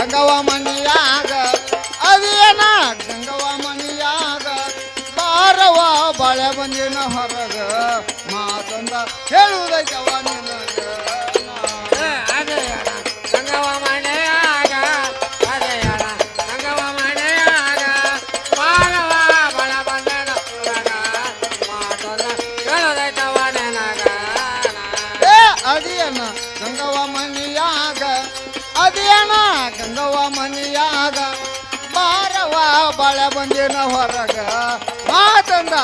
ಗಂಗವ್ವ ಮನಿಯಾಗ ಅದೇನ ಗಂಗವ್ವ ಮನಿಯಾಗ ಬಾರವ ಬಾಳೆ ಬಂದಿನ ಹೊರಗ ಮಾತಂದ ಹೇಳುವುದೈತವ ನಿನಗ ಅದೇ ಗಂಗವ್ವ ಮನೆಯಾಗ ಅದೇ ಗಂಗವ್ವ ಮನೆಯಾಗ ಬಾರವ ಬಳ ಬಂದನ ಮಾತೊಂದ ಹೇಳುದೈತವ ನಿನಗ ಅದೇನ ಗಂಗವ್ವ ಮನಿಯಾಗ ಅದೇನ ಗಂಗವ್ವ ಮನಿಯಾಗ ಬಾರವ ಬಾಳೆ ಬಂದಿನ ಹೊರಗ ಮಾತಂದ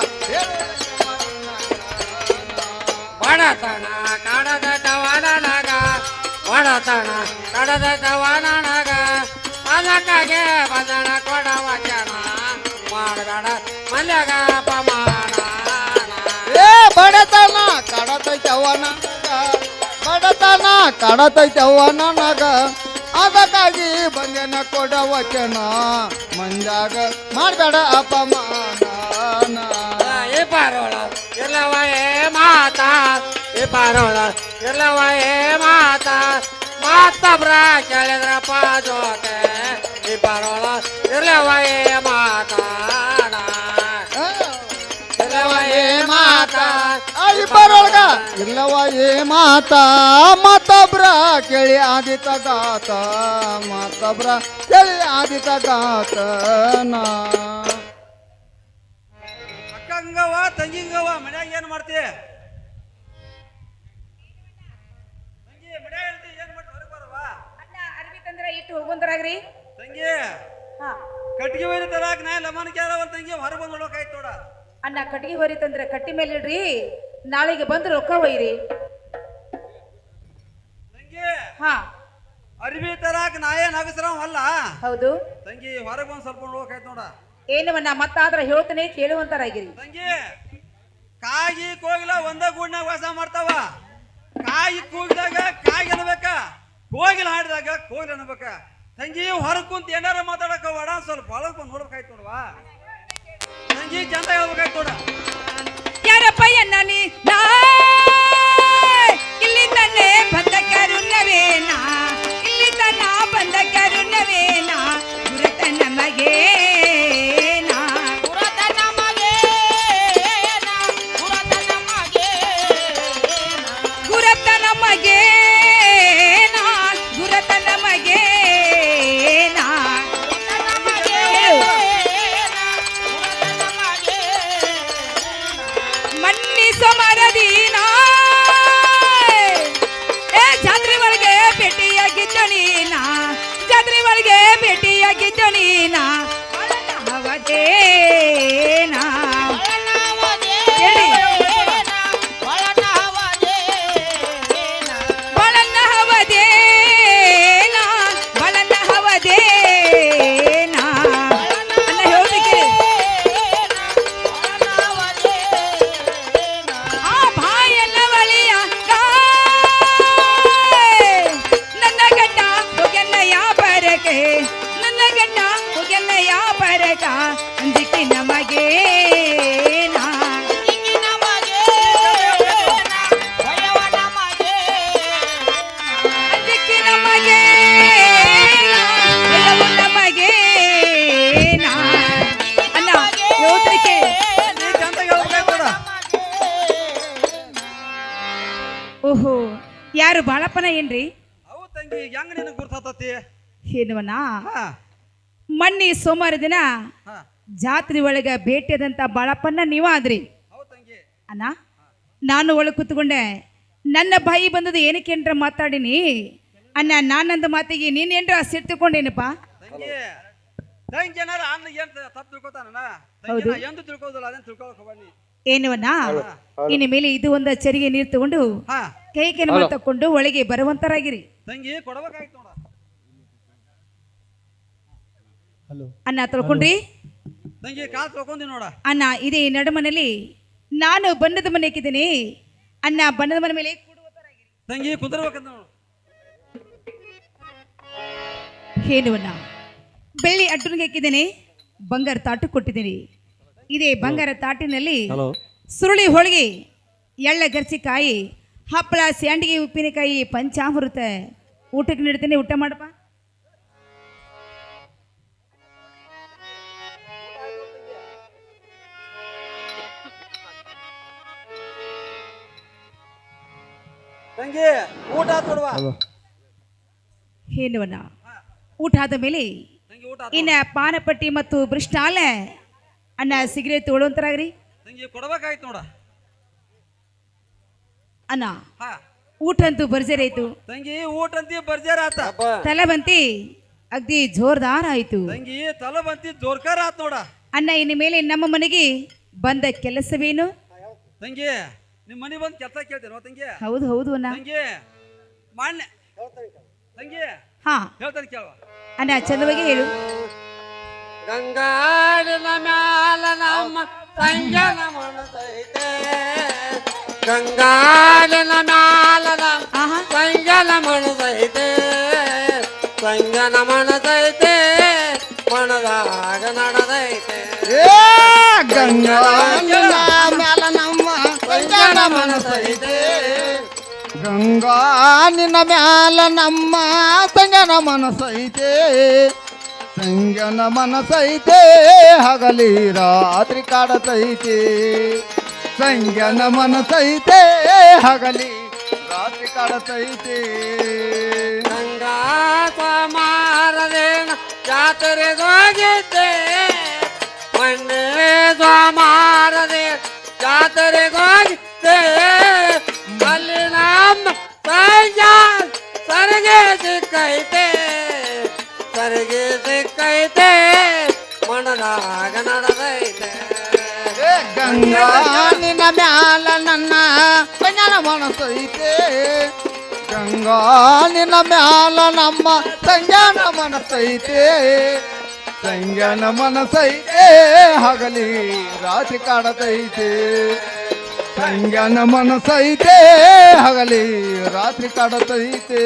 ಬಡತನ ಕಾಡದೈತವ ನನಗ ಬಡತನ ಕಾಡದೈತವ ನನಗ ಅದಕ್ಕಾಗೆ ಬಂದನ ಕೊಡ ವಚನ ಮಾಡಬೇಡ ಮಲ್ಯಾಗ ಅಪಮಾನ ಬಡತನ ಕಾಡತೈತವ ನನಗ ಬಡತನ ಕಾಡತೈತವ ನನಗ ಅದಕ್ಕಾಗಿ ಬಂದೇನ ಕೊಡ ವಚನ ಮಂಜಾಗ ಮಾಡಬೇಡ ಅಪಮಾನ ಈ ಪಾರೋಳ ಇಲ್ಲವ ಏ ಮಾತಾ ಈ ಪಾರೋಳ ಇಲ್ಲವ ಏ ಮಾತಾ ಮಾತಬ್ರ ಕೇಳಿದ್ರಪ್ಪ ಜೋತೆ ಈ ಪಾರೋಳ ಇಲ್ಲವ ಏ ಮಾತಾ ಇಲ್ಲವ ಏ ಮಾತಾ ಇಬ್ಬರೊಳಗ ಇಲ್ಲವ ಏ ಮಾತ ಮತ್ತೊಬ್ರ ಕೇಳಿ ಆದಿತ ಗಾತ ಮತ್ತೊಬ್ರ ಕೇಳಿ ಆದಿತ ಗಾತನ ಅಕ್ಕಂಗವ ತಂಗಿಂಗವ ಮನ್ಯಾಗ ಏನ್ ಮಾಡ್ತಿ ತಂಗಿ ಮನ್ಯಾಗ ಇರ್ತಿ ಏನ್ ಮಾಡ್ತಿ ಹೊರಗೆ ಬರವ ಅಣ್ಣ ಅರ್ಬಿ ತಂದ್ರೆ ಇಟ್ಟು ಹೋಗುಂದ್ರಾಗ್ರಿ ತಂಗಿ ಹಾ ಕಟ್ಗಿ ಒಯ್ದು ತರಾಕ ನಾ ಲಮನ್ ಕೇಳವಲ್ ತಂಗಿ ಹೊರಗೆ ಬಂದು ನೋಡೋಕಾಯ್ತು ನೋಡ ಅಣ್ಣ ಕಟ್ಟಿಗೆ ಹೊರಿ ತಂದ್ರೆ ಕಟ್ಟಿ ಮೇಲೆ ಇಡ್ರಿ ನಾಳೆಗೆ ಬಂದು ರೊಕ್ಕ ಒಯ್ರಿ ತಂಗಿ ಹಾ ಅರ್ಬಿ ತರಾಕ ನಾ ಏನ್ ಹಗಸ್ರವ ಅಲ್ಲ ಹೌದು ತಂಗಿ ಹೊರಗೆ ಬಂದು ಸ್ವಲ್ಪ ನೋಡೋಕಾಯ್ತು ನೋಡ ಏನವನ್ನ ಮತ್ತಾದ್ರ ಹೇಳ್ತಾನೆ ಕೇಳುವಂತರಾಗಿರಿ ತಂಗಿ ಕಾಗಿ ಕೋಗಿಲ ಒಂದ ಗೂಡ್ನಾಗ ವಾಸ ಮಾಡ್ತಾವ ಕಾಯಿ ಕೂಗಿದಾಗ ಕಾಗಿ ಅನ್ಬೇಕ ಕೋಗಿಲ ಹಾಡಿದಾಗ ಕೋಗಿಲ ಅನ್ಬೇಕ ತಂಗಿ ಹೊರಗೆ ಕುಂತ ಏನಾರ ಮಾತಾಡಕ ಒಡ ಸ್ವಲ್ಪ ಒಳಗೆ ಬಂದು ನೋಡ್ಬೇಕಾಯ್ತು ನೋಡವಾ ತಂಗಿ ಚಂದ ಹೇಳ್ಬೇಕಾಯ್ತು ನೋಡ ಯಾರಪ್ಪ ಎನ್ನ ನೀ ನಾ ಇಲ್ಲಿ ತನ್ನೆ ಬಂದ ಕರುಣವೇನ ಇಲ್ಲಿ ತನ್ನ ಬಂದ ಕರುಣವೇನ ಗುರತ ನಮಗೆ ಗುರತ ನಮಗೆ ಗುರತ ನಮಗೆ ಮನ್ನಿಸೋ ಮರದೀನ ಏ ಜಾತ್ರೆ ಒಳಗೆ ಭೇಟಿಯಾಗಿದ್ದ ನೀನ ಜಾತ್ರೆ ಒಳಗೆ ಭೇಟಿಯಾಗಿದ್ದ ನೀನ ಅವದೇನ ಬಳನ್ನ ಹವದೇನ ಬಳನ್ನ ಹವದೇನ ಅನ್ನ ಹೇಳೋದಕ್ಕೆ ಆ ಬಾಯನ್ನ ಬಳಿಯ ನನ್ನ ಗಂಡ ಹೋಗೆನ್ನಯ್ಯ ಬರಕೆ ನನ್ನ ಗಂಡ ಹೋಗೆನ್ನಯ್ಯ ಬರಕ ಅಂಜಿಕೆ ನಮಗೆ ಅಂಜಿಕೆ ನಮಗೆ ನಮಗೆ ಅನ್ನ ಯೋತ್ರಿಕೆ ತಂಗಿ ಚಂದ ಹೇಳ್ಬೇಕಾಯ್ತು ನೋಡ ಓಹೋ ಯಾರು ಬಾಳಪ್ಪನ ಏನ್ರಿ ಅವು ತಂಗಿ ಹೆಂಗ ನಿನಗೆ ಗುರ್ತಾತತಿ ಏನವನ ಹಾ ಮೊನ್ನೆ ಸೋಮವಾರ ದಿನ ಹಾ ಜಾತ್ರೆ ಒಳಗ ಭೇಟಿಯಾದಂತ ಬಾಳಪ್ಪನ ನೀವ ಆದ್ರಿ ಹೌದು ತಂಗಿ ಅಣ್ಣ ನಾನು ಒಳಗೆ ಕೂತ್ಕೊಂಡೆ ನನ್ನ ಬಾಯಿ ಬಂದದ್ದು ಏನಕ್ಕೆ ಏನ್ರ ಮಾತಾಡಿನಿ ಅಣ್ಣ ನಾನಂದ ಮಾತಿಗೆ ನೀನೇನ್ರ ಸಿಟ್ಟಿಕೊಂಡೇನಪ್ಪ ತಂಗಿ ತಂಗಿ ಏನಾರ ಅನ್ನ ಏನ್ ತಪ್ಪು ತಿಳ್ಕೊತಾನ ಹೌದು. ತಂಗಿ ಎಂದು ತಿಳ್ಕೋದಿಲ್ಲ ಅದನ್ನ ತಿಳ್ಕೊಳಕ್ ಹೋಗ್ಬಾರ್ದು ಏನವನ್ನ ಇನ್ನು ಮೇಲೆ ಇದು ಒಂದು ಚರಿಗೆ ನೀರು ತಗೊಂಡು ಹಾ ಕೈ ಕೆನಮ ತಕೊಂಡು ಒಳಗೆ ಬರುವಂತರಾಗಿರಿ ತಂಗಿ ಕೊಡ್ಬೇಕಾಯ್ತು ನೋಡ ಅಣ್ಣ ತಿಳ್ಕೊಂಡ್ರಿ ತಂಗಿ ಕಾಲ್ ತೊಳ್ಕೊಂಡಿ ನೋಡ ಅಣ್ಣ ಇದೇ ನಡುಮನಲ್ಲಿ ನಾನು ಬಣ್ಣದ ಮನೆ ಹಾಕಿದ್ದೀನಿ ಅಣ್ಣ ಬಣ್ಣದ ಮನೆ ಮೇಲೆ ಕೂಡುವಂತರಾಗಿರಿ ತಂಗಿ ಕುಂದ್ರಬೇಕಂತ ನೋಡು ಏನು ಅಣ್ಣ ಬೆಳ್ಳಿ ಅಡ್ಡನಿಗೆ ಹಾಕಿದ್ದೀನಿ ಬಂಗಾರ ತಾಟು ಕೊಟ್ಟಿದ್ದೀನಿ ಇದೇ ಬಂಗಾರ ತಾಟಿನಲ್ಲಿ ಸುರುಳಿ ಹೋಳಿಗೆ ಎಳ್ಳ ಗರ್ಚಿಕಾಯಿ ಹಪ್ಪಳ ಸ್ಯಾಂಡಿಗೆ ಉಪ್ಪಿನಕಾಯಿ ಪಂಚಾಮೃತ ಊಟಕ್ಕೆ ನೀಡ್ತೀನಿ ಊಟ ಮಾಡಪ್ಪ ತಂಗಿ ಊಟ ಆತ್ ನೋಡುವ ಏನವನ್ನ ಊಟ ಆದ ಮೇಲೆ ತಂಗಿ ಊಟ ಇನ್ನ ಪಾನಪಟ್ಟಿ ಮತ್ತು ಭೃಷ್ಟಾಲ ಅನ್ನ ಸಿಗರೇಟ್ ತೊಗೊಳುವಂತರಾಗ್ರಿ ತಂಗಿ ಕೊಡ್ಬೇಕಾಯ್ತು ನೋಡ ಅನ್ನ ಹಾ ಊಟ ಅಂತೂ ಭರ್ಜರಿ ಆಯ್ತು ತಂಗಿ ಊಟ ಅಂತಿ ಬರ್ಜಾರ ಆತ ತಲಬಂತಿ ಅಗ್ದಿ ಜೋರ್ದಾರ್ ಆಯ್ತು ತಂಗಿ ತಲೆ ಬಂತಿ ಜೋರ್ಕಾರ ಆತ್ ನೋಡ ಅನ್ನ ಇನ್ನು ಮೇಲೆ ನಮ್ಮ ಮನೆಗೆ ಬಂದ ಕೆಲಸವೇನು ತಂಗಿ ನಿಮ್ ಮನೆ ಬಂದ್ ಕೆಲಸ ಕೇಳ್ತೇನೋ ತಂಗಿ ಹೌದು ಹೌದು ಅನ್ನ ತಂಗಿ ಮಾನ್ಯ ತಂಗಿ ಹಾ ಹೇಳ್ತಾನೆ ಕೇಳುವ ಅನ್ನ ಚಂದವಾಗಿ ಹೇಳು ಗಂಗಾಡಿನ ಮ್ಯಾಲ ನಮ್ಮ ಸಂಜನ ಮನಸೈತೆ ಗಂಗಾಡಿನ ಮ್ಯಾಲ ನಮ್ಮ ಆಹಾ ಸಂಜನ ಮನಸೈತೆ ಸಂಜನ ಮನಸೈತೆ ಮನದಾಗ ನಡೆದೈತೆ ಏ ಗಂಗಾ ನಿನ್ನ ಮ್ಯಾಲ ನಮ್ಮ ಸಂಜನ ಮನಸೈತೆ ಗಂಗಾ ನಿನ್ನ ಮ್ಯಾಲ ನಮ್ಮ ಸಂಗನ ಮನಸೈತೆ ಸಂಗನ ಮನಸೈತೆ ಹಗಲಿ ರಾತ್ರಿ ಕಾಡತೈತೆ ಸಂಗನ ಮನಸೈತೆ ಹಗಲಿ ರಾತ್ರಿ ಕಾಡತೈತೆ ಗಂಗಾ ಸೋಮಾರದೇನ ಜಾತ್ರೆಗೋಗಿದ್ದೆ ಮೊನ್ನೆ ಸೋಮಾರದೇ ಜಾತ್ರೆಗೋಗಿದ್ದೆ ಅಲ್ಲಿ ನಮ್ಮ ಸಂಜ ಸರಿಗೆ ಸಿಕ್ಕೈತೆ ಸರಿಗೆ ಸಿಕ್ಕೈತೆ ಮನದಾಗ ನಡೆದೈತೆ ಏ ಗಂಗಾ ನಿನ್ನ ಮ್ಯಾಲ ನನ್ನ ಸಂಗನ ಮನಸೈತೆ ಗಂಗಾ ನಿನ್ನ ಮ್ಯಾಲ ನಮ್ಮ ಸಂಗನ ಮನಸೈತೆ ಸಂಗನ ಮನಸೈತೆ ಹಗಲಿ ರಾತ್ರಿ ಕಾಡತೈತೆ ಸಂಗನ ಮನಸೈತೆ ಹಗಲಿ ರಾತ್ರಿ ಕಾಡತೈತೆ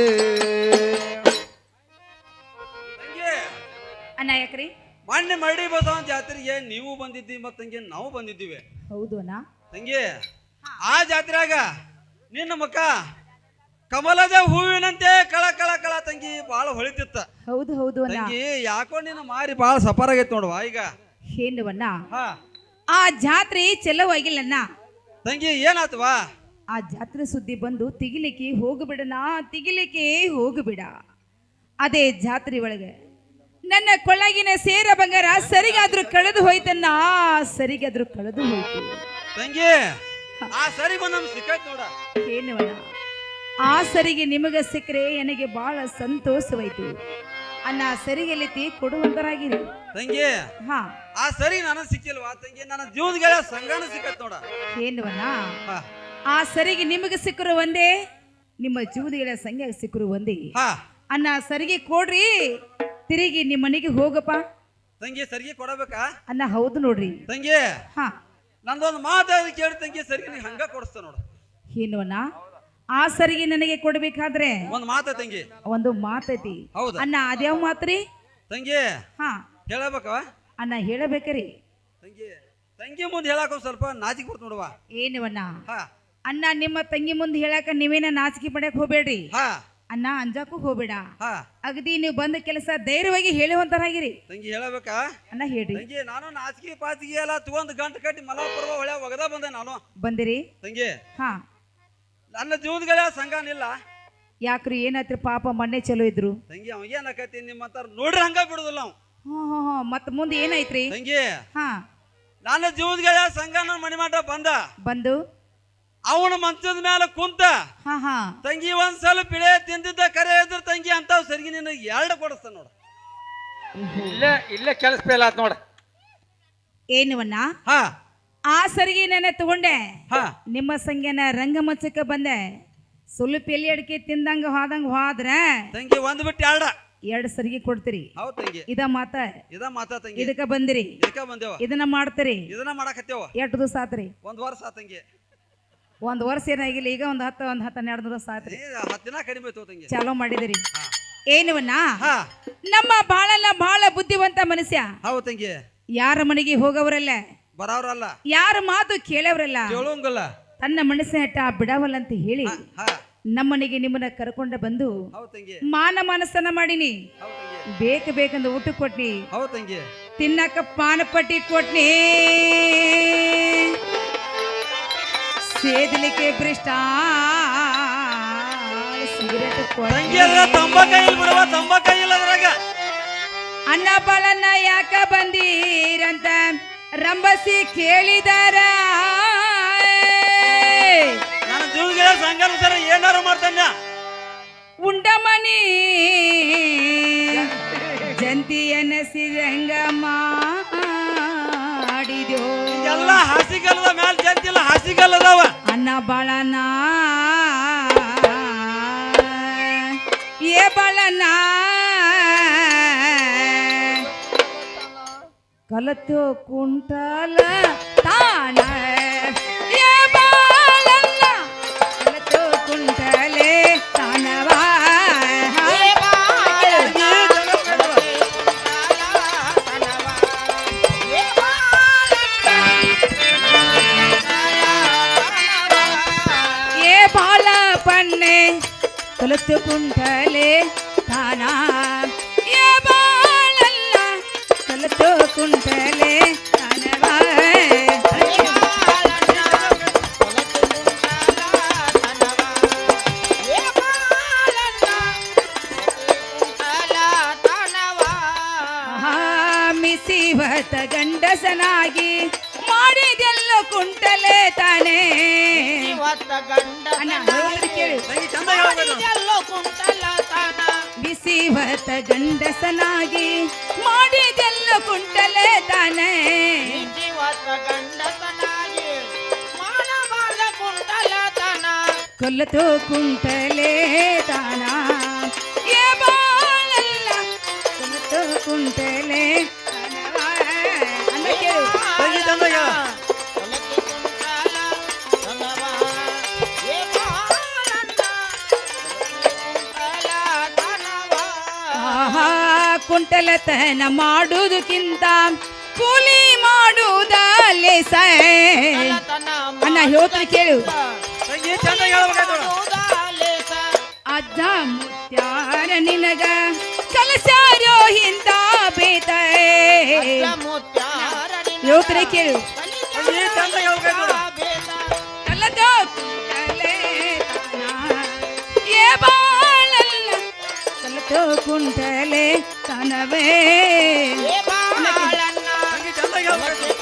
ತಂಗಿ ಅನ್ನ ಯಾಕ್ರಿ ಮೊನ್ನೆ ಮರಡಿ ಬಸವ ಜಾತ್ರೆಗೆ ನೀವು ಬಂದಿದ್ದಿ ಮತ್ತ ತಂಗಿ ನಾವು ಬಂದಿದ್ದೀವಿ ಹೌದು ಅಣ್ಣ ತಂಗಿ ಆ ಜಾತ್ರೆಯಾಗ ನಿನ್ನ ಮುಖ ಕಮಲದ ಹೂವಿನಂತೆ ಕಳ ಕಳ ಕಳ ತಂಗಿ ಬಾಳ ಹೊಳಿತಿತ್ತ ಹೌದು ಹೌದು ಅಣ್ಣ ತಂಗಿ ಯಾಕೋ ನಿನ್ನ ಮಾರಿ ಬಾಳ ಸಪಾರಾಗೈತಿ ನೋಡುವ ಈಗ ಏನವನ್ನ ಹಾ ಆ ಜಾತ್ರೆ ಚೆಲುವಾಗಿಲ್ಲಣ್ಣ ತಂಗಿ ಏನಾತವಾ ಆ ಜಾತ್ರೆ ಸುದ್ದಿ ಬಂದು ತಿಗಿಲಿಕ್ಕೆ ಹೋಗಬಿಡಣ ತಿಗಿಲಿಕ್ಕೆ ಹೋಗಬಿಡ ಅದೇ ಜಾತ್ರೆ ಒಳಗೆ ನನ್ನ ಕೊಳ್ಳಗಿನ ಸೇರ ಬಂಗಾರ ಸರಿಗಾದ್ರೂ ಕಳೆದು ಹೋಯ್ತನ್ನ ಸರಿಗಾದ್ರೂ ಕಳೆದು ಹೋಯ್ತು ತಂಗಿ ಆ ಸರಿಗೂ ನಮ್ ಸಿಕ್ಕೈತ್ ನೋಡ ಏನವನ ಆ ಸರಿಗೆ ನಿಮಗೆ ಸಿಕ್ಕರೆ ನನಗೆ ಬಹಳ ಸಂತೋಷವಾಯ್ತು ಅನ್ನ ಸರಿಗೆಲ್ಲಿತಿ ಕೊಡುವಂತರಾಗಿರಿ ತಂಗಿ ಹಾ ಆ ಸರಿ ನನಗ್ ಸಿಕ್ಕಿಲ್ವಾ ತಂಗಿ ನನ್ನ ಜೀವನಗಳ ಸಂಗಾನ ಸಿಕ್ಕೈತ್ ನೋಡ ಏನವನ ಹಾ ಆ ಸರಿಗೆ ನಿಮಗೆ ಸಿಕ್ಕರು ಒಂದೇ ನಿಮ್ಮ ಜೀವನಗಳ ಸಂಖ್ಯೆ ಸಿಕ್ಕರು ಒಂದೇ ಹಾ ಅನ್ನ ಸರಿಗೆ ಕೊಡ್ರಿ ತಿರುಗಿ ನಿಮ್ಮ ಮನೆಗೆ ಹೋಗಪ್ಪ ತಂಗಿ ಸರಿಗೆ ಕೊಡಬೇಕಾ ಅನ್ನ ಹೌದು ನೋಡ್ರಿ ತಂಗಿ ಹಾ ನಂದೊಂದು ಮಾತಾಡಿ ಕೇಳಿ ತಂಗಿ ಸರಿಗೆ ನೀ ಹಂಗ ಕೊಡಿಸ್ತ ನೋಡು ಏನವನ ಆ ಸರಿಗೆ ನನಗೆ ಕೊಡ್ಬೇಕಾದ್ರೆ ಒಂದ್ ಮಾತ ತಂಗಿ ಒಂದು ಮಾತೈತಿ ಹೌದಾ ಅನ್ನ ಅದ್ಯಾವ ಮಾತ್ರಿ ತಂಗಿ ಹಾ ಹೇಳಬೇಕವ ಅನ್ನ ಹೇಳಬೇಕ್ರಿ ತಂಗಿ ತಂಗಿ ಮುಂದೆ ಹೇಳಾಕ ಸ್ವಲ್ಪ ನಾಚಿಕೆ ಬರ್ತ ನೋಡುವ ಏನವನ್ನ ಹಾ ಅನ್ನ ನಿಮ್ಮ ತಂಗಿ ಮುಂದೆ ಹೇಳಾಕ ನೀವೇನ ನಾಚಿಕೆ ಪಡ್ಯಾಕ ಹೋಗ್ಬೇಡ್ರಿ ಹಾ ಅನ್ನ ಅಂಜಾಕು ಹೋಗ್ಬೇಡ ಹಾ ಅಗದಿ ನೀವು ಬಂದ ಕೆಲಸ ಧೈರ್ಯವಾಗಿ ಹೇಳುವಂತರಾಗಿರಿ ತಂಗಿ ಹೇಳಬೇಕಾ ಅನ್ನ ಹೇಳ್ರಿ ತಂಗಿ ನಾನು ನಾಚಿಕೆ ಪಾಚಿಗೆ ಎಲ್ಲ ತಗೊಂಡ್ ಗಂಟು ಕಟ್ಟಿ ಮಲಾಪುರ ಹೊಳೆ ಒಗದ ಬಂದೆ ನಾನು ಬಂದಿರಿ ತಂಗಿ ಹಾ ನನ್ನ ಜೀವನಗಳ ಸಂಘನಿಲ್ಲ ಯಾಕ್ರಿ ಏನಾಯ್ತ್ರಿ ಪಾಪ ಮೊನ್ನೆ ಚಲೋ ಇದ್ರು ತಂಗಿ ಅವ ಏನಕತಿ ನಿಮ್ಮ ನೋಡ್ರಿ ಹಂಗ ಬಿಡುದಿಲ್ಲ ಅವ್ ಹಾ ಹಾ ಹಾ ಮತ್ ಮುಂದೆ ಏನಾಯ್ತ್ರಿ ತಂಗಿ ಹಾ ನನ್ನ ಜೀವನಗಳ ಸಂಘ ನನ್ನ ಮನೆ ಮಾಟ ಬಂದ ಬಂದು ಅವನ ಮಂಚದ ಮೇಲೆ ಕುಂತ ಹಾ ಹಾ ತಂಗಿ ಒಂದ್ ಸ್ವಲ್ಪ ಇಳೆ ತಿಂದಿದ್ದ ಕರೆ ಇದ್ರ ತಂಗಿ ಅಂತಾವ್ ಸರಿಗೆ ನಿನಗೆ ಎರಡು ಕೊಡಿಸ್ತಾನ ನೋಡ ಇಲ್ಲೇ ಕೆಲಸ ಫೇಲ್ ಆತ್ ನೋಡ ಏನವನ್ನ ಹಾ ಆ ಸರಿಗೆ ನನ್ನ ತಗೊಂಡೆ ಹಾ ನಿಮ್ಮ ಸಂಖ್ಯೆನ ರಂಗಮಂಚಕ್ಕೆ ಬಂದೆ ಸ್ವಲ್ಪ ಎಲ್ಲಿ ಅಡಿಕೆ ತಿಂದಂಗ ಹೋದ್ರ ತಂಗಿ ಒಂದ್ ಬಿಟ್ಟು ಎರಡು ಸರಿಗೆ ಕೊಡ್ತೀರಿ ಹೌದ್ ತಂಗಿ ಇದ ಮಾತ ಇದ ಮಾತಾ ತಂಗಿ ಇದಕ್ಕ ಬಂದಿರಿ ಇದಕ್ಕ ಬಂದೇವ ಇದನ್ನ ಮಾಡ್ತೀರಿ ಇದನ್ನ ಮಾಡಕತ್ತೇವ ಎಷ್ಟು ದಿವಸ ಆತ್ರಿ ಒಂದ್ ವರ್ಷ ತಂಗಿ ಒಂದ್ ವರ್ಷ ಏನಾಗಿಲ್ಲ ಈಗ ಒಂದ್ 12 ದಿವಸ ಆತ್ರಿ 10 ದಿನ ಕಡಿಮೆ ಆಯ್ತು ತಂಗಿ ಚಾಲೋ ಮಾಡಿದಿರಿ ಹಾ ಏನವನ್ನ ಹಾ ನಮ್ಮ ಬಹಳ ಬುದ್ಧಿವಂತ ಮನುಷ್ಯ ಹೌದ್ ತಂಗಿ ಯಾರ ಮನೆಗೆ ಹೋಗವರಲ್ಲ ಬರೋರಲ್ಲ ಯಾರ ಮಾತು ಕೇಳವ್ರಲ್ಲ ಕೇಳೋಂಗಲ್ಲ ತನ್ನ ಮನಸ್ಸಿನ ಹಟ್ಟ ಬಿಡವಲ್ಲ ಅಂತ ಹೇಳಿ ಹಾ ನಮ್ಮನೆಗೆ ನಿಮ್ಮನ್ನ ಕರ್ಕೊಂಡ ಬಂದು ಹೌದ್ ತಂಗಿ ಮಾನಸನ ಮಾಡಿನಿ ಹೌದ್ ತಂಗಿ ಬೇಕಂದ ಊಟ ಕೊಟ್ನಿ ಹೌದ್ ತಂಗಿ ತಿನ್ನಕ ಪಾನಪಟ್ಟಿ ಕೊಟ್ನಿ ಸೇದಲಿಕ್ಕೆ ಭ್ರಷ್ಟ ಸಿಗರೇಟ್ ತಂಗಿ ಅದ್ರ ತಂಬಾಕಾಯಿ ಇಲ್ಲ ಬಿಡವ, ತಂಬಾಕಾಯಿ ಇಲ್ಲ ಅದ್ರಾಗ. ಅನ್ನ ಬಾಳನ್ನ ಯಾಕ ಬಂದೀರಂತ ರಂಬಸಿ ಕೇಳಿದಾರ. ನನ್ನ ಜೀವನ ಸಂಘರ್ಷ ಸರ ಏನಾರು ಮಾಡ್ತಾನೆ. ಉಂಡ ಮನಿ ಜಂತಿ ಎನಸಿದಂಗ ಮಾಡಿದ್ಯೋ. ಎಲ್ಲ ಹಾಸಿಗಲ್ಲದ ಮ್ಯಾಲ ಜಂತಿಲ್ಲ, ಹಾಸಿಗಲ್ಲದವ. ಅನ್ನ ಬಾಳನ ಏ ಬಾಳನ ಕಲತು ಕುಂಟಲ ತಾನ ಏ ಬಾಳನ್ನ ಕಲತು ಕುಂಟಲೆ ತಾನವಾ. ಏ ಬಾಳ ಪನ್ನೆ ಕಲತು ಕುಂಟಲೆ ತಾನ ಏ ಬಾಳಲ್ಲ ಕಲತು ಕುಂಟಲೆ ತಾನವಾ. ಮಿಸಿವತ ಗಂಡಸನಾಗಿ ಮಾಡಿದೆಲ್ಲ ಕುಂಟಲೆ ತಾನೇ. ಅಣ್ಣ, ಹೇಳ್ರಿ ಕೇಳಿ. ತಂಗಿ ಚಂದ ಹೇಳ್ಬೇಕು. ಬಿಸಿವತ ಗಂಡಸನಾಗಿ ಮಾಡಿದೆಲ್ಲ ಕುಂಟಲೆ ತಾನೇ. ಕೊಲ್ಲತು ಕುಂಟಲೆ ತಾನ ಏ ಬಾಳಲ್ಲ ಕೊಲ್ಲತು ಕುಂಟಲೆ ತಾನವಾ. ಅಣ್ಣ ಕೇಳು. ತಂಗಿ ಚಂದ ಹೇಳ. ಆಹಾ ಕುಂಟಲತನ ಮಾಡುವುದಕ್ಕಿಂತ ಕೂಲಿ ಮಾಡುವುದ ಲೇಸ. ಅಣ್ಣ ಹೇಳ್ತೀನಿ ಕೇಳು. ತಂಗಿ ಚಂದ ಹೇಳ್ಬೇಕಾಯ್ತು. ಅಜ್ಜ ಮುತ್ಯಾರ ನಿನಗ ಕಲಸಾರೋ ಹಿಂದ ಬೇತ. ಹೇಳ್ತೀನಿ ಕೇಳು. ತಂಗಿ ಚಂದ ಹೇಳ್ಬೇಕಾಯ್ತು. ಕಲದೋ ಕುಂಟಲೆ ತಾನ ಏ ಬಾಳಲ್ಲ ಕಲದೋ ಕುಂಟಲೆ ತಾನವೇ. ತಂಗಿ ಚಂದ ಹೇಳ್ಬೇಕಾಯ್ತು.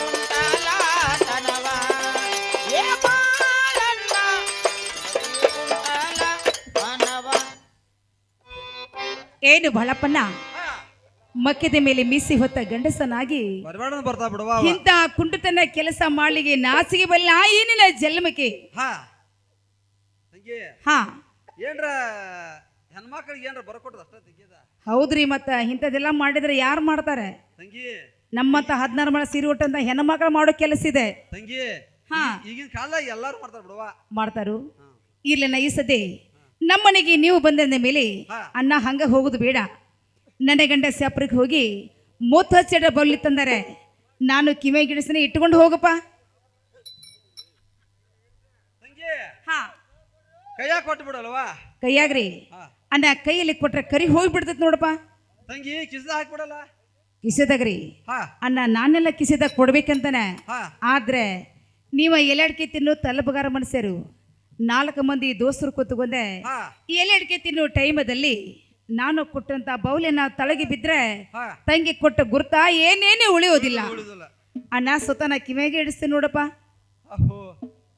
ಏನು ಬಳಪ್ಪನ್ನ ಮಕ್ಕದ ಮೇಲೆ ಮೀಸಿ ಹೊತ್ತ ಗಂಡಸನಾಗಿ ಬರಬೇಡ ಬರ್ತಾ ಬಿಡುವ. ಇಂಥ ಕುಂಟತನ ಕೆಲಸ ಮಾಡ್ಲಿಕ್ಕೆ ನಾಚಿಗೆ ಬಲ್ಲ ಏನಿಲ್ಲ ಜನ್ಮಕ್ಕೆ. ಹಾ ತಂಗಿ ಹಾ ಏನ್ರ ಹೆಣ್ಮಕ್ಳಿಗೆ ಏನ್ರ ಬರ್ಕೊಟ್ಟದ ಅಷ್ಟ ತೆಗಿದ. ಹೌದ್ರಿ, ಮತ್ತ ಇಂಥದೆಲ್ಲ ಮಾಡಿದ್ರೆ ಯಾರು ಮಾಡ್ತಾರೆ? ತಂಗಿ ನಮ್ಮಂತ 16 ಮಳ ಸೀರೆ ಉಟ್ಟಂತ ಹೆಣ್ಣು ಮಕ್ಕಳು ಮಾಡೋ ಕೆಲಸ ಇದೆ. ತಂಗಿ ಹಾ ಈಗಿನ ಕಾಲದಾಗ ಎಲ್ಲಾರು ಮಾಡ್ತಾರ ಬಿಡುವ. ಮಾಡ್ತಾರು. ಇರ್ಲಿಲ್ಲ ಈ ಸದ್ದೆ ನಮ್ಮನೆಗೆ ನೀವು ಬಂದ ಮೇಲೆ ಅಣ್ಣ ಹಂಗ ಹೋಗುದು ಬೇಡ. ನನ್ನ ಗಂಡ ಸ್ಯಾಪ್ರಿಗೆ ಹೋಗಿ ಮೂತ್ ಹಚ್ಚಿಡ ಬಲ್ಲಿ ತಂದರೆ ನಾನು ಕಿವೆ ಗಿಡಿಸನೆ ಇಟ್ಕೊಂಡು ಹೋಗಪ್ಪ. ತಂಗಿ ಹಾ ಕೈಯಾಗ ಕೊಟ್ಟು ಬಿಡಲ್ವಾ? ಕೈಯಾಗ್ರಿ ಅಣ್ಣ ಕೈಯಲ್ಲಿ ಕೊಟ್ರೆ ಕರಿ ಹೋಗ್ಬಿಡ್ತೈತಿ ನೋಡಪ್ಪ. ತಂಗಿ ಕಿಸ ಹಾಕ್ಬಿಡಲ್ಲ. ಕಿಸೆದಾಗ್ರಿ ಹಾ ಅಣ್ಣ ನಾನೆಲ್ಲ ಕಿಸೆದಾಗ ಕೊಡ್ಬೇಕಂತಾನೆ. ಹಾ ಆದ್ರೆ ನೀವ ಎಲೆಡ್ಕೆ ತಿನ್ನು ತಲಬಗಾರ ಮನುಷ್ಯರು 4 ಮಂದಿ ದೋಸ್ತರು ಕೂತ್ಕೊಂಡೆ ಹಾ ಎಲೆಡ್ಕೆ ತಿನ್ನು ಟೈಮದಲ್ಲಿ ನಾನು ಕೊಟ್ಟಂತ ಬೌಲಿನ ತಳಗಿ ಬಿದ್ರೆ ಹಾ ತಂಗಿ ಕೊಟ್ಟ ಗುರ್ತ ಏನೇನೇ ಉಳಿಯೋದಿಲ್ಲ. ಉಳಿದಿಲ್ಲ. ಅಣ್ಣ ಸ್ವತಃ ಕಿವಿಗೆ ಇಡಿಸ್ತೀನಿ ನೋಡಪ್ಪ. ಅಹೋ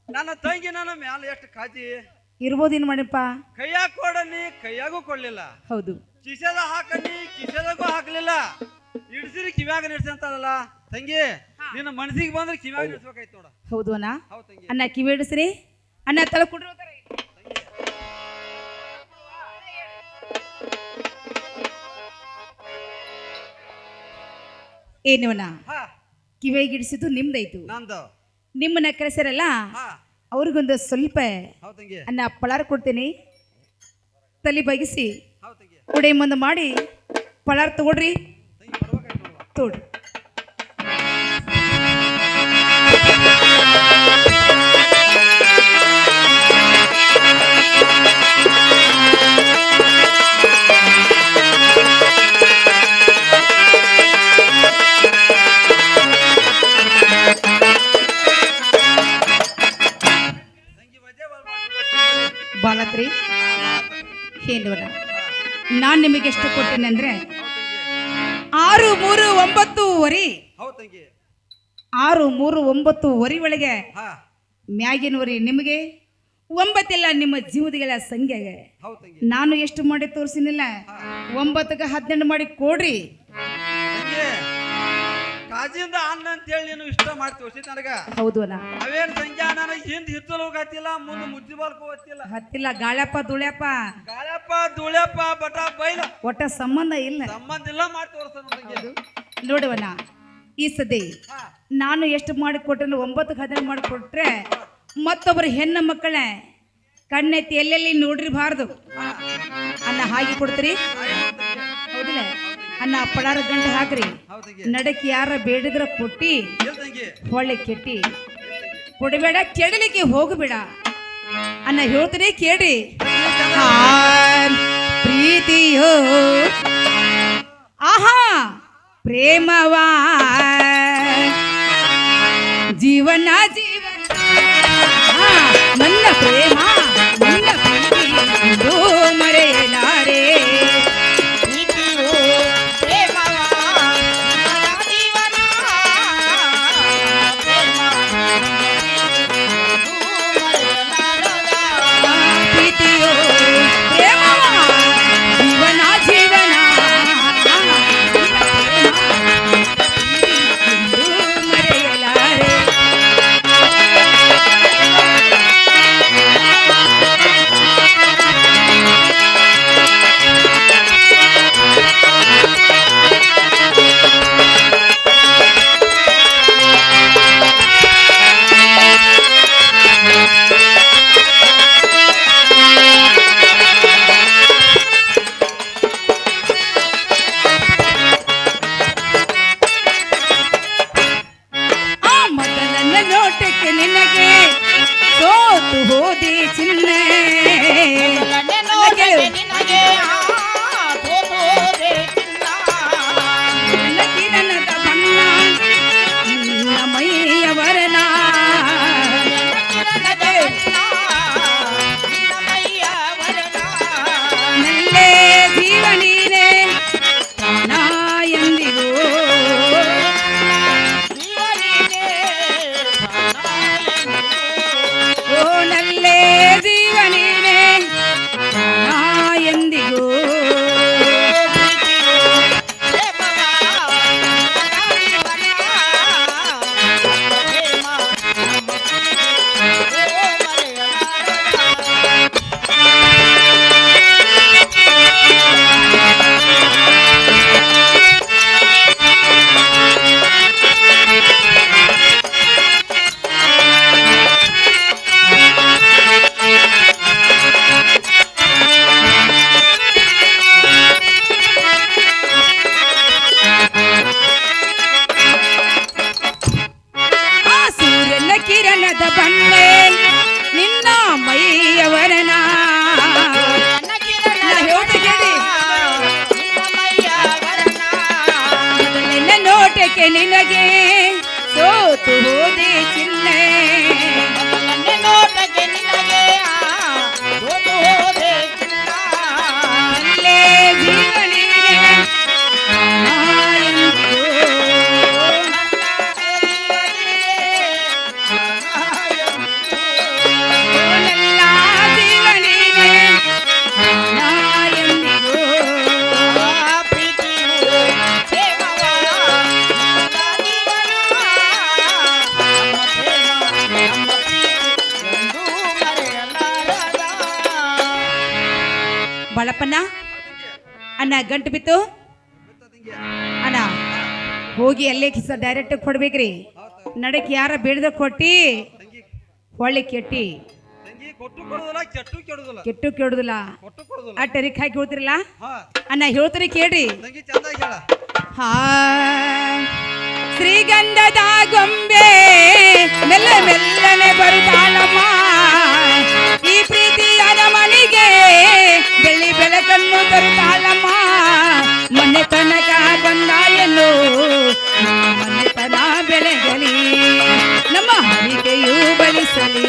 ನನ್ನ ತಂಗಿ ನನ್ನ ಮ್ಯಾಲ ಎಷ್ಟು ಕಾಜಿ ಇರ್ಬೋದೇನು ಮಾಡಪ್ಪ. ಕೈಯಾಗ ಕೊಡಲಿ ಕೈಯಾಗೂ ಕೊಡ್ಲಿಲ್ಲ. ಹೌದು, ಕಿಸೆದ ಹಾಕಲಿ ಕಿಸೆದಾಗೂ ಹಾಕ್ಲಿಲ್ಲ. ಇಡ್ಸಿರಿ ಕಿವ್ಯಾಗ ನಿಡ್ಸಂತಾರಲ್ಲ ತಂಗಿ, ನಿನ್ನ ಮನಸ್ಸಿಗೆ ಬಂದ್ರೆ ಕಿವ್ಯಾಗ ನಿಡ್ಸ್ಬೇಕಾಯ್ತು ನೋಡ. ಹೌದು ಅಣ್ಣ. ಹೌದು ತಂಗಿ. ಅಣ್ಣ ಕಿವಿ ಇಡಿಸ್ರಿ. ಅಣ್ಣ ತಳ ಕುಡ್ರಿ. ಏನವನ ಹಾ ಕಿವಿಗೆ ಇಡಿಸಿದ್ದು ನಿಮ್ದಾಯ್ತು. ನಂದು ನಿಮ್ಮನ್ನ ಕರೆಸರಲ್ಲ ಹಾ ಅವ್ರಿಗೊಂದು ಸ್ವಲ್ಪ ಹೌದು ತಂಗಿ. ಅನ್ನ ಪಳಾರ ಕೊಡ್ತೀನಿ. ತಲೆ ಬಗ್ಗಿಸಿ ಹೌದು ತಂಗಿ. ಉಡೆ ಮುಂದೆ ಮಾಡಿ ಪಳಾರ ತಗೊಡ್ರಿ. ತಂಗಿ ಬರ್ಬೇಕಾಯ್ತು ನೋಡುವ. ತೋಡ್ರಿ. ತಂಗಿ ಮಜಾ ಬಾಳತ್ರಿ ನಾನ್ ನಿಮಗೆ ಎಷ್ಟು ಕೊಟ್ಟೇನೆ ಅಂದ್ರೆ ಹೌದ್ ತಂಗಿ 6 3 9 ವರಿ ಹೌದ್ ತಂಗಿ 6 3 9 ವರಿ ಒಳಗೆ ಹಾ ಮ್ಯಾಗಿನ ವರಿ ನಿಮಗೆ 9 ಇಲ್ಲ ನಿಮ್ಮ ಜೀವದಗಳ ಸಂಖ್ಯೆಗೆ ಹೌದ್ ತಂಗಿ ನಾನು ಎಷ್ಟು ಮಾಡಿ ತೋರಿಸಿನಿಲ್ಲ 9ಕ್ಕೆ 12 ಮಾಡಿ ಕೊಡ್ರಿ ತಂಗಿ ಕಾಜಿಂದ ಅನ್ನ ಅಂತ ಹೇಳಿ ನೀನು ಇಷ್ಟ ಮಾಡಿ ತೋರಿಸಿದ್ ನನಗ ಹೌದು ಅಲ್ಲ ಅವೇನ್ ಸಂಖ್ಯಾ ನನಗೆ ಹಿಂದ್ ಹಿತ್ತಲು ಹೋಗತ್ತಿಲ್ಲ ಮುಂದೆ ಮುಜ್ಜಿ ಬಾಲ್ಕು ಹೋಗತ್ತಿಲ್ಲ ಹತ್ತಿಲ್ಲ ಗಾಳ್ಯಪ್ಪ ದುಳ್ಯಪ್ಪ ಗಾಳಪ್ಪ ಧೂಳ್ಯಪ್ಪ ಬಟ ಬೈಲ ಒಟ್ಟ ಸಂಬಂಧ ಇಲ್ಲ ಸಂಬಂಧ ಇಲ್ಲ ಮಾಡಿ ತೋರಿಸ್ತಾನ ತಂಗಿ ನೋಡುವನ ಈ ಸತಿ ಹಾ ನಾನು ಎಷ್ಟು ಮಾಡಿ ಕೊಟ್ಟರೆ 9ಕ್ಕೆ 12 ಮಾಡಿ ಕೊಟ್ರೆ ಮತ್ತೊಬ್ಬರು ಹೆಣ್ಣು ಮಕ್ಕಳ ಕಣ್ಣೆತ್ತಿ ಎಲ್ಲೆಲ್ಲಿ ನೋಡಿರಬಾರ್ದು ಅನ್ನ ಹಾಗೆ ಕೊಡ್ತೀರಿ ಹೌದಿಲ್ಲ ಅನ್ನ ಪಡಾರ ಗಂಟೆ ಹಾಕ್ರಿ ಹೌದ್ ತಂಗಿ ನಡಕ್ಕೆ ಯಾರ ಬೇಡಿದ್ರ ಕೊಟ್ಟಿ ಏನ್ ತಂಗಿ ಹೊಳ್ಳೆ ಕೆಟ್ಟಿ ಕೊಡಬೇಡ ಕೆಡಲಿಕ್ಕೆ ಹೋಗಬೇಡ ಅನ್ನ ಹೇಳ್ತೀನಿ ಕೇಳಿ ಪ್ರೀತಿಯೋ ಆಹಾ ಪ್ರೇಮವಾ ಜೀವನ ಜೀವನ ಆ, ನನ್ನ ಪ್ರೇಮ ನನ್ನ ಪ್ರೀತಿ ಇದು ಮರೆಯಲಾರೆ ಪ್ರೀತಿಯೋ ಪ್ರೇಮವಾ ಜೀವನ ಜೀವನ ಎಂದು ಮರೆಯಲಾರೆ ಆ ಮೊದಲನ ನೋಟಕ್ಕೆ ನಿನಗೆ ಸೋತು ಹೋದೆ ಚಿನ್ನ ನನ್ನ ಕಿರಣದ ಬಣ್ಣ ನಿನ್ನ ಮೈಯ ವರ್ಣ ನಲ್ಲೇ ಜೀವ ನೀನೇ ಪ್ರಾಣ ಎಂದಿಗೂ ಓ ನಲ್ಲೇ ಜೀವ ನೀನೇ ಪ್ರಾಣ ಎಂದಿಗೂ ಆ ಸೂರ್ಯನ ಕಿರಣದ ಬಣ್ಣೆ ನಿನ್ನ ಮೈಯವರನ ನಿನ್ನ ನೋಟಕ್ಕೆ ನಿನಗೆ ಸೋತು ಹೋದೆ ಚಿನ್ನೆ ಅಲ್ಲೇ ಜೀವ ನೀನೆ ಪ್ರಾಣ ಎಂದಿಗೂ. ಓ ನನ್ನ ಜೀವ ನೀನೆ ಪ್ರಾಣ ಎಂದಿಗೂ. ಬಳಪನ್ನ ಅಣ್ಣ ಗಂಟು ಬಿತ್ತು ಅಣ್ಣ ಹೋಗಿ ಅಲ್ಲೇ ಕಿಸ ಡೈರೆಕ್ಟ್ ಕೊಡ್ಬೇಕ್ರಿ ನಡಕ್ಕೆ ಯಾರ ಬೇಡದ ಕೊಟ್ಟಿ ತಂಗಿ ಹೊಳ್ಳಿ ಕೆಟ್ಟಿ ತಂಗಿ ಕೊಟ್ಟು ಕೊಡುದಿಲ್ಲ ಕೆಟ್ಟು ಕೆಡುದಿಲ್ಲ ಕೆಟ್ಟು ಕೆಡುದಿಲ್ಲ ಕೊಟ್ಟು ಕೊಡುದಿಲ್ಲ ಆ ಟರಿಕ್ ಹಾಕಿ ಹೇಳ್ತಿರಲ್ಲ ಹಾ ಅಣ್ಣ ಹೇಳ್ತೀರಿ ಕೇಳ್ರಿ ತಂಗಿ ಚಂದಾಗಿ ಹೇಳ ಹಾ ಶ್ರೀಗಂಧದ ಗೊಂಬೆ ಮೆಲ್ಲ ಮೆಲ್ಲನೆ ಬರುತ್ತಾಳಮ್ಮ ಈ ಪ್ರೀತಿಯಾದ ಮನೆಗೆ ಬೆಳ್ಳಿ ಬೆಳಕನ್ನು ತರುತ್ತಾಳಮ್ಮ ಮೊನ್ನೆ ತನಕ ಬಂದಾಯನು ಮನೆತನ ಬೆಳೆಗಲಿ ನಮ್ಮ ಹರಿಕೆಯು ಬಲಿಸಲಿ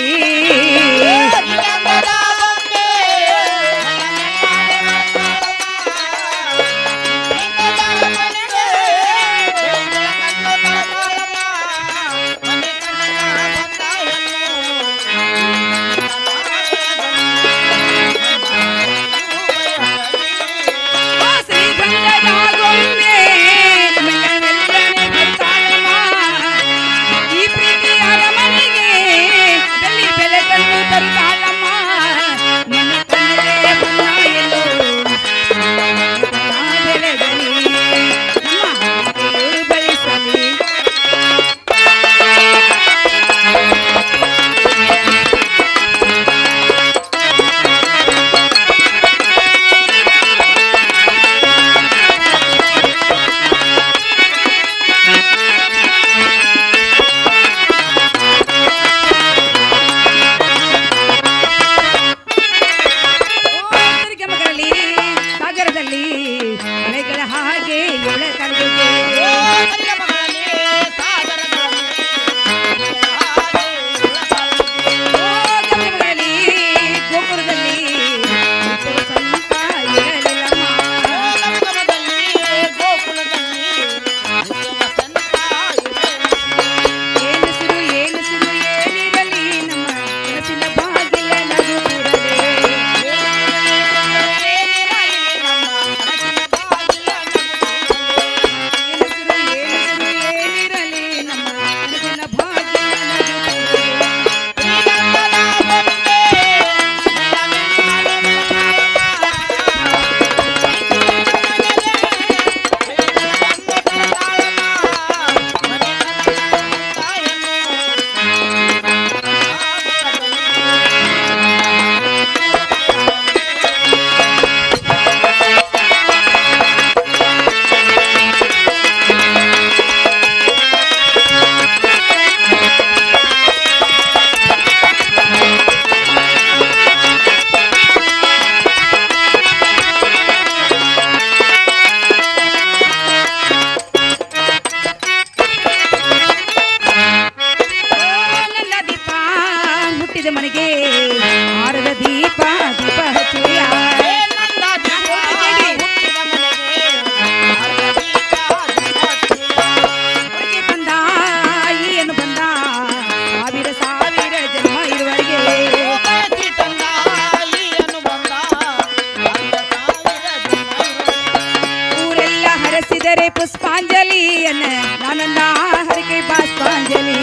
ಆನಂದ ಹರಿಕೆ ಬಾಷ್ಪಾಂಜಲಿ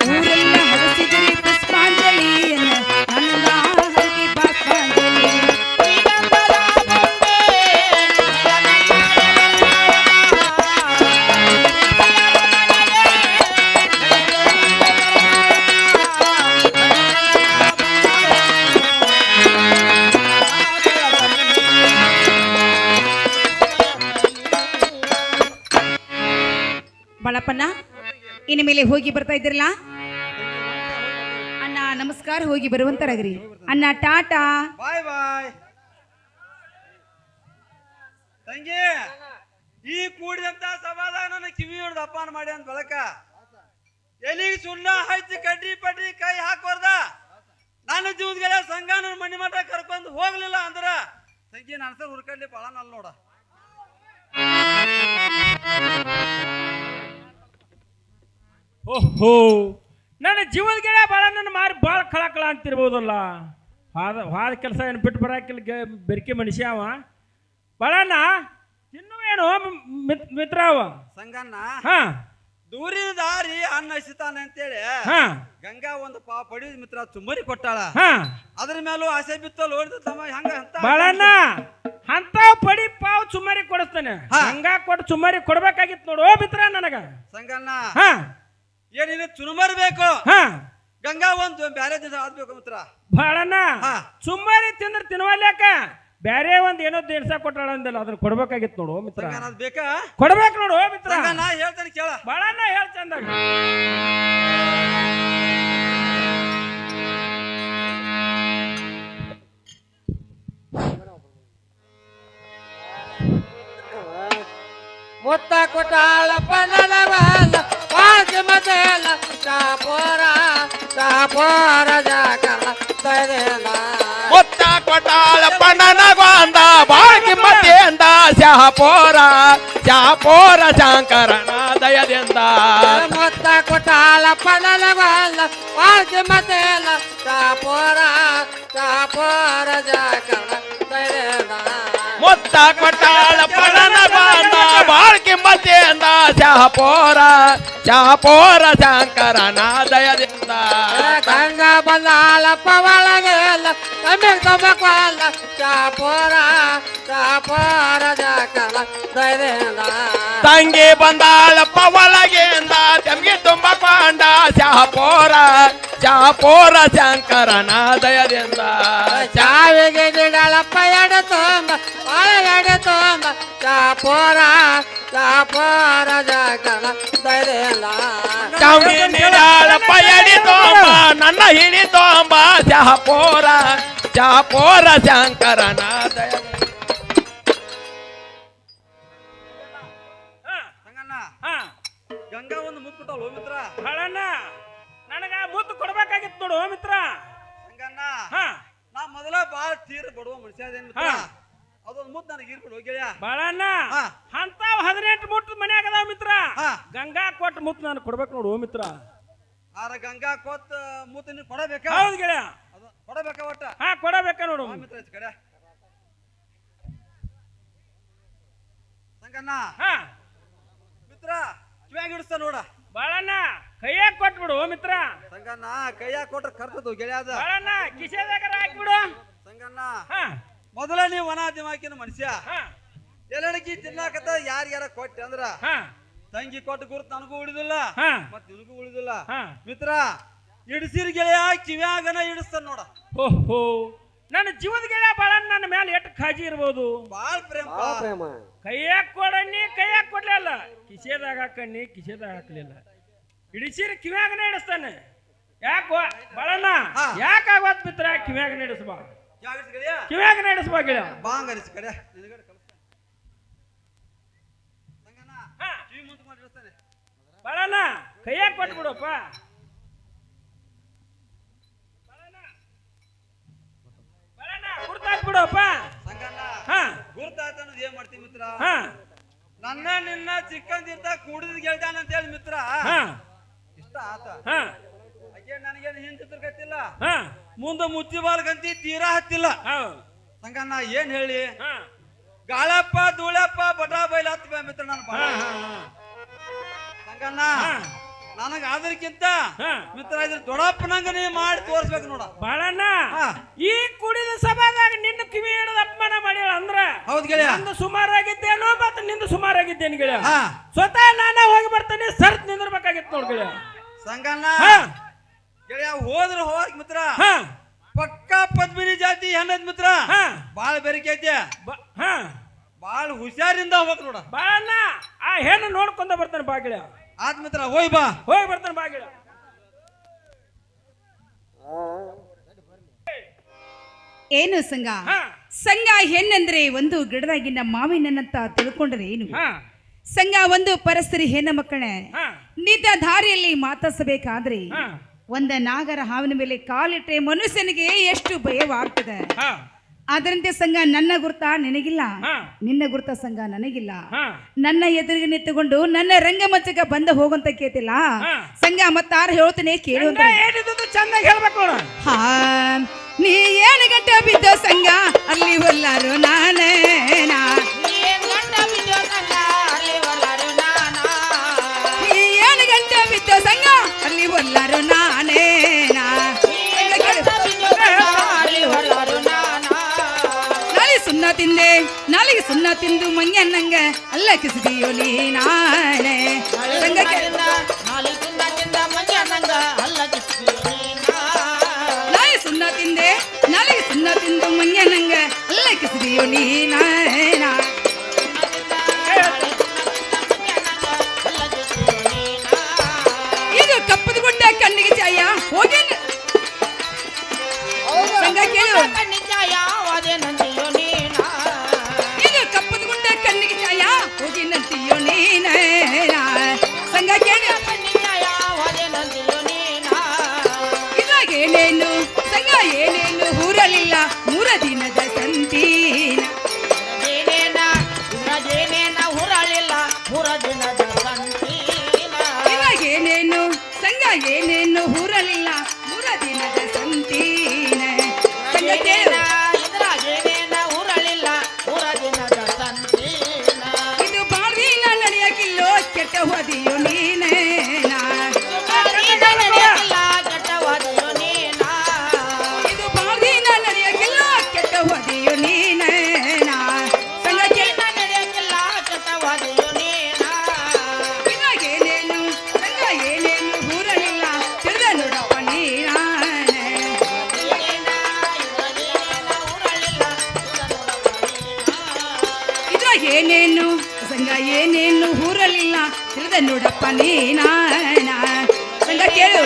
ಊರೆಲ್ಲ ಹರಿಸಿದಿರಿ ಪುಷ್ಪಾಂಜಲಿಯನ್ನ ಆನಂದ ಹರಿಕೆ ಬಾಷ್ಪಾಂಜಲಿ ಬಳಪಣ್ಣ ಇನ್ನು ಮೇಲೆ ಹೋಗಿ ಬರ್ತಾ ಇದ್ದಿರಲ್ಲ ಅಣ್ಣ ನಮಸ್ಕಾರ ಹೋಗಿ ಬರುವಂತರಾಗ್ರಿ ಅಣ್ಣ ಟಾಟಾ ಬಾಯ್ ಬಾಯ್ ತಂಗಿ ಈ ಕೂಡಿದಂತ ಸಭಾದಾಗ ನನ್ನ ಕಿವಿ ಹಿಡ್ದು ಅಪಾನ ಮಾಡಿ ಅಂತ ಬಳಕ ಎಲ್ಲಿಗೆ ಸುಣ್ಣ ಹಚ್ಚಿ ಕಡ್ಡಿ ಪಡ್ಡಿ ಕೈ ಹಾಕೋರ್ದ ನನ್ನ ಜೀವನಗೆಲ್ಲ ಸಂಘ ನನ್ನ ಮನೆ ಮಠ ಕರ್ಕೊಂಡು ಹೋಗ್ಲಿಲ್ಲ ಅಂದ್ರ ತಂಗಿ ನನ್ನ ಸರ್ ಹುರ್ಕಡ್ಲಿ ಬಾಳ ನಲ್ ನೋಡ ಓಹೋ ನನ್ನ ಜೀವದ ಗೆಳೆಯ ಭಾಳ ನನ್ನ ಮಾರಿ ಭಾಳ ಕಳ ಅಂತಿರ್ಬೋದಲ್ಲ ಹಾದ ಕೆಲಸ ಏನು ಬಿಟ್ಟು ಬರಾಕಿಲ್ಲ ಬೆರಕೆ ಮನುಷ್ಯ ಅವ ಭಾಳಣ್ಣ ತಿನ್ನುವೇನು ಮಿತ್ರ ಅವ ಸಂಗಣ್ಣ ಹಾ ದೂರಿನ ದಾರಿ ಅನ್ನ ಹಸಿತಾನೆ ಅಂತೇಳಿ ಹಾ ಗಂಗಾ ಒಂದು ಪಡಿ ಮಿತ್ರ ಚುಮ್ಮರಿ ಕೊಟ್ಟಾಳ ಹಾ ಅದ್ರ ಮೇಲೂ ಆಸೆ ಬಿತ್ತಲ್ ಓಡಿದ ತಮ್ಮ ಹಂಗ ಭಾಳಣ್ಣ ಅಂತ ಪಡಿ ಪಾವ್ ಸುಮಾರಿ ಕೊಡಿಸ್ತಾನೆ ಹಂಗ ಕೊಟ್ಟು ಸುಮಾರಿ ಕೊಡ್ಬೇಕಾಗಿತ್ತು ನೋಡು ಮಿತ್ರ ನನಗ ಸಂಗಣ್ಣ ಹಾ ಏನಿನ ಚುರುಮರಿ ಬೇಕು ಹಾ ಗಂಗಾ ಒಂದು ಬ್ಯಾರೆ ದಿವಸ ಆದ್ಬೇಕು ಮಿತ್ರ ಭಾಳಣ್ಣ ಸುಮಾರಿ ತಿಂದ್ರೆ ತಿನ್ವಲ್ಯಾಕ ಬ್ಯಾರೆ ಒಂದ್ ಏನೋ ದೇಡ್ಸ ಕೊಟ್ಟಾಳ ಅಂದಲ್ಲ ಅದನ್ನ ಕೊಡ್ಬೇಕಾಗಿತ್ತು ನೋಡು ಮಿತ್ರ ಸಂಗಣ್ಣ ಅದ್ ಬೇಕಾ ಕೊಡ್ಬೇಕು ನೋಡು ಮಿತ್ರ ಸಂಗಣ್ಣ ಹೇಳ್ತಾನೆ ಕೇಳ ಭಾಳಣ್ಣ ಹೇಳ್ತಂದಾಗ ಮುತ್ತ ಕೊಟ್ಟಾಳಪ್ಪ ನನಗಲ್ಲ ಪಾಲ್ಗೆ ಮತೆಯಲ್ಲ ಚಾಪೋರ ಜಾಕಲ ತೈದೇನ ಮುತ್ತ ಕೊಟ್ಟಾಳ ಪಣ್ಣನಗೊಂದ ಬಾಳ್ಕಿ ಮತೆಯಿಂದ ಶಹಪೋರ ಶಂಕರನ ದಯದಿಂದ ಮುತ್ತ ಕೊಟ್ಟಾಳಪ್ಪ ನನಗಲ್ಲ ಪಾಲ್ಗೆ ಮತೆಯಲ್ಲ ಚಾಪೋರ ಜಾಕಲ ತೈದೇನ ಮುತ್ತ ಕೊಟ್ಟಾಳ ಪಣ್ಣನಗೊಂದ ಬಾಳ್ಕಿ ಮತೆಯಿಂದ ಶಹಪೋರ ಶಂಕರನ ದಯದಿಂದ ಗಂಗಾ ಬಂದಾಳಪ್ಪ ಒಳಗೆಲ್ಲ ತಮಿಳ್ ತಮ್ಮಕ್ವಲ್ಲ ಚಾಪೋರ ಜಾಕಲ ತೈದೇನ ತಂಗಿ ಬಂದಾಳಪ್ಪ ಒಳಗಿಂದ ತೆಮ್ಗೆ ತುಂಬ ಕೊಂಡ ಶಹಪೋರ ಶಂಕರನ ದಯದಿಂದ ಚಾವಿಗೆ ಗಿಡಳಪ್ಪ ಎಡೆ ತುಂಬ ಒಳ ಎಡೆ ತುಂಬ ಚಾಪೋರ ಜಾಕಲ ತೈದೇನ ಚಾವಿ ನೀಡಾಳಪ್ಪ ಎಡಿ ತೋಂಬ ನನ್ನ ಹಿಡಿ ತೋಂಬ ಶಹಪೋರ ಶಂಕರನ ದಯದಿಂದ ಸಂಗಣ್ಣ ಹಾ ಗಂಗಾ ಒಂದು ಮುತ್ಬಿಟ್ಟಲ್ ಹೋ ಮಿತ್ರ ಭಾಳಣ್ಣ ನನಗ ಮುತ್ತು ಕೊಡ್ಬೇಕಾಗಿತ್ತು ನೋಡು ಮಿತ್ರ ಸಂಗಣ್ಣ ಹಾ ನಾ ಮೊದಲ ಬಾಳ ತೀರ್ ಬಡುವ ಮನುಷ್ಯ ಅದೇನ್ ಮಿತ್ರ ಅದೊಂದು ಮುದ್ದು ನನಗೆ ಇರ್ಬಿಡು ಗೆಳೆಯ ಭಾಳಣ್ಣ ಹಾ. ಅಂತಾವ್ 18 ಮುಟ್ಟು ಮನ್ಯಾಗ ಅದಾವ ಮಿತ್ರ ಹಾ. ಗಂಗಾ ಕೊಟ್ಟು ಮುತ್ತು ನಾನು ಕೊಡ್ಬೇಕು ನೋಡು ಮಿತ್ರ ಆರ ಗಂಗಾ ಕೋತ್ ಮುತ್ತು ನೀನು ಕೊಡಬೇಕಾ ಹೌದು ಗೆಳೆಯ ಅದು ಕೊಡಬೇಕಾ ಒಟ್ಟ ಹಾ ಕೊಡಬೇಕ ನೋಡು ಬಾ ಮಿತ್ರ ಈಚೆ ಕಡೆ ಸಂಗಣ್ಣ ಹಾ ಮಿತ್ರ ಕಿವ್ಯಾಗ ಹಿಡಿಸ್ತಾ ನೋಡ ಭಾಳಣ್ಣ ಕೈಯಾಗ ಕೊಟ್ಬಿಡು ಮಿತ್ರ ಸಂಗಣ್ಣ ಕೈಯಾಗ ಕೊಟ್ರೆ ಕರ್ತದ ಗೆಳೆಯದ ಭಾಳಣ್ಣ ಕಿಸೆದಾಗ ಹಾಕ್ಬಿಡು ಸಂಗಣ್ಣ ಹಾ ಮೊದಲ ನೀವು ವನ ದಿಮಾಕಿನ ಮನುಷ್ಯ ಹಾ ಎಲ್ಲಡಿಗೆ ತಿನ್ನಾಕತ್ತ ಯಾರ್ಯಾರ ಕೊಟ್ಟೆ ಅಂದ್ರ ಹಾ ತಂಗಿ ಕೊಟ್ಟು ಗುರುತು ನನಗೂ ಉಳಿದಿಲ್ಲ ಹಾ ಮತ್ ನಿನಗೂ ಉಳಿದಿಲ್ಲ ಹಾ ಮಿತ್ರ ಇಡಿಸಿರ್ ಗೆಳೆಯ ಕಿವ್ಯಾಗನ ಇಡಿಸ್ತಾನ ನೋಡ ಓಹೋ ನನ್ನ ಜೀವದ ಗೆಳೆಯ ಭಾಳಣ್ಣ ನನ್ನ ಮೇಲೆ ಎಷ್ಟು ಕಾಜಿ ಇರ್ಬೋದು ಬಾಳ್ ಪ್ರೇಮ ಕೈಯಾಗ ಕೊಡಣ್ಣಿ ಕೈಯಾಗ ಕೊಡ್ಲಿಲ್ಲ ಕಿಸೆದಾಗ ಹಾಕಣ್ಣಿ ಕಿಸೆದಾಗ ಹಾಕ್ಲಿಲ್ಲ ಇಡಿಸಿರಿ ಕಿವ್ಯಾಗನೇ ಇಡಿಸ್ತಾನೆ ಯಾಕೋ ಬಾಳಣ್ಣ ಯಾಕಾಗೋತ್ ಮಿತ್ರ ಕಿವ್ಯಾಗನೇ ಇಡಿಸ್ಬಾ ಜಾಗೃತಿ ಗೆಳೆಯ ಕಿವ್ಯಾಗನೇ ಇಡಿಸ್ಬಾ ಗೆಳೆಯ ಬಾಂಗರಿಸಿ ಕಡೆ ನಿನಗಡೆ ಕಳಿಸ್ತಾನೆ ಸಂಗಣ್ಣ ಹಾ ಕಿವಿ ಮುಂದೆ ಮಾಡಿ ಇಡಿಸ್ತಾನೆ ಬಾಳಣ್ಣ ಕೈಯಾಗ ಕೊಟ್ಬಿಡಪ್ಪ ಬಾಳಣ್ಣ ಗುರ್ತಾಕ್ಬಿಡಪ್ಪ ಸಂಗಣ್ಣ ಹಾ ಗುರ್ತಾಯ್ತ ಅನ್ನೋದು ಏನ್ ಮಾಡ್ತೀವಿ ಮಿತ್ರ ಹಾ ನನ್ನ ನಿನ್ನ ಚಿಕ್ಕಂದಿರ್ತ ಕುಡಿದ್ ಗೆಳ್ತಾನ ಅಂತ ಹೇಳಿ ಮಿತ್ರ ಹಾ ಇಷ್ಟ ಆತ ಹಾ ಆಕೆ ನನಗೇನು ಹಿಂದ್ ಚಿತ್ರ ಕತ್ತಿಲ್ಲ ಹಾ ಮುಂದೆ ಮುಚ್ಚಿ ಬಾಲ್ಗಂತಿ ತೀರಾ ಹತ್ತಿಲ್ಲ ಹೌದು ಸಂಗಣ್ಣ ಏನ್ ಹೇಳಿ ಹಾ ಗಾಳಪ್ಪ ಧೂಳಪ್ಪ ಬಟ ಬೈಲ ಹತ್ತ ಮಿತ್ರ ನನ್ನ ಬಾಳ ಹಾ ಹಾ ಸಂಗಣ್ಣ ಹಾ ನನಗ ಅದಕ್ಕಿಂತ ಹಾ ಮಿತ್ರ ಇದ್ರ ದೊಡ್ಡಪ್ಪನಂಗ ನೀ ಮಾಡಿ ತೋರ್ಸ್ಬೇಕು ನೋಡ ಬಾಳಣ್ಣ ಹಾ. ಈ ಕುಡಿದ ಸಭಾದಾಗ ನಿನ್ನ ಕಿವಿ ಹಿಡಿದು ಅಪಮಾನ ಮಾಡ್ಯಾಳ ಅಂದ್ರ ಹೌದ್ ಗೆಳೆಯ ನಂದು ಸುಮಾರಾಗಿದ್ದೇನೋ ಮತ್ತೆ ನಿಂದು ಸುಮಾರಾಗಿದ್ದೇನೆ ಗೆಳೆಯ ಹಾ ಸ್ವತಃ ನಾನೇ ಹೋಗಿ ಬರ್ತಾನೆ ಸರ್ತ್ ನಿಂದಿರ್ಬೇಕಾಗಿತ್ತು ನೋಡ್ ಗೆಳೆಯ ಸಂಗಣ್ಣ ಹಾ ಗೆಳೆಯ ಹೋದ್ರ ಹೋಗ್ ಮಿತ್ರ ಹಾ ಪಕ್ಕ ಪದ್ಮಿನಿ ಜಾತಿ ಹೆಣ್ಣದ್ ಮಿತ್ರ ಹಾ ಬಾಳ ಬೆರಕೆ ಐತೆ ಹಾ ಬಾಳ ಹುಷಾರಿಂದ ಹೋಗ್ಬೇಕು ನೋಡ ಬಾಳಣ್ಣ ಆ ಹೆಣ್ಣು ನೋಡ್ಕೊಂಡ ಬರ್ತಾನೆ ಬಾ ಗೆಳೆಯ ಆತ್ ಮಿತ್ರ ಹೋಯ್ ಬಾ ಹೋಗಿ ಬರ್ತಾನೆ ಬಾ ಗೆಳೆಯ ಏನು ಸಂಘ ಹಾ ಸಂಘ ಹೆಣ್ಣಂದ್ರೆ ಒಂದು ಗಿಡದಾಗಿನ ಮಾವಿನಂತ ತಿಳ್ಕೊಂಡ್ರೆ ಏನು ಹಾ ಸಂಘ ಒಂದು ಪರಸ್ಪರಿ ಹೆಣ್ಣ ಮಕ್ಕಳೇ ಹಾ ನಿಜ ದಾರಿಯಲ್ಲಿ ಮಾತಾಡ್ಸಬೇಕಾದ್ರೆ ಹಾ ಒಂದ ನಾಗರ ಹಾವಿನ ಮೇಲೆ ಕಾಲಿಟ್ರೆ ಮನುಷ್ಯನಿಗೆ ಎಷ್ಟು ಭಯವಾಗ್ತದೆ ಹಾ ಅದರಂತೆ ಸಂಘ ನನ್ನ ಗುರ್ತ ನಿನಗಿಲ್ಲ ಹಾ ನಿನ್ನ ಗುರ್ತ ಸಂಘ ನನಗಿಲ್ಲ ಹಾ ನನ್ನ ಎದುರಿಗೆ ನಿಂತುಕೊಂಡು ನನ್ನ ರಂಗಮಂಚಕ ಬಂದ ಹೋಗಂತ ಕೇತಿಲ್ಲ ಹಾ. ಸಂಘ ಮತ್ತಾರು ಹೇಳ್ತಾನೆ ಕೇಳು ಅಂತ. ಏನಿದ್ದು ಚಂದಾಗಿ ಹೇಳ್ಬೇಕು ನೋಡ ಹಾ ನೀ ಏನು ಗಂಟ ಬಿದ್ದ ಸಂಘ ಅಲ್ಲಿ ಒಲ್ಲಾರು ನಾನೇನಾ ನೀ ಏನು ಗಂಟ ಬಿದ್ದ ಸಂಘ ಅಲ್ಲಿ ಒಲ್ಲಾರು ನಾನೇನಾ ನಾಲಿಗೆ ಸುಣ್ಣ ತಿಂದು ಮಂಗ್ಯನ್ನಂಗ ಅಲ್ಲ ಕಿಸಿದಿಯೋ ನೀ ನಾಳೆ ಸಂಘಕ್ಕೆ ನಾಲಿಗೆ ಸುಣ್ಣ ತಿಂದೆ ನಾಲಿಗೆ ಸುಣ್ಣ ತಿಂದು ಮಂಗ್ಯನ್ನಂಗ ಅಲ್ಲ ಕಿಸಿದಿಯೋ ನೀ ನಾಳೆ ಇದು ಕಪ್ಪದ ಗುಡ್ಡ ಕಣ್ಣಿಗೆ ಚಾಯ ಹೋಗಿ ಸಂಘ ಕೇಳು ಇದು ಕಪ್ಪದ ಗುಡ್ಡ ಕಣ್ಣಿಗೆ ಚಾಯ ಹೋಗಿ ನಂತಿಯೋ ನೀನ ಸಂಘ ಕೇಳು ಇದಾಗೇನೇನು ಸಂಘ ಏನೇನು ಊರಲಿಲ್ಲ 3 ದಿನದ ಸಂತೀನ ಇವಾಗೇನೇನು ಸಂಘ ಏನೇನು ಊರಲಿಲ್ಲ 3 ದಿನದ ಸಂತೀನ ಸಂಘ ಕೇಳು ಇದು ಬಾಳ್ವಿನ ನಡೆಯಕ್ಕಿಲ್ಲೋ ಕೆಟ್ಟ ಹೋದಿಯೋ ನೀನೇ ಇದು ಬಾಳ್ವಿನ ನಡೆಯಕ್ಕಿಲ್ಲ ಕೆಟ್ಟ ಹೋದಿಯೋ ನೀನೇ ಸಂಘ ಕೇಳು ಇವಾಗೇನೇನು ಸಂಘ ಏನೇನು ಊರಲಿಲ್ಲ ತಿಳಿದ ನೋಡಪ್ಪ ನೀನಾನೆ ಇದ್ರಾಗೇನೇನು ಸಂಘ ಏನೇನು ಊರಲಿಲ್ಲ ತಿಳಿದ ನೋಡಪ್ಪ ನೀನಾನ ಸಂಘ ಕೇಳು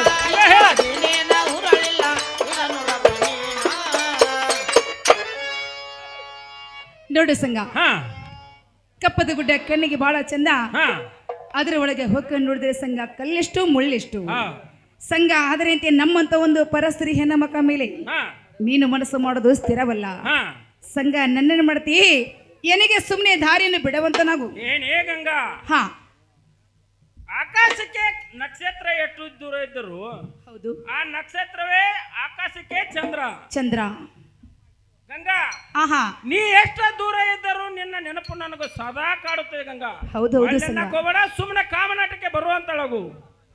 ನೋಡು ಸಂಘ ಹಾ ಕಪ್ಪದ ಗುಡ್ಡ ಕಣ್ಣಿಗೆ ಬಹಳ ಚಂದ ಹಾ ಅದರ ಒಳಗೆ ಹೊಕ್ಕ ನೋಡಿದ್ರೆ ಸಂಘ ಕಲ್ಲೆಷ್ಟು ಮುಳ್ಳೆಷ್ಟು ಹಾ ಸಂಘ ಅದರಂತೆ ನಮ್ಮಂತ ಒಂದು ಪರಸ್ತ್ರೀ ಹೆಣ್ಣ ಮಕ್ಕ ಮೇಲೆ ಹಾ ನೀನು ಮನಸ್ಸು ಮಾಡೋದು ಸ್ಥಿರವಲ್ಲ ಹಾ ಸಂಘ ನನ್ನನ್ನು ಮಾಡ್ತಿ ಏನಿಗೆ ಸುಮ್ಮನೆ ದಾರಿಯನ್ನು ಬಿಡವಂತ ನಾವು ಏನೇ ಗಂಗಾ ಹಾ ಆಕಾಶಕ್ಕೆ ನಕ್ಷತ್ರ ಎಷ್ಟು ದೂರ ಇದ್ದರು ಹೌದು ಆ ನಕ್ಷತ್ರವೇ ಆಕಾಶಕ್ಕೆ ಚಂದ್ರ ಚಂದ್ರ ಗಂಗಾ ಆಹಾ ನೀ ಎಷ್ಟು ದೂರ ಇದ್ದರು ನಿನ್ನ ನೆನಪು ನನಗೆ ಸದಾ ಕಾಡುತ್ತದೆ ಗಂಗಾ ಹೌದು ಹೌದು ಸಂಘ ಹೋಗಬೇಡ ಸುಮ್ಮನೆ ಕಾಮನಾಟಕ್ಕೆ ಬರುವಂತಳಗು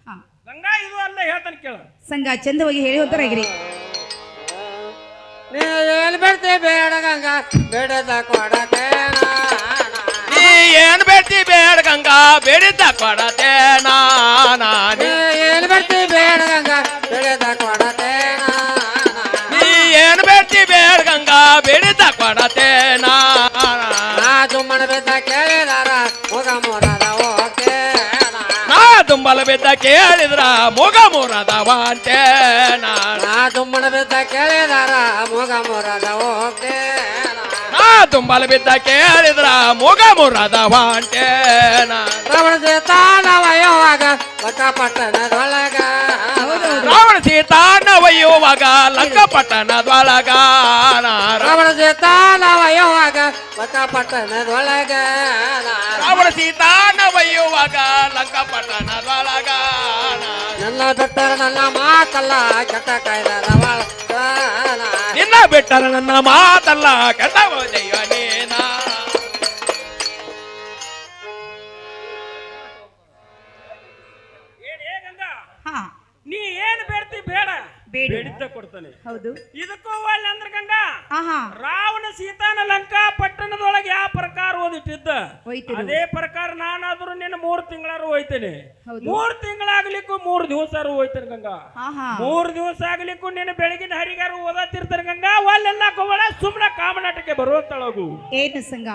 ಹಾ ಗಂಗಾ ಇದು ಅಲ್ಲ ಹೇಳ್ತಾನೆ ಕೇಳ ಸಂಘ ಚಂದವಾಗಿ ಹೇಳಿ ಹೋಗ್ತಾರಾಗಿರಿ ನೀ ಎಲ್ಲಿ ಬರ್ತಿ ಬೇಡ ಗಂಗ ಬೇಡದ ಕೊಡತೇನ ನೀ ಏನ್ ಬೇಡ್ತಿ ಬೇಡ ಗಂಗಾ ಬೇಡಿದ್ದ ಕೊಡತೆ ನಾನೇ ನೀ ಎಲ್ಲಿ ಬರ್ತಿ ಬೇಡ ಗಂಗ ಬೇಡದ ಕೊಡತೇನ ನೀ ಏನ್ ಬೇಡ್ತಿ ಬೇಡ ಗಂಗಾ ಬೇಡಿದ್ದ ಕೊಡತೆ ನಾ ಜುಮ್ಮನ ಬಿದ್ದ ಕೇಳಿದಾರ ಮುಗ ಮುರದ ಓಕೇನ ನಾ ದುಂಬಲ ಬಿದ್ದ ಕೇಳಿದ್ರ ಮುಗ ಮುರದವ ಅಂತೆ ನಾನ ನಾ ಜುಮ್ಮನ ಬಿದ್ದ ಕೇಳಿದಾರ ಮುಗ ಮುರದ ಓಕೇನ ನಾ ದುಂಬಲ ಬಿದ್ದ ಕೇಳಿದ್ರ ಮುಗ ಮುರದವ ಅಂತೆ ನಾನ ರಮಣ ಸೀತಾನವಯವಾಗ ಪಟ್ಟಣದೊಳಗ ರಾವಣ ಸೀತಾನ ಒಯ್ಯುವಾಗ ಲಂಕಪಟ್ಟಣದೊಳಗ ರಮಣ ಸೀತಾನವಯವಾಗ ಪಟ್ಟಣದೊಳಗ ರಾವಣ ಸೀತಾನ ಒಯ್ಯುವಾಗ ಲಂಕಪಟ್ಟಣದೊಳಗ ನನ್ನ ಬಿಟ್ಟರ ನನ್ನ ಮಾತಲ್ಲ ಕೆಟ್ಟ ಕಾಯ್ದರ ನಿನ್ನ ಬಿಟ್ಟರ ನನ್ನ ಮಾತಲ್ಲ ಕೆಟ್ಟವ ಜಯ ನೀನ ಹಾ ನೀ ಏನ್ ಬೇಡ್ತಿ ಬೇಡ ಬೇಡ. ಬೇಡಿದ್ದ ಕೊಡ್ತಾನೆ. ಹೌದು. ಇದಕ್ಕೂ ಒಳ್ಳೆ ಅಂದ್ರ ಗಂಗಾ ಆಹಾ ರಾವಣ ಸೀತಾನ ಲಂಕಾ ಪಟ್ಟಣದೊಳಗೆ ಯಾವ ಪ್ರಕಾರ ಓದಿಟ್ಟಿದ್ದ ಒಯ್ತಿರು. ಅದೇ ಪ್ರಕಾರ ನಾನಾದ್ರೂ ನಿನ್ನ 3 ತಿಂಗಳಾರು ಹೋಯ್ತೇನೆ. ಹೌದು. 3 ತಿಂಗಳಾಗ್ಲಿಕ್ಕೂ 3 ದಿವಸಾರು ಹೋಯ್ತೇನೆ ಗಂಗಾ. ಆಹಾ 3 ದಿವಸ ಆಗ್ಲಿಕ್ಕೂ ನಿನ್ನ ಬೆಳಗಿನ ಹರಿಗಾರು ಓದತ್ತಿರ್ತಾರೆ ಗಂಗಾ. ಒಲ್ಲೆಲ್ಲ ಕೋವಳ ಸುಮ್ಮನೆ ಕಾಮನಾಟಕ್ಕೆ ಬರುವಂತಳಗು. ಏನು ಸಂಘ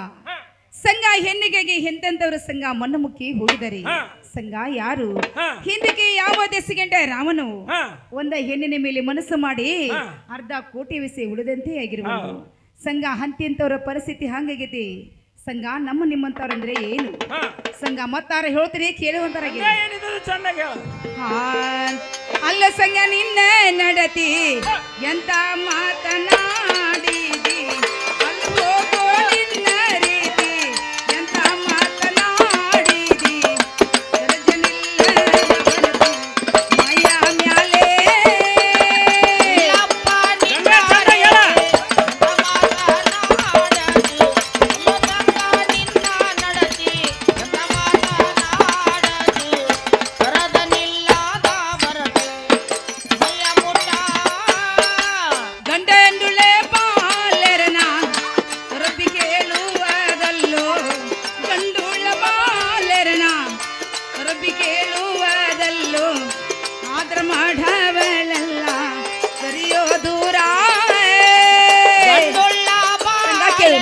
ಸಂಘ ಹೆಣ್ಣಿಗೆಗೆ ಎಂತೆಂತವ್ರ ಸಂಘ ಮಣ್ಣು ಮುಕ್ಕಿ ಹೋಗಿದ್ದಾರೆ. ಹಾ. ಸಂಘ ಯಾರು ಹಾ. ಹಿಂದಕ್ಕೆ ಯಾವ ದೆಸೆಗೆಂಡ ರಾಮನು ಹಾ. ಒಂದ ಹೆಣ್ಣಿನ ಮೇಲೆ ಮನಸ್ಸು ಮಾಡಿ ಹಾ. ಅರ್ಧ ಕೋಟಿ ವಿಸೆ ಉಳಿದಂತೆ ಆಗಿರ್ಬೋದು. ಸಂಘ ಹಂತಿಂತವ್ರ ಪರಿಸ್ಥಿತಿ ಹಂಗಾಗೈತಿ. ಸಂಘ ನಮ್ಮ ನಿಮ್ಮಂತವ್ರಂದ್ರೆ ಏನು ಹಾ. ಸಂಘ ಮತ್ತಾರ ಹೇಳ್ತೀರಿ ಕೇಳುವಂತರಾಗಿ ಏನಿದ್ರು ಚೆನ್ನಾಗಿ ಹೇಳು. ಅಲ್ಲ ಸಂಘ ನಿನ್ನ ನಡತಿ ಎಂತ ಮಾತನಾಡಿದಿ ಅಲ್ಲೋಗೋ ನಿನ್ನ ರೀತಿ ಎಂತ ಮಾತನಾಡಿದಿ ಸರಜನಿಲ್ಲ ಮಯ ಮ್ಯಾಲೆ ಗಂಗಾ ಚೆನ್ನಾಗಿ ಹೇಳ. ಗಂಡ ಎಂದುಳೆ ಬಾಲೆರನ ರಬ್ಬಿ ಕೇಳುವುದಲ್ಲೋ ಗಂಡುಳ ಬಾಲೆರನ ರಬ್ಬಿ ಕೇಳುವುದಲ್ಲೋ ಆದ್ರ ಮಾಡವಳಲ್ಲ ಸರಿಯೋ ದೂರ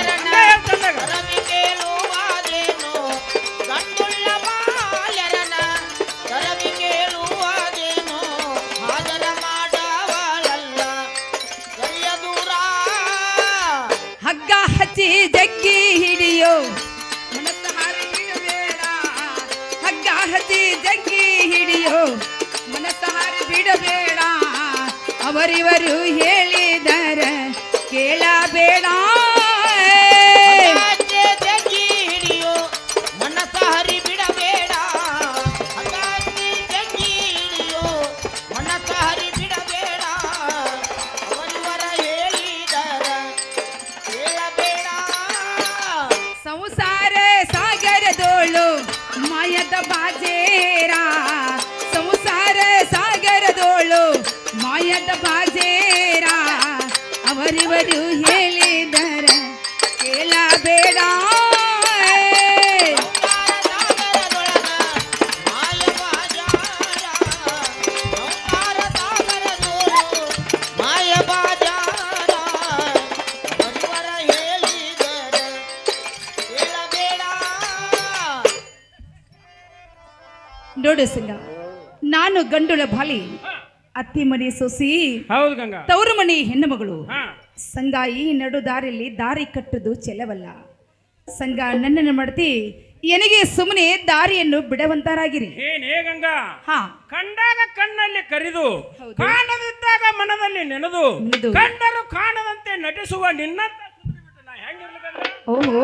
ಗಂಗಾ ಹೇಳ್ ಚೆನ್ನಾಗ. ಹಗ್ಗ ಹಚ್ಚಿ ಜಗ್ಗಿ ಹಿಡಿಯೋ ಮನಸ್ಸ ಹಾರಿ ಬಿಡಬೇಡ ಹಗ್ಗ ಹಚ್ಚಿ ಜಗ್ಗಿ ಹಿಡಿಯೋ ಮನಸ್ಸ ಹಾರಿ ಬಿಡಬೇಡ ಅವರಿವರು ಹೇಳಿದರ ಕೇಳಬೇಡ ಸಂಸಾರ ಸಾಗರದೋಳು ಮಾಯದ ಬಾಜೇರ ಸಂಸಾರ ಸಾಗರದೋಳು ಮಾಯದ ಬಾಜೇರ ಅವರಿವರು ಹೇಳಿದರ ಕೇಳಬೇಡ ನೋಡು ಸಿಂಗ ನಾನು ಗಂಡುಳ ಬಾಲಿ ಅತ್ತಿ ಮನೆ ಸೊಸಿ ಹೌದು ಗಂಗಾ. ತವರು ಮನೆ ಹೆಣ್ಣು ಮಗಳು ಹಾ. ಸಂಘ ಈ ನಡು ದಾರಿಯಲ್ಲಿ ದಾರಿ ಕಟ್ಟುದು ಚೆಲವಲ್ಲ. ಸಂಘ ನನ್ನನ್ನು ಮಾಡ್ತಿ ಎನಗೆ ಸುಮ್ಮನೆ ದಾರಿಯನ್ನು ಬಿಡವಂತಾರಾಗಿರಿ. ಏನೇ ಗಂಗಾ ಹಾ ಕಂಡಾಗ ಕಣ್ಣಲ್ಲಿ ಕರಿದು ಹೌದು. ಕಾಣದಿದ್ದಾಗ ಮನದಲ್ಲಿ ನೆನೆದು ನೆನೆದು. ಕಂಡರು ಕಾಣದಂತೆ ನಟಿಸುವ ನಿನ್ನಂತ ಸುದ್ದಿ ನಾ ಹೆಂಗಿರ್ಲಿ ಗಂಗಾ? ಓಹೋ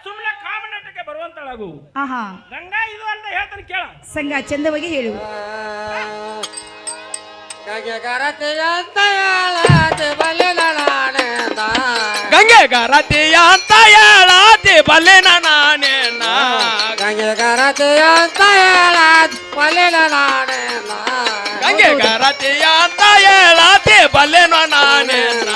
ಸುಮ್ಮನೆ ಕಾಮನಾಟಕ್ಕೆ ಬರುವಂತಳಾಗು. ಆಹಾ ಗಂಗಾ ಇದು ಅಂತ ಹೇಳ್ತಾನೆ ಕೇಳ. ಸಂಘ ಚಂದವಾಗಿ ಹೇಳು. ಗಂಗೆ ಗರತಿಯಂತ ಹೇಳಾತಿ ಬಲ್ಲಿನ ನಾನೆಂದ ಗಂಗೆ ಗರತಿಯ ಅಂತ ಹೇಳಾತಿ ಬಲ್ಲಿನ ನಾನೇನ ಗಂಗೆ ಗರತಿಯಂತ ಹೇಳಾತಿ ಬಲ್ಲಿನ ನಾನೆಂದ ಗಂಗೆ ಗರತಿಯ ಅಂತ ಹೇಳಾತಿ ಬಲ್ಲಿನ ನಾನೇನ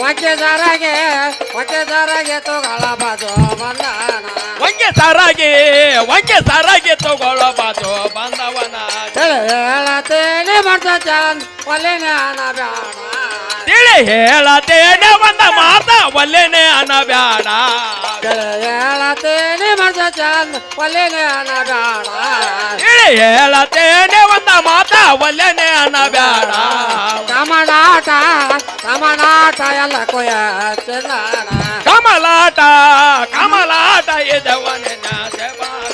ಒಕ್ಕೆ ಸರಗೆ ತಗೊಳ ಬಾಜು ಬಂದಾನ ವಂಗೆ ಸರಾಗಿ ತಗೊಳ್ಳೋ ಬಾಜು ಬಂದವನ ಹೇಳತೇನೆ ಮಾಡ್ತ ಚಂದ ಒಲೆನೆ ಅನ ಬ್ಯಾಡ ತಿಳಿ ಹೇಳತೇನೆ ಒಂದ ಮಾತ ಒಲ್ಲೆನೆ ಅನಬ್ಯಾಡ ಹೇಳತೇನೆ ಮಾಡ್ತ ಚಂದ ಒಲೆನೆ ಅನ ಬ್ಯಾಡ ತಿಳಿ ಹೇಳತೇನೆ ಒಂದ ಮಾತ ಒಲ್ಲೆನೆ ಅನಬ್ಯಾಡ ಕಮಲಾಟ ಎಲ್ಲ ಕೊಯ ಚಂದಾನ ಕಮಲಾಟ ಇದವನೆ ಬಾಳ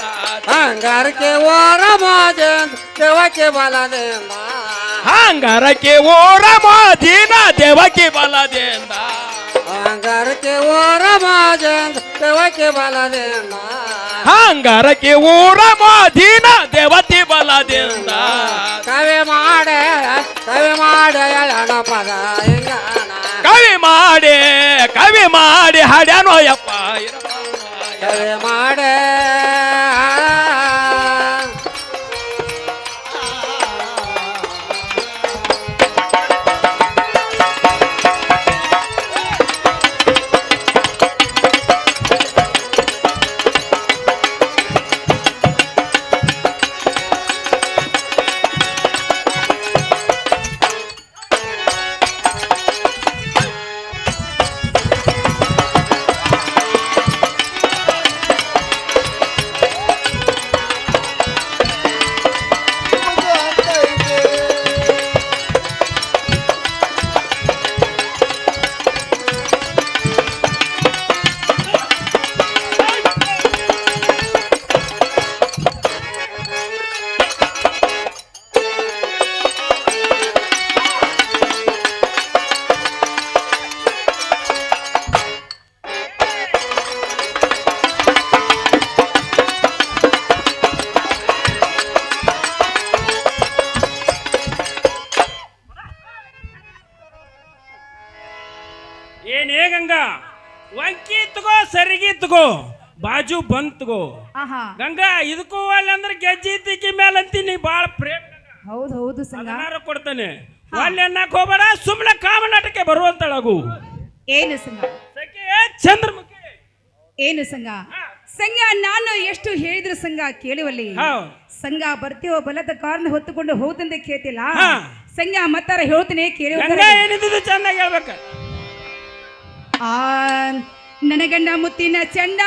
ಹಂಗಾರಕ್ಕೆ ಓರ ಮಾಜೇಂದ್ರ ದೇವಕ್ಕೆ ಬಲದಿಂದ ಹಂಗಾರಕ್ಕೆ ಓರ ಮಾದಿನ ದೇವಕಿ ಬಲದಿಂದ ಹಂಗಾರಕ್ಕೆ ಓರ ಮಾಜೇಂದ್ರ ದೇವಕ್ಕೆ ಬಲದಿಂದ ಹಂಗಾರಕ್ಕೆ ಊರ ಮಾದಿನ ದೇವತಿ ಬಲದಿಂದ ಕವಿ ಮಾಡೆ ಎಳನ ಪದ ಹಿಂಗಾನ ಕವಿ ಮಾಡಿ ಹಾಡ್ಯಾನೋ ಯಪ್ಪ ಕವಿ ಮಾಡೆ ಏನೇ ಗಂಗಾ ವಂಕಿ ತಗೋ ಸರಿಗೆ ತಗೋ ಬಾಜು ಬಂದ್ ತಗೋ ಆಹಾ ಗಂಗಾ ಇದಕ್ಕೂ ಅಲ್ಲಿ ಅಂದ್ರೆ ಗೆಜ್ಜಿ ತಿಕ್ಕಿ ಮೇಲೆ ಅಂತೀನಿ ಬಾಳ ಪ್ರೇಮ್ ಹೌದು ಹೌದು ಸಂಗ ಅದನ್ನಾರು ಕೊಡ್ತಾನೆ ಅಲ್ಲಿ ಅನ್ನಕ್ ಹೋಗ್ಬೇಡ ಸುಮ್ಮನೆ ಕಾಮನಾಟಕ್ಕೆ ಬರುವಂತಳಗು ಏನು ಸಂಗ ಸಖಿ ಚಂದ್ರಮುಖಿ ಏನು ಸಂಗ ಸಂಗ ನಾನು ಎಷ್ಟು ಹೇಳಿದ್ರು ಸಂಗ ಕೇಳುವಲ್ಲಿ ಹೌದು ಸಂಗ ಬರ್ತೀವೋ ಬಲದ ಕಾರಣ ಹೊತ್ತುಕೊಂಡು ಹೋದಂತೆ ಕೇಳ್ತಿಲ್ಲ ಹಾ. ಸಂಗ ಮತ್ತಾರ ಹೇಳ್ತೀನಿ ಕೇಳುವ ಗಂಗಾ ಏನಿದ್ದು ಚಂದಾಗಿ ಹೇಳ್ಬೇಕ ಆ ನನ್ನ ಗಂಡ ಮುತ್ತಿನ ಚಂಡ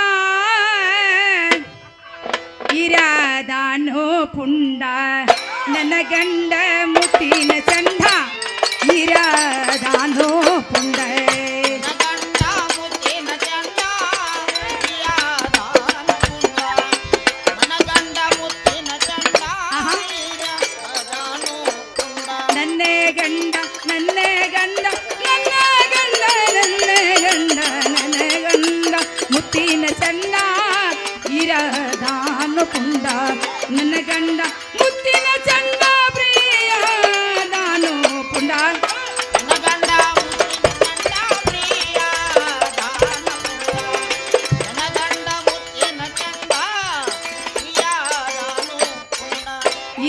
ಇರಾದಾನೋ ಪುಂಡ ನನ್ನ ಗಂಡ ಮುತ್ತಿನ ಚಂಡ ಇರಾದಾನೋ ಪುಂಡ ನನ್ನ ಗಂಡ ನನ್ನ ಗಂಡ ನನ್ನ ಗಂಡ ನನ್ನ ಗಂಡ ನನ್ನ ಗಂಡ ಮುತ್ತಿನ ಚಂದ ಇರದಾನು ಪುಂಡ ನನ್ನ ಗಂಡ ಮುತ್ತಿನ ಚಂದ ಪ್ರಿಯ ದಾನು ಪುಂಡ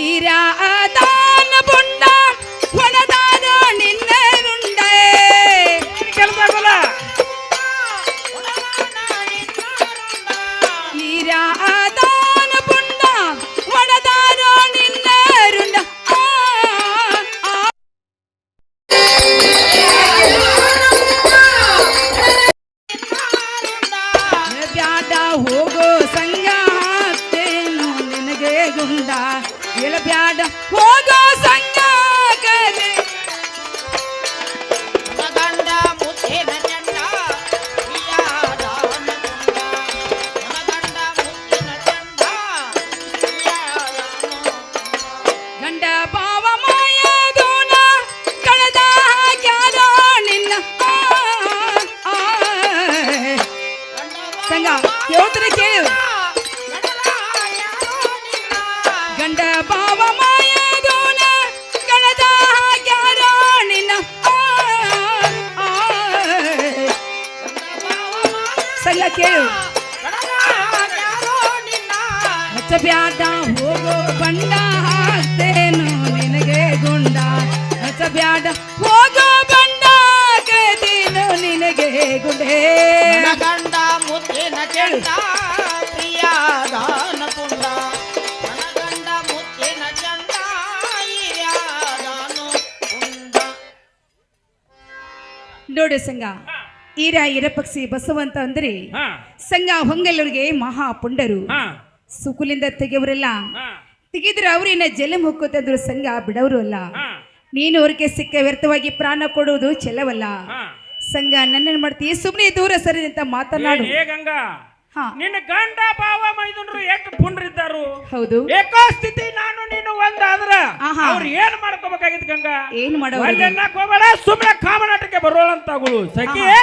ಇರದಾನ ಪುಂಡ ಹೊಣದಾನ ನಿನ್ನ ರುಂಡ ಕೆಲಸ ಆಗಲ್ಲ ಇರದಾನ ಪುಂಡ ಹೊಣದಾನ ನಿನ್ನ ರುಂಡ ಬ್ಯಾಡ ಹೋಗೋ ಸಂಗ ಹಾಕ್ತೇನು ನಿನಗೆ ಗುಂಡ ಎಲ ಬ್ಯಾಡ ಹೋಗೋ ಸಂಗ ಕಲೆ ಗಂಡ ಬಾವ ಮಾಯದೋನ ಕಳೆದ ಹಾಕ್ಯಾರ ನಿನ್ನ ಸಂಗ ಹೇಳ್ತಾರೆ ಕೇಳು ಗಂಡ ಬಾವ ಮಾಯದೋನ ಕಳೆದ ಹಾಕ್ಯಾರ ನಿನ್ನ ಸಂಗ ಕೇಳು ಹಚ್ಚ ಬ್ಯಾಡ ಹೋಗೋ ಬಂಡ ಹಾಕ್ತೇನು ನಿನಗೆ ಗುಂಡ ಹಚ್ಚ ಬ್ಯಾಡ ಹೋಗೋ ಬಂಡ ಕದೀನು ನಿನಗೆ ಗುಂಡೇ ಗಂಡ ಮುತ್ತಿನ ಚಂದ ಪ್ರಿಯಾದಾನ ಪುಂಡ ನನ್ನ ಗಂಡ ಮುತ್ತಿನ ಚಂದ ಇರ್ಯಾದಾನು ಪುಂಡ. ನೋಡು ಸಂಗ ಇರಪಕ್ಷಿ ಬಸವಂತ ಅಂದ್ರೆ ಹಾ ಸಂಗ ಹೊಂಗಲ್ಲೂರಿಗೆ ಮಹಾ ಪುಂಡರು ಹಾ ಸುಕುಲಿಂದ ತೆಗೆಯವರೆಲ್ಲ ಹಾ ತೆಗೆದ್ರೆ ಅವ್ರೇನ ಜಲ ಮುಕ್ಕೋತಂದ್ರು ಸಂಘ ಬಿಡವರು ಅಲ್ಲ ಹಾ ನೀನು ಅವ್ರಿಗೆ ಸಿಕ್ಕ ವ್ಯರ್ಥವಾಗಿ ಪ್ರಾಣ ಕೊಡುವುದು ಚೆಲ್ಲವಲ್ಲ ಹಾ ಸಂಘ ನನ್ನನ್ನು ಮಾಡ್ತೀಯ ಸುಮ್ಮನೆ ದೂರ ಸರಿ ಅಂತ ಮಾತನಾಡು ಏ ಗಂಗಾ ಹಾ ನಿನ್ನ ಗಂಡ ಭಾವ ಮೈದುನರು ಎಷ್ಟು ಪುಂಡ್ರಿದ್ದಾರು ಹೌದು ಏಕೋ ಸ್ಥಿತಿ ನಾನು ನೀನು ಒಂದಾದ್ರ ಆಹಾ. ಅವ್ರು ಏನ್ ಮಾಡ್ಕೋಬೇಕಾಗಿತ್ತು ಗಂಗಾ ಏನ್ ಮಾಡೋರು ಅಲ್ಲಿ ಅನ್ನಕ್ ಹೋಗ್ಬೇಡ ಸುಮ್ಮನೆ ಕಾಮನಾಟಕ್ಕೆ ಬರೋಳಂತಾಗಳು ಸಖಿ ಆಹಾ.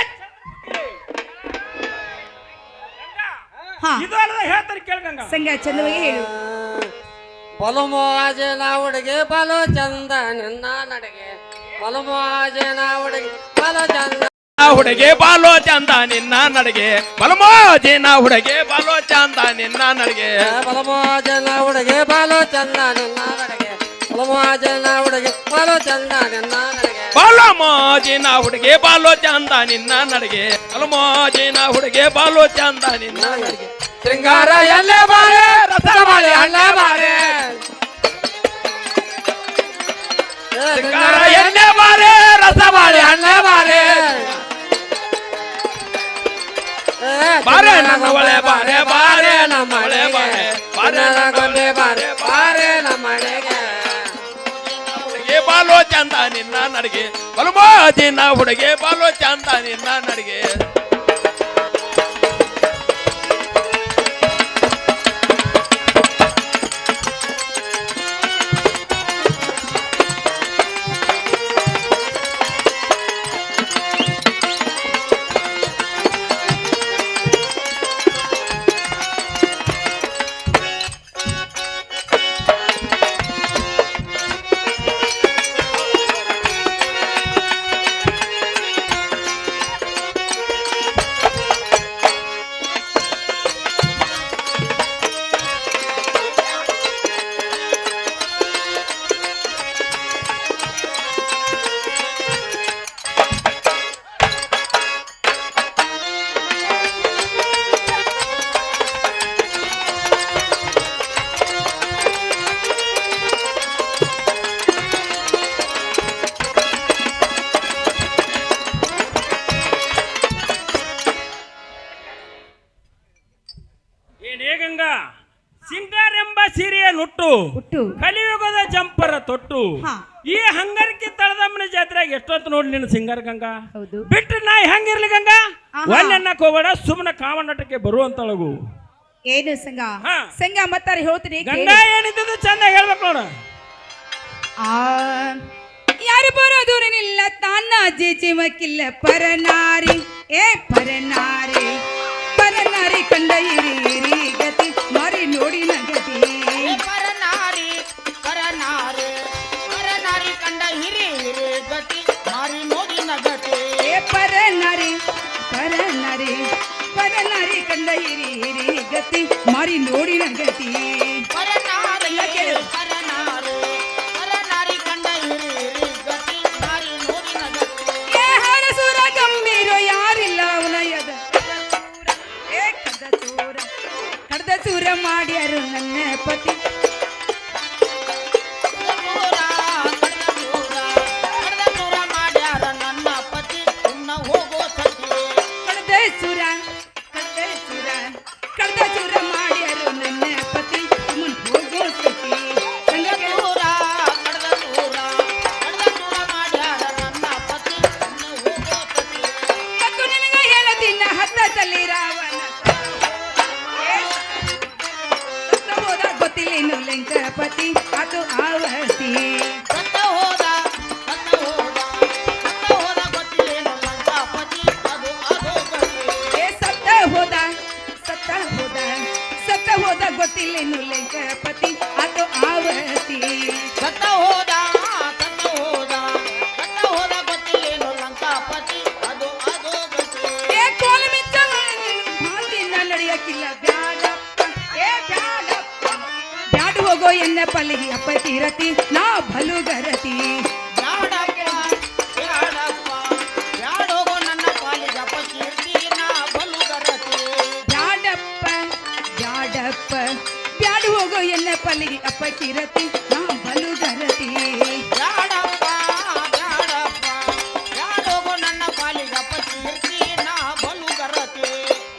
ಹಾ ಇದು ಅಲ್ಲದ ಹೇಳ್ತಾರೆ ಕೇಳ ಗಂಗಾ ಸಂಘ ಚಂದವಾಗಿ ಹೇಳು ಬಲು ಮೋಜಿನ ಹುಡುಗಿ ಬಲು ಚಂದ ನಿನ್ನ ನಡಿಗೆ ಬಲಮೋಜನ ಹುಡುಗಿ ಬಲು ಚಂದ ಹುಡುಗಿ ಬಾಲೋ ಚಂದ ನಿನ್ನ ನಡಿಗೆ ಬಲಮೋಜಿನ ಹುಡುಗಿ ಬಾಲೋ ಚಂದ ನಿನ್ನ ನಡಿಗೆ ಬಲಮೋಜನ ಹುಡುಗಿ ಬಲು ಚಂದ ನಿನ್ನ ನಡಿಗೆ ಬಲಮೋಜನ ಹುಡುಗಿ ಬಲು ಚಂದ ನಿನ್ನ ನಡಿಗೆ ಬಲಮೋಜಿನ ಹುಡುಗಿ ಬಾಲೋ ಚಂದ ನಿನ್ನ ನಡಿಗೆ ಬಲಮೋಜಿನ ಹುಡುಗಿ ಬಾಲೋ ಚಂದ ನಿನ್ನ ನಡಿಗೆ ಶೃಂಗಾರ ಎಲ್ಲೇ ಬಾರೆ ರಸಬಾಳೆ ಹಣ್ಣೆ ಬಾರೆ ಶೃಂಗಾರ ಎಣ್ಣೆ ಬಾರೆ ರಸಬಾಳೆ ಹಣ್ಣೆ ಬಾರೆ ಬಾರೆ ನನ್ನ ಒಳೆ ಬಾರೆ ಬಾರೆ ನಮ್ಮ ಒಳೆ ಬಾರೆ ಬಾರೆ ಗೊಂಡೆ ಬಾರೆ ಬಾರೆ ನಮ್ಮನೆಗೆ ಹುಡುಗಿ ಬಾಲೋ ಚಂದ ನಿನ್ನ ನಡಿಗೆ ಬಲಮೋಜಿನ ಹುಡುಗಿ ಬಾಲೋ ಚಂದ ನಿನ್ನ ನಡಿಗೆ ಏನೇ ಗಂಗಾ ಸಿಂಗಾರೆಂಬ ಸೀರೆಯ ನುಟ್ಟು ಹುಟ್ಟು ಕಲಿಯುಗದ ಜಂಪರ ತೊಟ್ಟು ಹಾ. ಈ ಹಂಗರ್ಕಿ ತಳದಮ್ಮನ ಜಾತ್ರೆಗೆ ಎಷ್ಟೊತ್ತು ನೋಡಿ ನಿನ್ನ ಸಿಂಗಾರ ಗಂಗಾ ಹೌದು ಬಿಟ್ಟು ನಾ ಹೆಂಗಿರ್ಲಿ ಗಂಗಾ ಆಹಾ. ಒಳ್ಳೆನ್ನಕ್ ಹೋಗಬೇಡ ಸುಮ್ಮನೆ ಕಾಮನಟಕ್ಕೆ ಬರುವಂತಳಗು ಏನು ಸಂಗ ಹಾ. ಸಂಗ ಮತ್ತಾರ ಹೇಳ್ತೀನಿ ಗಂಗಾ ಏನಿದ್ದು ಚಂದ ಹೇಳ್ಬೇಕು ನೋಡ ಯಾರು ಬರೋದೂರನಿಲ್ಲ ತಾನ ಚಿಮಕಿಲ್ಲ ಪರನಾರಿ ಏ ಪರನಾರಿ ಪರನಾರಿ ಕಂಡ ಹಿರಿ ಗತಿ ಮಾರಿ ನೋಡಿ ನಗತಿ ಪರನಾರಿ ಪರನಾರಿ ಪರನಾರಿ ಕಂಡ ಹಿರಿ ಹಿರಿ ಗತಿ ಮಾರಿ ನೋಡಿ ನಗತಿ ಏ ಪರನಾರಿ ಪರನಾರಿ ಪರನಾರಿ ಕಂಡ ಹಿರಿ ಗತಿ ಮಾರಿ ನೋಡಿ ನಗತಿ ಪರನಾರಿ ಪರನಾರಿ ಪರನಾರಿ ಕಂಡ ಹಿರಿ ಹಿರಿ ಗತಿ ಮಾರಿ ನೋಡಿ ನಗತಿ ಏ ಹರಸುರ ಗಂಭೀರ ಯಾರಿಲ್ಲ ಅವನಯದ ಏ ಕಡ್ದ ಚೂರ ಮಾಡ್ಯಾರು ನನ್ನ ಪತಿ ಕಡದ ದೂರ ಮಾಡ್ಯಾರ ನನ್ನ ಪತಿ ಉಣ್ಣ ಹೋಗೋ ಸತಿ ಕಡ್ದ ಚೂರ ಮಾಡ್ಯಾರು ನನ್ನ ಪತಿ ಸುಮ್ಮನ್ ಹೋಗೋ ಸತಿ ಸಂಗಕ್ಕೆ ದೂರ ಕಡದ ದೂರ ಮಾಡ್ಯಾರ ನನ್ನ ಪತಿ ಉಣ್ಣ ಹೋಗೋ ಸತಿ ಮತ್ತು ನಿನಗ ಹೇಳದಿನ ಹತ್ತದಲ್ಲಿ ರಾವಣ ಸತ್ತ ಹೋದ ಗೊತ್ತಿಲ್ಲೇನು ಲೆಂಕಪತಿ ಅದು ಆವತಿ ಸತ್ತ ಹೋದ ಗೊತ್ತಿಲ್ಲೇನು ಲಂಕಾಪತಿ ಅದು ಅದೋ ಗತಿ ಏ ಸತ್ತ ಹೋದ ಗೊತ್ತಿಲ್ಲೇನು ಲೆಂಕಪತಿ ಅದು ಆವತಿ ಸತ್ತ ಹೋದ ಗೊತ್ತಿಲ್ಲೇನು ಲಂಕಾಪತಿ ಅದು ಅದೋ ಗತಿ ಏ ಕೋಲ ಮಿಂಚ ಮಾತಿನ ನಡೆಯಕ್ಕಿಲ್ಲ ಬ್ಯಾಡಪ್ಪ ಏ ಬ್ಯಾಡಪ್ಪ ಬ್ಯಾಡ ಹೋಗೋ ಎನ್ನ ಪಲ್ಲಿಗೆ ಅಪ್ಪತಿ ರತಿ ನಾ ಭಲು ಗರತಿ ಬ್ಯಾಡೋಗೋ ನನ್ನ ಪಾಲಿಗೆ ಅಪಕೀರ್ತಿ ನಾ ಬಲು ಗರತಿ ಬ್ಯಾಡ ಹೋಗೋ ಎನ್ನ ಪಲ್ಲಿಗೆ ಅಪ್ಪಕಿರತಿ ನಾ ಬಲು ಗರತಿ ಬ್ಯಾಡೋಗೋ ನನ್ನ ಪಾಲಿಗೆ ಅಪಕೀರ್ತಿ ನಾ ಬಲು ಗರತಿ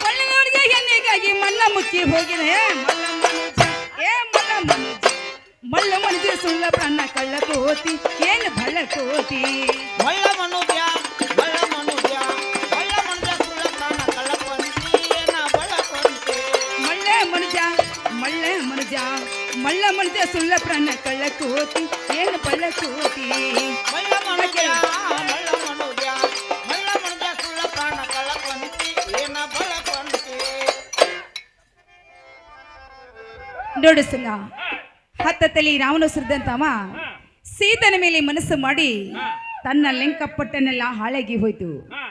ಒಳ್ಳೆಯವರಿಗೆ ಹೆಣ್ಣಿಗಾಗಿ ಮಲ್ಲ ಮುಕ್ಕಿ ಹೋಗಿನ ಮಲ್ಲ ಮನುಜ ಸುಳ್ಳ ಪ್ರಾಣ ಕಳ್ಳ ಕೋತಿ ಏನು ಬಳ್ಳ ಕೋತಿ ಮಳ್ಳ ಮನುಜ ಸುಳ್ಳ ಪ್ರಾಣ ಕಳ್ಳಪಂತಿ ಏನ ಬಳಪಂತಿ ಮಳ್ಳ ಮನುಜ ಸುಳ್ಳ ಪ್ರಾಣ ಕಳ್ಳ ಕೋತಿ ಏನು ಬಳ್ಳ ಕೋತಿ ಮಳ್ಳ ಮನುಜ ಸುಳ್ಳ ಪ್ರಾಣ ಕಳ್ಳಪಂತಿ ಏನ ಬಳಪಂತಿ ನೋಡು ಸಂಗ ಹತ್ತಲ್ಲಿ ರಾವಣ ಸುರಿದಂತವ ಸೀತನ ಮೇಲೆ ಮನಸ್ಸು ಮಾಡಿ ತನ್ನ ಲೆಂಕಪಟ್ಟನೆಲ್ಲ ಹಾಳಾಗಿ ಹೋಯ್ತು. ಹಾ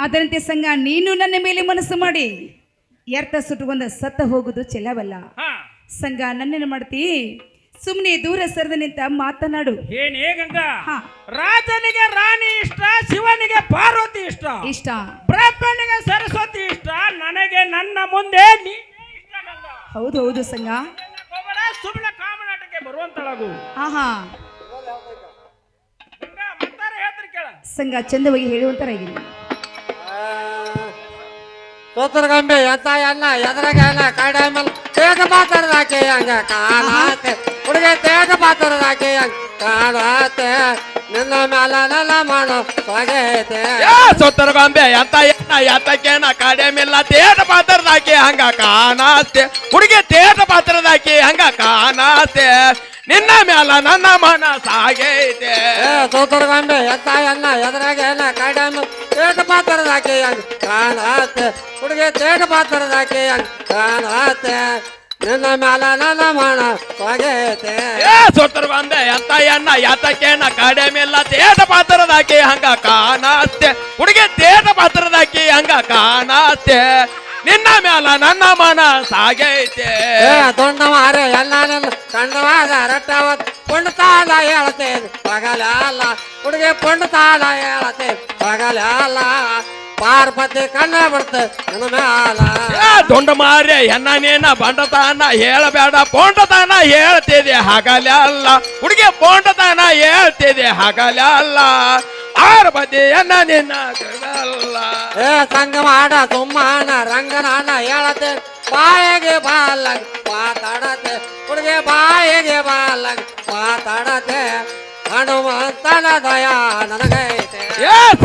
ಅದರಂತೆ ಸಂಘ ನೀನು ನನ್ನ ಮೇಲೆ ಮನಸ್ಸು ಮಾಡಿ ಎರ್ತ ಸುಟ್ಟುಕೊಂಡ ಸತ್ತ ಹೋಗುದು ಚೆಲ್ಲವಲ್ಲ. ಹಾ ಸಂಘ ನನ್ನೇನು ಮಾಡ್ತಿ, ಸುಮ್ಮನೆ ದೂರ ಸರಿದ ನಿಂತ ಮಾತನಾಡು. ಏನೇ ಗಂಗಾ, ಹಾ. ರಾಜನಿಗೆ ರಾಣಿ ಇಷ್ಟ, ಶಿವನಿಗೆ ಪಾರ್ವತಿ ಇಷ್ಟ, ಇಷ್ಟ ಬ್ರಹ್ಮನಿಗೆ ಸರಸ್ವತಿ ಇಷ್ಟ, ನನಗೆ ನನ್ನ ಮುಂದೆ ನೀ ಇಷ್ಟ ಗಂಗಾ. ಹೌದು ಹೌದು ಸಂಘ. ಸುಮ್ಮನೆ ಕಾಮನಾಟಕ್ಕೆ ಬರುವಂತಳಾಗು ಆಹಾ ಗಂಗಾ. ಮತ್ತಾರ ಹೇಳ್ತಾರೆ ಕೇಳ. ಸಂಘ ಚಂದವಾಗಿ ಹೇಳುವಂತರಾಗಿರಿ. ಸೋತರಗಂಬೆ ಎಂತ ಎನ್ನ ಎದ್ರಾಗ ಕಡೆ ಮೇಲೆ ತೇಗ ಮಾತಾಡದಾಕೆ ಹಂಗ ಕಾಣಾತೆ ಹುಡುಗ ತೇಗ ಮಾತಾಡದಾಕೆ ಹಂಗ ಕಾಣಾತೆ ನಿನ್ನ ಮ್ಯಾಲ ನನ್ನ ಮಾಡೋ ಸಾಗೈತೆ. ಸೊತ್ತರಗೊಂಬೆ ಎಂತ ಎನ್ನ ಎತ್ತಕ್ಕೇನ ಕಡಿಮಿಲ್ಲ ತೇಟ ಪಾತ್ರದಾಕಿ ಹಂಗ ಕಾಣಾತೆ ಹುಡುಗಿ ತೇಟ ಪಾತ್ರದಾಕಿ ಹಂಗ ಕಾಣಾತೆ ನಿನ್ನ ಮ್ಯಾಲ ನನ್ನ ಮನ ಸಾಗೈತೆ. ಸೋತರಗಂಬೆ ಎಂತ ಎನ್ನ ಎದ್ರಾಗ ಕಡೆ ಮೇಲೆ ತೇಗ ಮಾತಾಡದಾಕೆ ಹಂಗ ಕಾಣಾತೆ ಹುಡುಗ ತೇಗ ಮಾತಾಡದಾಕೆ ಹಂಗ ಕಾಣಾತೆ ನಿನ್ನ ಮ್ಯಾಲ ನನ್ನ ಮಾಡ ಸಾಗೈತೆ. ಸೊತ್ತರಗೊಂಬೆ ಎಂತ ಎನ್ನ ಎತ್ತಕ್ಕೇನ ಕಡಿಮಿಲ್ಲ ತೇಟ ಪಾತ್ರದಾಕಿ ಹಂಗ ಕಾಣಾತೆ ಹುಡುಗಿ ತೇಟ ಪಾತ್ರದಾಕಿ ಹಂಗ ಕಾಣಾತೆ ನಿನ್ನ ಮ್ಯಾಲ ನನ್ನ ಮನ ಸಾಗೈತೆ. ದೊಡ್ಡ ಮಾರೆ ಎಲ್ಲ ನನ್ನ ಕಂಡವಾಗ ರಟ್ಟವತ್ ಪುಂಡತಾಲ ಹೇಳತೆ ಪಗಲಲ್ಲ ಹುಡುಗಿ ಪುಂಡತಾಲ ಹೇಳತೆ ಪಗಲಲ್ಲ ಪಾರ್ವತಿ ಕಣ್ಣ ಬಿಡ್ತೆ ನನ್ನ ಮ್ಯಾಲ. ದೊಡ್ಡ ಮಾರ್ಯ ಎನ್ನ ನೀನ ಬಂಡತಾನ ಹೇಳಬೇಡ ಪೋಂಡತಾನ ಹೇಳ್ತಿದೆ ಹಗಲಲ್ಲ ಹುಡುಗಿ ಪೋಂಡತಾನ ಹೇಳ್ತಿದೆ ಹಗಲಲ್ಲ ಪಾರ್ವತಿ ಎನ್ನ ನಿನ್ನ ಜಗಲ್ಲ. ಸಂಗ ಮಾಡ ಸುಮ್ಮನ ರಂಗನಾನ ಹೇಳತೆ ಬಾಯಿಗೆ ಬಾಲಂಗ ಮಾತಾಡತೆ ಹುಡುಗಿ ಬಾಯಿಗೆ ಬಾಲಂಗ ಮಾತಾಡತೆ ಹನುಮಂತನ ದಯ ನನಗೈತೆ.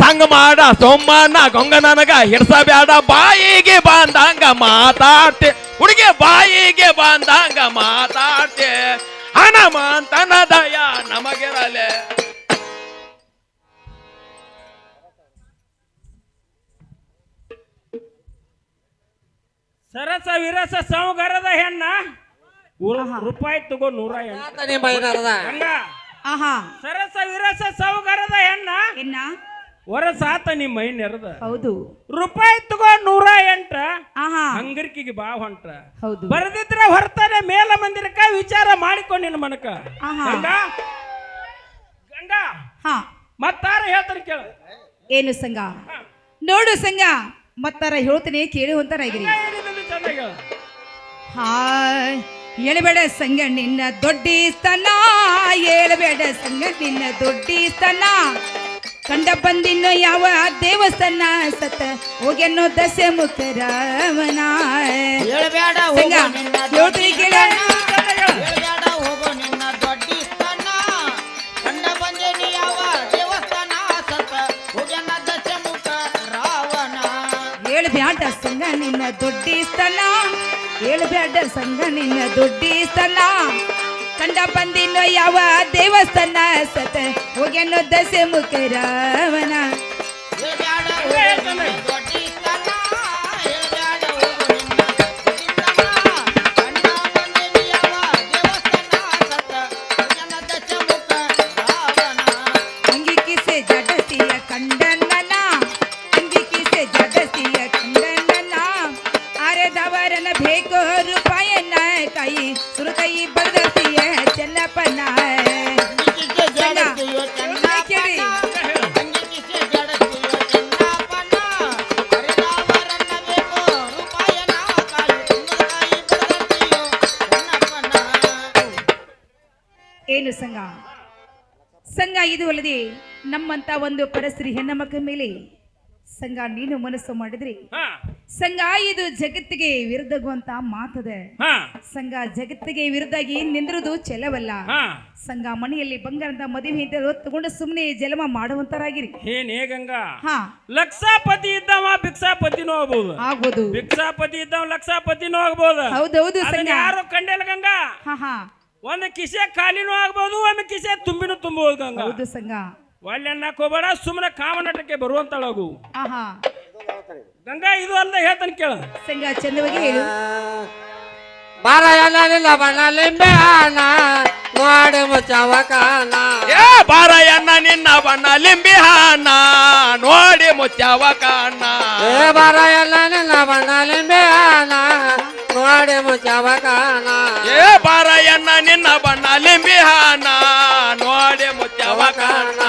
ಸಂಗ ಮಾಡ ಸೋಮನ ಗಂಗ ನನಗ ಹಿಡ್ಸಬೇಡ ಬಾಯಿಗೆ ಬಂದಂಗ ಮಾತಾಡ್ತೆ ಹುಡುಗಿ ಬಾಯಿಗೆ ಬಂದಂಗ ಮಾತಾಡ್ತೆ ಹನುಮಂತನ ದಯ ನಮಗಿರಲೆ. ಸರಸ ವಿರಸ ಸೌಗರದ ಹೆಣ್ಣ ರೂಪಾಯಿ ತಗೋ 108 ನಿಮ್ಮ ಬೈನರದ ಗಂಗಾ. ಆಹಾ ಸರಸ ವಿರಸ ಸೌಗರದ ಹೆಣ್ಣ ಎನ್ನ ವರಸಾತ ನಿಮ್ಮ ಮೈ ನೆರದ ಹೌದು. ರೂಪಾಯಿ ತಗೋ 108 ಆಹಾ ಹಂಗರ್ಕಿಗೆ ಬಾ ಹೊಂಟ ಹೌದು. ಬರದಿದ್ರೆ ಹೊರತಾನೆ ಮೇಲ ಮಂದಿರಕ್ಕ ವಿಚಾರ ಮಾಡಿಕೊಂಡು ನಿನ್ನ ಮನಕ. ಆಹಾ. ಗಂಗಾ ಗಂಗಾ ಹಾ ಮತ್ತಾರ ಹೇಳ್ತಾರೆ ಕೇಳ. ಏನು ಸಂಘ ನೋಡು ಸಂಘ ಮತ್ತಾರ ಹೇಳ್ತೀನಿ ಕೇಳುವಂತರಾಗಿರಿ. ಏನಿದೆ ಚೆನ್ನಾಗಿ ಹೇಳು. ಹಾಯ್ ಹೇಳಬೇಡ ಸಂಘ ನಿನ್ನ ದೊಡ್ಡಿ ಸ್ತನ, ಹೇಳಬೇಡ ಸಂಘ ನಿನ್ನ ದೊಡ್ಡಿ ಸ್ತನ, ಕಂಡ ಬಂದಿನ್ನು ಯಾವ ದೇವಸ್ಥಾನ ಸತ ಹೋಗ್ಯನ್ನೋ ದಶ ಮುಖ ರಾಮನ. ಹೇಳ್ಬೇಡ ಸಂಘ ಹೋಗು ನಿನ್ನ ಹೇಳ್ತೀನಿ ಕೇಳ. ಹೇಳ್ಬೇಡ ಹೋಗು ನಿನ್ನ ದೊಡ್ಡಿ ಸ್ಥಾನ, ಕಂಡ ಬಂದೇನಿ ಯಾವ ದೇವಸ್ಥಾನ ಸತ್ತ ಹೋಗ್ಯನ ದಶಮುಖ ರಾವಣ. ಹೇಳಬೇಡ ಸಂಘ ನಿನ್ನ ದೊಡ್ಡಿ ಸ್ತನ, ಹೇಳಬೇಡ ಸಂಘ ನಿನ್ನ ದೊಡ್ಡಿ ಸ್ತನ, ಕಂಡ ಬಂದಿನೋ ಯಾವ ದೇವಸ್ಥಾನ ಸತ ಹೋಗ್ಯನೋ ದಶ ಮುಖ ರಾವಣ. ಹೇಳ್ಬೇಡ ಹೋಗು ನಿನ್ನ ದೊಡ್ಡಿ ಸ್ಥಾನ, ಹೇಳ್ಬೇಡ ಹೋಗು ನಿನ್ನ ದೊಡ್ಡಿ ಸ್ಥಾನ, ಕಂಡ ಬಂದೇನಿ ಯಾವ ದೇವಸ್ಥಾನ ಸತ್ತ ಹೋಗ್ಯನ ದಶಮುಖ ರಾವಣ. ಅಂಗಿ ಕಿಸೆ ಜಡಸಿಯ ಕಂಡನನ, ಅಂಗಿ ಕಿಸೆ ಜಡಸಿಯ ಕಂಡನನ, ಅರೆದವರನ ಬೇಕು ರೂಪಾಯನ ಕೈ ಸುರುಕೈ ಬಡದಸಿಯ ಚೆಲ್ಲಪ್ಪನ. ಅಂಗಿಗೆ ಜಡತಿಯೋ ಚೆನ್ನಪ್ಪನ, ಅಂಗಿಗೆ ಜಡತಿಯೋ ಚೆನ್ನಪ್ಪನ, ಹರಿದಾವರನ್ನ ಬೇಕು ರೂಪಾಯನ ಕಾಯಿ ಸುರುಕೈ ಬಡದಸಿಯೋ ಚೆನ್ನಪ್ಪನ. ಏನು ಸಂಘ ಸಂಘ ಇದು ಅಲ್ಲದೆ ನಮ್ಮಂತ ಒಂದು ಪರಸ್ತ್ರೀ ಹೆಣ್ಣ ಮಕ್ಕಳ ಮೇಲೆ ಸಂಘ ನೀನು ಮನಸ್ಸು ಮಾಡಿದ್ರಿ ಹಾ ಸಂಘ ಇದು ಜಗತ್ತಿಗೆ ವಿರುದ್ಧಗುವಂತ ಮಾತದೆ. ಹಾ ಸಂಘ ಜಗತ್ತಿಗೆ ವಿರುದ್ಧಾಗಿ ನಿಂದಿರುವುದು ಚೆಲವಲ್ಲ. ಹಾ ಸಂಘ ಮನೆಯಲ್ಲಿ ಬಂಗಾರದ ಮದುವೆ ಅಂತ ಹೊತ್ತುಕೊಂಡು ಸುಮ್ಮನೆ ಜಲಮ ಮಾಡುವಂತರಾಗಿರಿ. ಏನೇ ಗಂಗಾ, ಹಾ ಲಕ್ಷಾಪತಿ ಇದ್ದವ ಭಿಕ್ಷಾಪತಿನೂ ಆಗ್ಬೋದು, ಆಗ್ಬೋದು. ಭಿಕ್ಷಾಪತಿ ಇದ್ದವ ಲಕ್ಷಾಪತಿನೂ ಆಗ್ಬೋದು. ಹೌದೌದು ಅದನ್ನ ಸಂಘ. ಯಾರು ಕಂಡಿಲ್ಲ ಗಂಗಾ. ಹಾ ಹಾ ಒಂದು ಕಿಸೆ ಖಾಲಿನೂ ಆಗ್ಬೋದು, ಒಂದು ಕಿಸೆ ತುಂಬಿನೂ ತುಂಬಬಹುದು ಗಂಗಾ. ಹೌದು ಸಂಘ. ಒಳ್ಳೆ ಅನ್ನಕ್ ಹೋಗ್ಬೇಡ, ಸುಮ್ಮನೆ ಕಾಮನಾಟಕ್ಕೆ ಬರುವಂತಳಗು ಆಹಾ ಗಂಗಾ. ಇದು ಅಲ್ಲ ಹೇಳ್ತಾನೆ ಕೇಳ. ಸಂಘ ಚಂದವಾಗಿ ಹೇಳು. ಬಾರ ಎಲ್ಲ ಬಣ್ಣ ಲಿಂಬೆ ಹಣ್ಣ ನೋಡಿ ಮುಚ್ಚವ ಕಾಣ ಏ ಬಾರಯ್ಯನ ನಿನ್ನ ಬಣ್ಣ ಲಿಂಬಿ ಹಣ್ಣ ನೋಡಿ ಮುಚ್ಚವ ಕಣ್ಣ ಏ ಬರ ಎಲ್ಲ ನಿನ್ನ ಬಣ್ಣ ಲಿಂಬೆ ಅಣ್ಣ ನೋಡಿ ಮುಚ್ಚವ ಕಾಣ ಏ ಬಾರಯ್ಯನ ನಿನ್ನ ಬಣ್ಣ ಲಿಂಬಿ ಹಣ್ಣ ನೋಡಿ ಮುಚ್ಚವ ಕಣ್ಣ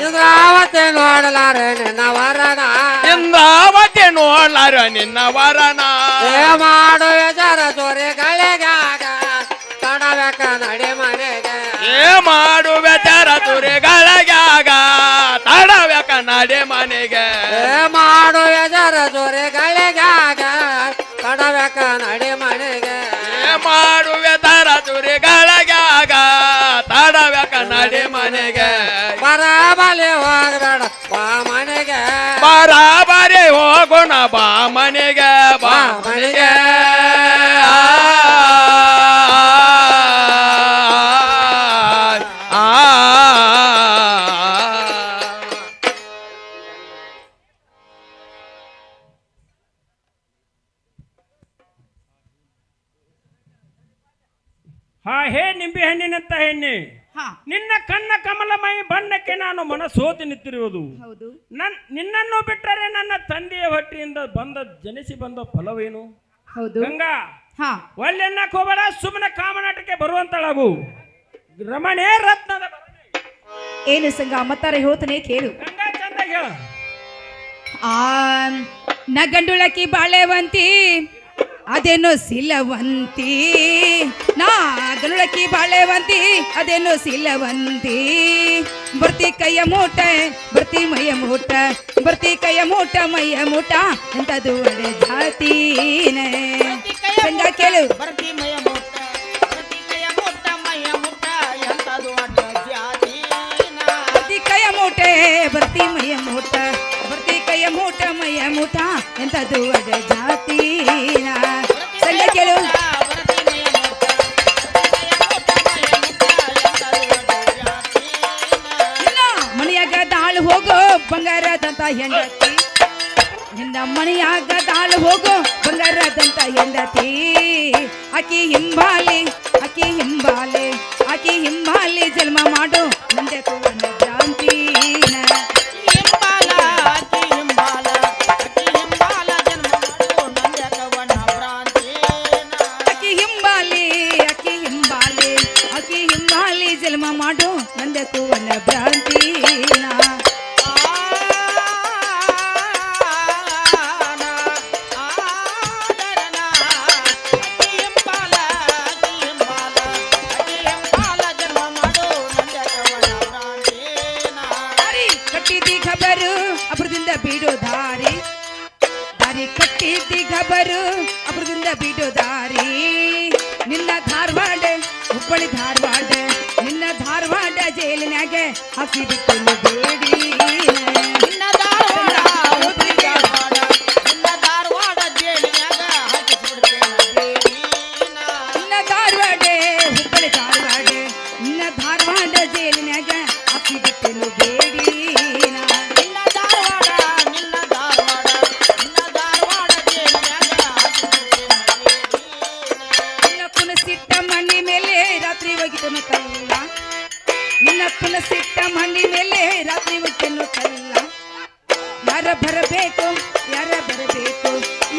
ಇಂದ್ರಾವತಿ ನೋಡಲಾರೆ ನಿನ್ನ ವರಣ ಇಂದ್ರಾವತಿ ನೋಡ್ಲಾರ ನಿನ್ನ ವರನ ಏ ಮಾಡು ಎಜರ ಚೋರಿಗಳಿಗಾಗ ತಡಬೇಕ ನಡಿ ಮನೆಗೆ ಏ ಮಾಡುವೆ ತರ ತುರಿಗಳಿಗಾಗ ತಡಬೇಕ ನಡೆ ಮನೆಗೆ ಏ ಮಾಡು ಎಜರ ಚೋರಿಗಳಿಗಾಗ ತಡಬೇಕ ನಡಿ ಮನೆಗೆ ಏ ಮಾಡುವೆ ತರ ತುರಿಗಳಿಗಾಗ ತಡಬೇಕ ನಡೆ ಮನೆಗೆ ಬರಬಲಿ ಹೋಗಬೇಡ ಬಾ ಮನೆಗೆ ಬರಾಬರಿ ಹೋಗೋಣ ಬಾ ಮನೆಗೆ ಬಾ ಮನೆಗೆ ಹಾ ಹೇ ನಿಂಬೆ ಹಣ್ಣಿನಂತ ಹೆಣ್ಣೆ ಹಾ ನಿನ್ನ ಕಣ್ಣ ಕಮಲಮಯಿ ಬಣ್ಣಕ್ಕೆ ನಾನು ಮನಸೋತಿ ನಿಂತಿರುವುದು ಹೌದು ನಿನ್ನನ್ನು ಬಿಟ್ಟರೆ ನನ್ನ ತಂದೆಯ ಹೊಟ್ಟೆಯಿಂದ ಜನಿಸಿ ಬಂದ ಫಲವೇನು ಹೌದು ಗಂಗಾ ಹಾ ಒಳ್ಳೆನ್ನಕ್ಕೆ ಹೋಗಬೇಡ ಸುಮ್ಮನೆ ಕಾಮನಾಟಕ್ಕೆ ಬರುವಂತಳಾಗು ರಮಣೇ ರತ್ನದ ಭರಣೆ. ಏನು ಸಂಗ ಮತ್ತಾರೆ ಹೇಳ್ತಾನೆ ಕೇಳು ಗಂಗಾ ಚಂದ ಹೇಳ ಆ ನಗಂಡುಳಕಿ ಬಾಳೆವಂತಿ ಅದೇನೋ ಸಿಲವಂತಿ ನಾ ಗಂಡುಳಕಿ ಬಾಳೆವಂತಿ ಅದೇನೋ ಸಿಲವಂತಿ ಬರ್ತಿ ಕೈಯ ಮೂಟ ಬರ್ತಿ ಮೈಯ ಮೂಟ ಬರ್ತಿ ಕೈಯ ಮೂಟ ಮೈಯ ಮೂಟ ಎಂತದು ಒಳ್ಳೆ ಜಾತಿನ ಸಂಗ ಕೇಳು ಬರ್ತಿ ಮಯ ಮುಟ್ಟ ಬರ್ತಿ ಕೈಯ ಮುಟ್ಟ ಮಯ ಮುಟ್ಟ ಎಂತದು ಅಡ್ಡ ಜಾತಿನ ಬರ್ತಿ ಕೈಯ ಮೂಟೆ ಬರ್ತಿ ಮೈಯ ಮೂಟ ಬರ್ತಿ ಕೈಯ ಮೂಟ ಮೈಯ ಮೂಟ ಎಂತದು ಒಳ್ಳೆ ಜಾತಿನ ಸಂಗ ಕೇಳು ಬರ್ತಿ ಮಯ ಮುಟ್ಟ ಬರ್ತಿ ಕೈಯ ಮುಟ್ಟ ಮಯ ಮುಟ್ಟ ಎಂತದು ಅಡ್ಡ ಜಾತಿನ ನಿನ್ನ ಮನೆಯಾಗ ದಾಳು ಹೋಗೋ ಬಂಗಾರದಂತ ಹೆಂಡತಿ ನಿನ್ನ ಮನೆಯಾಗ ದಾಳು ಹೋಗೋ ಬಂಗಾರದಂತ ಹೆಂಡತಿ ಆಕಿ ಹಿಂಬಾಲಿ ಆಕಿ ಹಿಂಬಾಲಿ ಆಕಿ ಹಿಂಬಾಲಿ ಜನ್ಮ ಮಾಡು ಮುಂದೆ ಕೂವನ ಭ್ರಾಂತಿನ ಹಿಂಬಾಲ ಅಕ್ಕಿ ಹಿಂಬಾಲ ಜನ್ಮ ಮಾಡು ನಂದೆ ಕವನ ಭ್ರಾಂತಿನ ಆಕಿ ಹಿಂಬಾಲಿ ಆಕಿ ಹಿಂಬಾಲಿ ಆಕಿ ಹಿಂಬಾಲಿ ಜನ್ಮ ಮಾಡು ನಂದೆ ಕೂವನ ಭ್ರಾಂತಿನ ದಾರಿ ಕಟ್ಟಿದ್ದಿ ಖಬರು ಅಪರದಿಂದ ಬಿಡೋ ದಾರಿ ದಾರಿ ಕಟ್ಟಿದ್ದಿ ಖಬರು ಅಪರದಿಂದ ಬಿಡೋ ದಾರಿ ನಿನ್ನ ಧಾರವಾಡ ಹುಬ್ಬಳ್ಳಿ ಧಾರವಾಡ ನಿನ್ನ ಧಾರವಾಡ ಜೈಲಿನಾಗ ಹಾಕಿ ಬಿಟ್ಟು ಬೇಡಿ ನಿನ್ನ ಧಾರವಾಡ ಜೇಲಿನ್ಯಾಗ ಹಾಕಿಸ್ಬಿಡ್ತೇನೆ ಬೇಡಿನ. ನಿನ್ನ ಧಾರವಾಡ ಹುಬ್ಬಳ್ಳಿ ಧಾರವಾಡ ನಿನ್ನ ಧಾರವಾಡ ಜೈಲಿನಾಗ ಹಾಕಿ ಬಿಟ್ಟು ಬೇಡಿ ನಿನ್ನ ಧಾರವಾಡ ಜೇಲಿನ್ಯಾಗ ಹಾಕಿಸ್ಬಿಡ್ತೇನೆ ಬೇಡಿನ. ನಿನ್ನ ಕುಣಸಿಟ್ಟ ಮಣ್ಣಿ ಮೇಲೆ ರಾತ್ರಿ ಒಗಿತನು ಕಲ್ಲ ನಿನ್ನ ಕುಣಸಿಟ್ಟ ಮಣ್ಣಿ ಮೇಲೆ ರಾತ್ರಿ ಒಗಿತನು ಕಲ್ಲ ಯಾರ ಬರಬೇಕು ಯಾರ ಬರಬೇಕು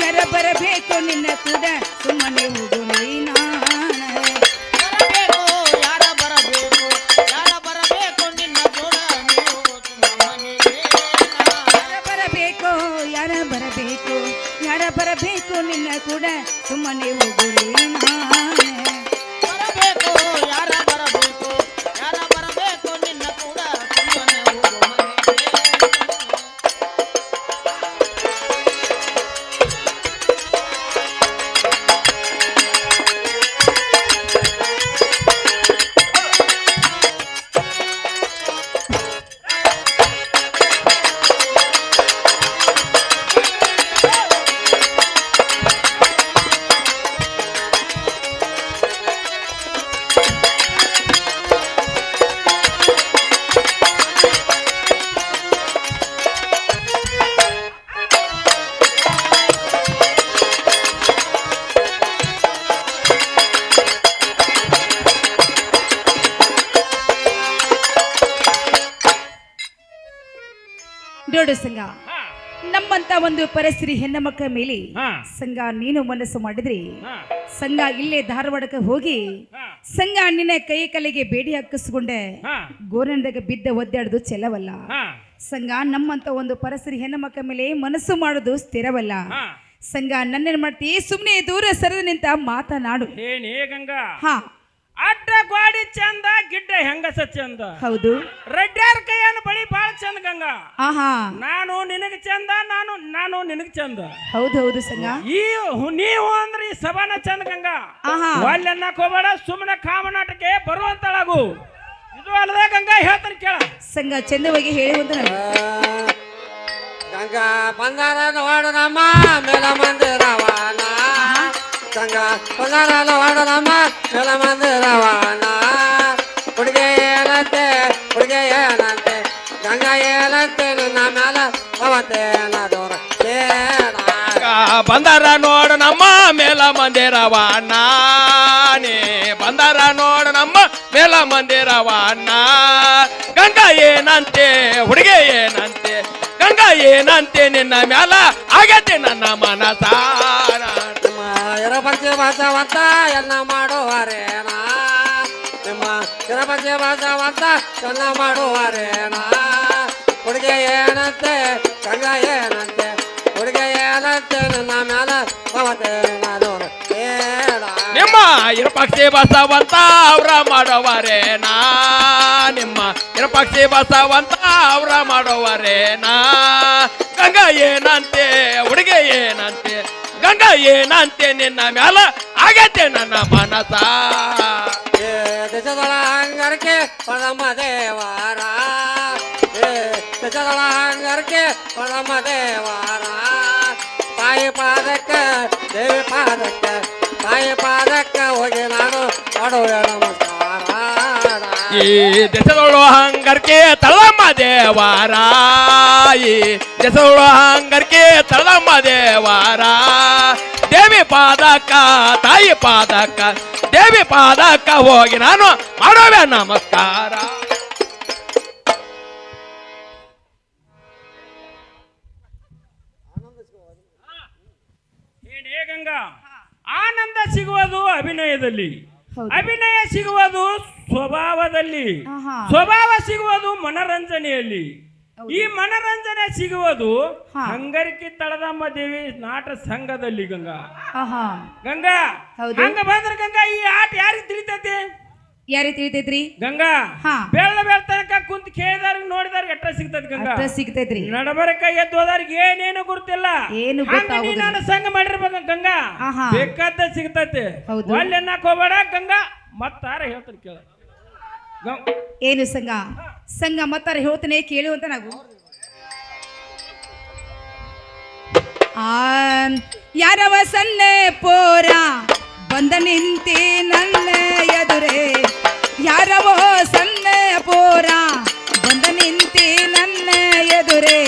ಯಾರ ಬರಬೇಕು ನಿನ್ನ ಕೂಡ ಸುಮ್ಮನೆ ಹೋಗು ನೀನ ಬರಬೇಕು ಯಾರ ಬರಬೇಕು ನಿನ್ನ ಕೂಡ ನೀವು ಮನೆಗೆ ಯಾರ ಬರಬೇಕು ಯಾರ ಬರಬೇಕು ಯಾರ ಬರಬೇಕು ನಿನ್ನ ಕೂಡ ಸುಮ್ಮನೆ ಹೋಗು ನೀನ ಬರಬೇಕು ಯಾರ ಬರಬೇಕು ನಿನ್ನ ಕೂಡ ಸುಮ್ಮನೆ ಹೋಗು ಮನೆಗೆ. ನೋಡು ಸಂಘ, ಹಾ ನಮ್ಮಂತ ಒಂದು ಪರಿಸ್ಥಿತಿ ಹೆಣ್ಣ ಮಕ್ಕಳ ಮೇಲೆ ಹಾ ಸಂಘ ನೀನು ಮನಸ್ಸು ಮಾಡಿದ್ರಿ ಹಾ ಸಂಘ ಇಲ್ಲೇ ಧಾರವಾಡಕ್ಕೆ ಹೋಗಿ ಹಾ ಸಂಘ ನಿನ್ನ ಕೈ ಕಲೆಗೆ ಬೇಡಿ ಹಾಕಿಸ್ಕೊಂಡೆ ಹಾ ಗೋರಣದಾಗ ಬಿದ್ದ ಒದ್ದಾಡೋದು ಚೆಲವಲ್ಲ. ಹಾ ಸಂಘ ನಮ್ಮಂತ ಒಂದು ಪರಿಸ್ಥಿತಿ ಹೆಣ್ಣ ಮಕ್ಕಳ ಮೇಲೆ ಮನಸ್ಸು ಮಾಡೋದು ಸ್ಥಿರವಲ್ಲ. ಹಾ ಸಂಘ ನನ್ನೇನ್ ಮಾಡ್ತಿ, ಸುಮ್ನೆ ದೂರ ಸರಿದು ನಿಂತ ಮಾತನಾಡು. ಏನೇ ಗಂಗಾ ಹಾ ಅಡ್ಡ ಗೋಡಿ ಚಂದ ಗಿಡ್ಡ ಹೆಂಗಸ ಚಂದ ಹೌದು. ರೆಡ್ಡ್ಯಾರ ಕೈಯನ್ನು ಬಳಿ ಬಾಳ ಚಂದ ಗಂಗಾ. ಆಹಾ ನಾನು ನಿನಗೆ ಚಂದ, ನಾನು ನಿನಗೆ ಚಂದ. ಹೌದು ಸಂಘ. ನೀವು ಅಂದ್ರೆ ಈ ಸಭಾನ ಚಂದ ಗಂಗಾ. ಆಹಾ ಒಲ್ಲೆನ್ನಕ್ ಹೋಗಬೇಡ, ಸುಮ್ಮನೆ ಕಾಮನಾಟಕ್ಕೆ ಬರುವಂತಳಾಗು. ಇದು ಅಲ್ಲದೆ ಗಂಗಾ ಹೇಳ್ತಾನೆ ಕೇಳ. ಸಂಘ ಚಂದವಾಗಿ ಹೇಳುವಂತ ಗಂಗಾ ಬಂದಾರ ನೋಡು ನಮ್ಮ ಮೇಲ ಮಂದಿರವಾನ. ಗಂಗಾ ಬಂದಾರ ನೋಡು ನಮ್ಮ ಮೇಲ ಮಂದಿರವಾನ. ಹುಡುಗಿ ಏನಂತೆ ಗಂಗಾ ಏನಂತೆ ನಿನ್ನ ಮ್ಯಾಲ ಅವತ್ತೇನ ದೂರ ಬಂದಾರ ನೋಡು ನಮ್ಮ ಮೇಲ ಮಂದಿರವನ್ನ, ನೀ ಬಂದಾರ ನೋಡು ನಮ್ಮ ಮೇಲ ಮಂದಿರವನ್ನ. ಗಂಗಾ ಏನಂತೆ ಹುಡುಗಿ ಏನಂತೆ, ಗಂಗಾ ಏನಂತೆ ನಿನ್ನ ಮ್ಯಾಲ ಆಗತ್ತೆ ನನ್ನ ಮನಸಾರ. ನಿಮ್ಮ ಇರಪಂಚಿ ಭಾಷಾವಂತ ಎಲ್ಲ ಮಾಡುವರೇನ, ನಿಮ್ಮ ಇರಪಂಚಿ ಭಾಷಾವಂತ ಎಲ್ಲ ಮಾಡುವರೇನ. ಹುಡುಗಿ ಏನಂತೆ ಗಂಗಾ ಏನಂತೆ, ಹುಡುಗಿ ಏನಂತೆ ನಿನ್ನ ಮ್ಯಾಲ ಅವತ್ತೇನ ದೂರ ನಿಮ್ಮ ಇರಪಕ್ಷಿ ಬಸವಂತ ಅವ್ರ ಮಾಡೋವರೇನಾ, ನಿಮ್ಮ ಇರಪಕ್ಷಿ ಬಸವಂತ ಅವ್ರ ಮಾಡೋವರೇನಾ. ಗಂಗಾ ಏನಂತೆ ಹುಡುಗಿ ಏನಂತೆ, ಗಂಗಾ ಏನಂತೆ ನಿನ್ನ ಮ್ಯಾಲ ಆಗತ್ತೆ ನನ್ನ ಮನಸ. ದೇಶದೊಳ ಹಂಗರಕೆ ಪರಮ ದೇವಾರ, ದೇಶದೊಳ ಹಂಗರಕೆ ಪರಮ ದೇವಾರ. ತಾಯಿ ಪಾದಕ್ಕೆ ದೇವಿ ಪಾದಕ್ಕೆ, ತಾಯಿ ಪಾದಕ್ಕೆ ಹೋಗಿ ನಾನು ಮಾಡುವೆ ನಮಸ್ಕಾರ. ಈ ದೇಶದೊಳು ಹಂಗರ್ಕೆ ತಳಮ್ಮ ದೇವಾರ, ಈ ದೇಶದೊಳು ಹಂಗರ್ಕೆ ತಳಮ್ಮ ದೇವಾರ. ದೇವಿ ಪಾದಕ್ಕ ತಾಯಿ ಪಾದಕ್ಕ, ದೇವಿ ಪಾದಕ್ಕ ಹೋಗಿ ನಾನು ಮಾಡುವೆ ನಮಸ್ಕಾರ. ಏನೇ ಗಂಗಾ, ಆನಂದ ಸಿಗುವುದು ಅಭಿನಯದಲ್ಲಿ, ಹೌದು. ಅಭಿನಯ ಸಿಗುವುದು ಸ್ವಭಾವದಲ್ಲಿ, ಆಹಾ. ಸ್ವಭಾವ ಸಿಗುವುದು ಮನರಂಜನೆಯಲ್ಲಿ. ಈ ಮನರಂಜನೆ ಸಿಗುವುದು ಹಾ. ಹಂಗರಿಕೆ ತಳದಮ್ಮ ದೇವಿ ನಾಟ ಸಂಘದಲ್ಲಿ ಗಂಗಾ. ಆಹಾ ಗಂಗಾ ಹೌದು. ಹಂಗ ಬಂದ್ರ ಗಂಗಾ ಈ ಆಟ ಯಾರಿಗೆ ತಿಳಿತೈತಿ ಯಾರಿಗೆ ತಿಳಿತೈತ್ರಿ? ಗಂಗಾ? ಹಾ. ಬೆಳ್ಳ ತನಕ ಕುಂತ ಕೇಳಿದಾರ ನೋಡಿದಾರ ಎಟ್ಟ ಸಿಗ್ತೈತಿ ಗಂಗಾ. ಅಷ್ಟ ಸಿಗ್ತೈತ್ರಿ. ನಡಬರಕ ಎದ್ದು ಹೋದಾರಿಗೆ ಏನೇನು ಗುರುತಿಲ್ಲ. ಏನು ಗೊತ್ತಾಗೋದಿಲ್ಲ. ನಾನು ಸಂಘ ಮಾಡಿರ್ಬೇಕ ಗಂಗಾ. ಆಹಾ. ಬೇಕಾದ ಸಿಗ್ತೈತಿ. ಹೌದು. ಒಲ್ಲೆನ್ನಕ್ ಹೋಗ್ಬೇಡ ಗಂಗಾ. ಮತ್ತಾರ ಹೇಳ್ತಾನೆ ಕೇಳ. ಏನು ಸಂಘ? ಸಂಘ ಮತ್ತಾರ ಹೇಳ್ತಾನೆ ಕೇಳುವಂತ ನಾವು. ಯಾರವ ಸನ್ನೆ ಪೋರ ಬಂದ ನಿಂತಿ ನನ್ನ ಎದುರೇ, ಯಾರವೋ ಸನ್ನೆ ಪೋರ ಬಂದ ನಿಂತಿ ನನ್ನ ಎದುರೇ.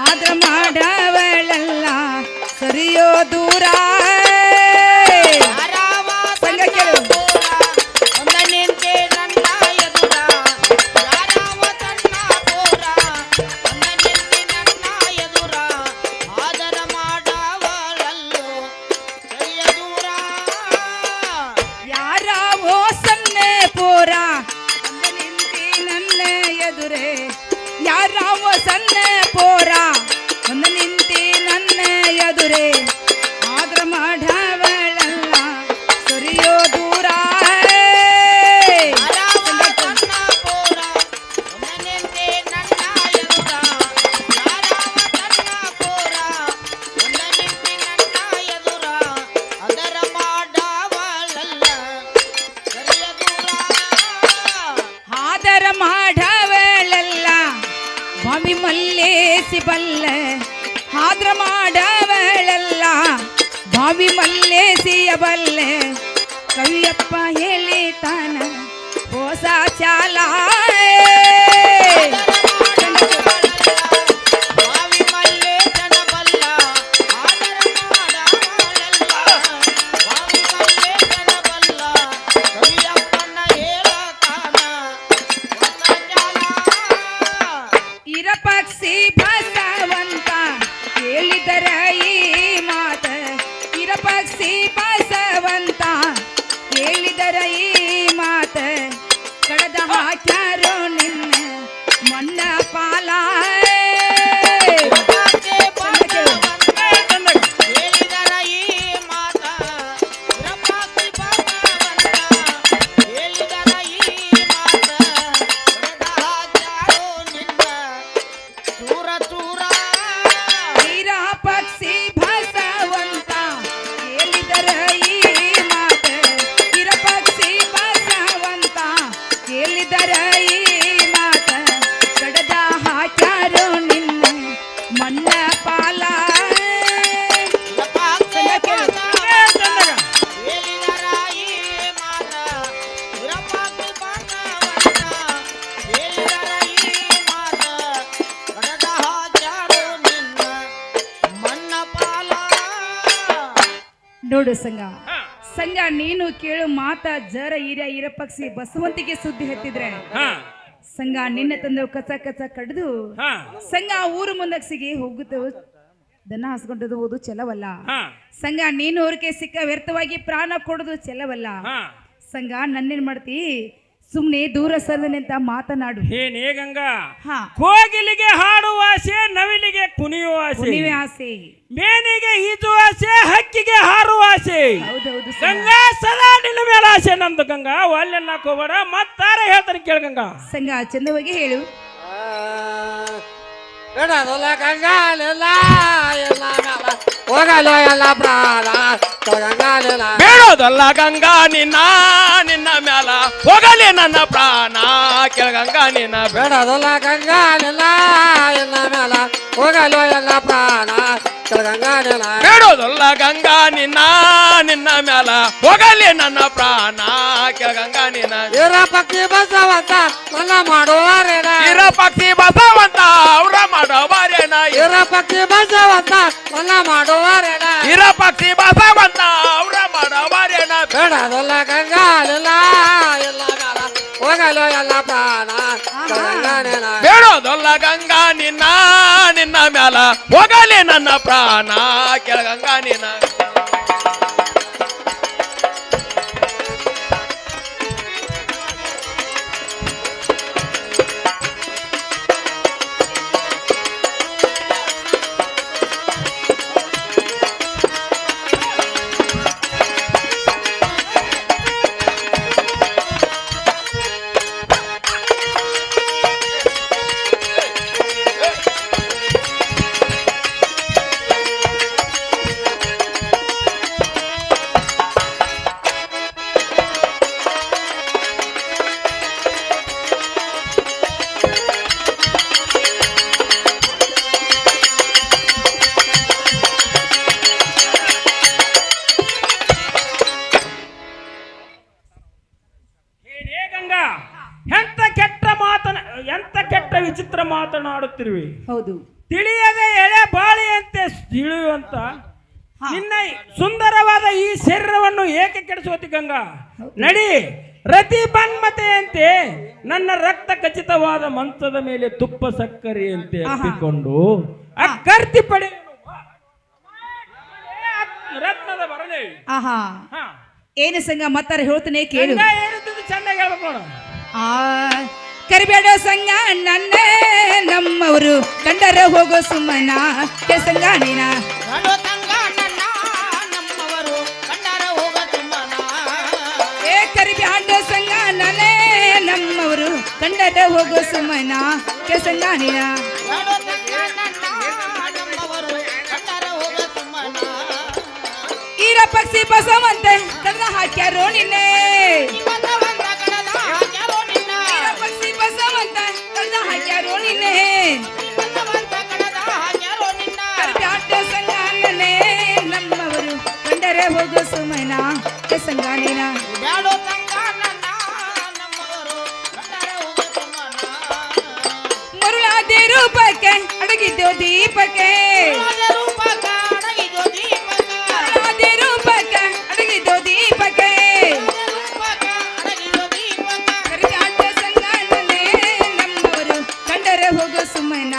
ಆದ್ರ ಮಾಡವಳಲ್ಲ ಸರಿಯೋ ದೂರ. ಸಂಘ ಕೇಳು. ಯಾರವೋ ಸನ್ನೆ ಪೋರ ಬಂದ ನಿಂತಿ ನನ್ನ ಎದುರೇ, ಯಾರವೋ ಸನ್ನೆ ಪೋರ ಬಂದ ನಿಂತಿ ನನ್ನ ಎದುರೇ. ಆದ್ರ ಮಾಡವಳಲ್ಲ ಸರಿಯೋ ದೂರ. ಆದರ ಮಾಡವಳಲ್ಲ ಬಾವಿ ಮಲ್ಲೇಸಿ ಬಲ್ಲೆ, ಆದ್ರ ಮಾಡವಳಲ್ಲ ಬಾವಿ ಮಲ್ಲೇಸಿಯ ಬಲ್ಲೆ. ಕವಿಯಪ್ಪ ಹೇಳಿತಾನ ಹೊಸ ಚಾಲ. ಇರ ಪಕ್ಷಿ ಭಾಷ ಪಕ್ಷಿ ಬಸವಂತ ಹೇಳಿದರ ಈ ಮಾತ ಕಡದ ಹಾಕ್ಯಾರೋ ನಿನ್ನ ಮಣ್ಣ ಪಾಲ ವಿರೂಪಾಕ್ಷಿ ಬಸವಂತ ಹೇಳಿದರ ಈ ಮಾತ ವಿರೂಪಾಕ್ಷಿ ಬಸವಂತ ಹೇಳಿದರ ಈ ಮಾತ ಕಡದ ಹಾಕ್ಯಾರೋ ನಿನ್ನ ಚೂರ ಚೂರ ವೀರ ಪಕ್ಷಿ ಬಸವಂತ ಹೇಳಿದರ ಈ ಮಾತ ವೀರ ಪಕ್ಷಿ ಬಸವಂತ ಹೇಳಿದರ ಈ ಮಾತ ಕಡದ ಹಾಕ್ಯಾರೋ ನಿನ್ನ ಮಣ್ಣ ಪಾಲ ವಿರೂಪಾಕ್ಷಿ ಬಸವಂತ ಹೇಳಿದರ ಈ ಮಾತ ವಿರೂಪಾಕ್ಷಿ ಬಸವಂತ ಹೇಳಿದರ ಈ ಮಾತ ಕಡದ ಹಾಕ್ಯಾರೋ ನಿನ್ನ ಮಣ್ಣ ಪಾಲ ನೋಡು ಸಂಘ ಸಂಘ ನೀನು ಕೇಳು ಮಾತ ಜರ ಹಿರಿಯ ಪಕ್ಷಿ ಬಸವಂತಿಗೆ ಸುದ್ದಿ ಹತ್ತಿದ್ರೆ ಹಾ ಸಂಘ ನಿನ್ನ ತಂದು ಕಸ ಕಸ ಕಡ್ದು ಹಾ ಸಂಘ ಊರು ಮುಂದಕ್ಸಿಗೆ ಹೋಗುತ್ತವು ದನ ಹಾಸ್ಕೊಂಡದು ಓದು ಚೆಲವಲ್ಲ ಹಾ ಸಂಘ ನೀನು ಅವ್ರಿಗೆ ಸಿಕ್ಕ ವ್ಯರ್ಥವಾಗಿ ಪ್ರಾಣ ಕೊಡೋದು ಚೆಲವಲ್ಲ ಹಾ ಸಂಘ ನನ್ನೇನ್ ಮಾಡ್ತಿ ಸುಮ್ನೆ ದೂರ ಸರದನೆ ಅಂತ ಮಾತನಾಡು ಏನೇ ಗಂಗಾ ಹಾ ಕೋಗಿಲಿಗೆ ಹಾಡುವ ಆಸೆ ನವಿಲಿಗೆ ಕುಣಿಯುವ ಆಸೆ ನೀವೇ ಆಸೆ ಮೇನಿಗೆ ಈಜುವ ಆಸೆ ಹಕ್ಕಿಗೆ ಹಾರುವ ಆಸೆ ಹೌದೌದು ಸಂಘ. ಗಂಗಾ ಸದಾ ನಿನ್ನ ಮೇಲೆ ಆಸೆ ನಮ್ದು ಗಂಗಾ ಒಲ್ಲೆಲ್ಲ ಹೋಗ್ಬೇಡ ಮತ್ತಾರ ಹೇಳ್ತಾರೆ ಕೇಳ ಗಂಗಾ ಸಂಘ ಚಂದವಾಗಿ ಹೇಳು ಬಿಡೋದಿಲ್ಲ ಗಂಗಾಲಿಲ್ಲ ಎಲ್ಲ ಮ್ಯಾಲ ಹೋಗಲು ಎಲ್ಲ ಪ್ರಾಣ ಗಂಗಾಲಿಲ್ಲ ಬೇಡೋದಲ್ಲ ಗಂಗಾ ನಿನ್ನ ನಿನ್ನ ಮ್ಯಾಲ ಹೋಗಲಿ ನನ್ನ ಪ್ರಾಣ ಕೆಳಗಂಗಾ ನಿನ್ನ ಬಿಡೋದಿಲ್ಲ ಗಂಗಾಲಿಲ್ಲ ಎಲ್ಲ ಮ್ಯಾಲ ಹೋಗಲು ಎಲ್ಲ ಪ್ರಾಣ ಗಂಗಾಲಿಲ್ಲ ಬೇಡೋದಲ್ಲ ಗಂಗಾ ನಿನ್ನ ನಿನ್ನ ಮ್ಯಾಲ ಹೋಗಲಿ ನನ್ನ ಪ್ರಾಣ ಕೆಳಗಂಗಾ ನಿನ್ನ ಇರ ಪಕ್ಷಿ ಬಸವಂತ ನನ್ನ ಮಾಡುವಾರೇನ ಇರ ಪಕ್ಷಿ ಬಸವಂತ ಅವ್ರ ಮಾಡೋಬಾರೇನ ಇರ ಪಕ್ಷಿ ಬಸವಂತ ನನ್ನ ಮಾಡುವಾರೇನ ಇರ ಪಕ್ಷಿ ಬಸವಂತ ಅವ್ರ ಮಾಡೋಬಾರೇನ ಬಿಡೋದಿಲ್ಲ ಗಂಗಾಲಿಲ್ಲ ಎಲ್ಲ ಮ್ಯಾಲ ಹೋಗಲು ಎಲ್ಲ ಪ್ರಾಣ ಗಂಗಾಲಿಲ್ಲ ಬೇಡೋದಲ್ಲ ಗಂಗಾ ನಿನ್ನ ನಿನ್ನ ಮ್ಯಾಲ ಹೋಗಲಿ ನನ್ನ ಪ್ರಾಣ ಕೆಳಗಂಗಾ ನಿನ್ನ ಏನೇ ಗಂಗಾ ಎಂತ ಕೆಟ್ಟ ವಿಚಿತ್ರ ಮಾತನಾಡುತ್ತಿರುವೆ ಹೌದು ತಿಳಿಯದೆ ಎಳೆ ಬಾಳಿಯಂತೆ ತಿಳಿಯುವಂತ ನಿನ್ನ ಸುಂದರವಾದ ಈ ಶರೀರವನ್ನು ಏಕೆ ಕೆಡಿಸುವತಿ ಗಂಗಾ ನಡಿ ರತಿ ಬನ್ಮತೆಯಂತೆ ನನ್ನ ರಕ್ತ ಖಚಿತವಾದ ಮಂಚದ ಮೇಲೆ ತುಪ್ಪ ಸಕ್ಕರೆಯಂತೆ ಅಪ್ಪಿಕೊಂಡು ಅಕ್ಕರ್ತಿ ಪಡೆ ರತ್ನದ ಬರಲಿ ಆಹಾ ಹಾ ಏನು ಸಂಘ ಮತ್ತಾರ ಹೇಳ್ತಾನೆ ಕೇಳು ಗಂಗಾ ಏನಿದ್ದು ಚೆನ್ನಾಗಿ ಹೇಳ್ಬೇಕು ನೋಡು ಆ ಕರಿಬೇಡ ಸಂಘ ನನ್ನ ನಮ್ಮವರು ಕಂಡರ ಹೋಗೋ ಸುಮ್ಮನ ಸಂಘ ನೀನ ಗಂಡು ತಂಗ ನನ್ನ ನಮ್ಮವರು ಕಂಡರ ಹೋಗ ತುಂಬನ ಏ ಕರಿಬೇಡ ಸಂಘ ನನ್ನೇ ನಮ್ಮವರು ಕಂಡರ ಹೋಗೋ ಸುಮ್ಮನ ಸಂಘ ನೀನ ಗಂಡು ತಂಗ ನನ್ನ ನಮ್ಮವರು ಕಂಡರ ಹೋಗ ತುಂಬನ ಈರ ಪಕ್ಷಿ ಬಸವಂತೆ ಕಡ್ದ ಹಾಕ್ಯಾರೋ ನಿನ್ನೆ ಬಸವಂತ ಕಡದ ಹಾಕ್ಯಾರೋ ನಿನ್ನ ಈರ ಪಕ್ಷಿ ಬಸವಂತ ಕಡ್ದ ಹಾಕ್ಯಾರೋ ನಿನ್ನೆ ಬಸವಂತ ಕಡದ ಹಾಕ್ಯಾರೋ ನಿನ್ನ ಕರಿಬೇಡ ಸಂಘ ನನ್ನೇ ನಮ್ಮವರು ಕಂಡರ ಹೋಗೋ ಸುಮ್ಮನ ಸಂಘ ನೀನ ಬ್ಯಾಡೋ ತಂಗ ನನ್ನ ನಮ್ಮವರು ಕಂಡರ ಹೋಗ ತುಂಬನ ಮರುಳಾದೆ ರೂಪಕ್ಕೆ ಅಡಗಿದ್ದೋ ದೀಪಕ್ಕೆ ರೂಪಕ ಅಡಗಿದೋ ದೀಪಕ ಮರುಳಾದೆ ರೂಪಕ್ಕೆ ಅಡಗಿದ್ದೋ ದೀಪಕ್ಕೆ ರೂಪಕ ಅಡಗಿದೋ ದೀಪಕ ಕರಿದಾಟ ಸಂಗಾನನೇ ನಮ್ಮವರು ಕಂಡರ ಹೋಗೋ ಸುಮ್ಮನ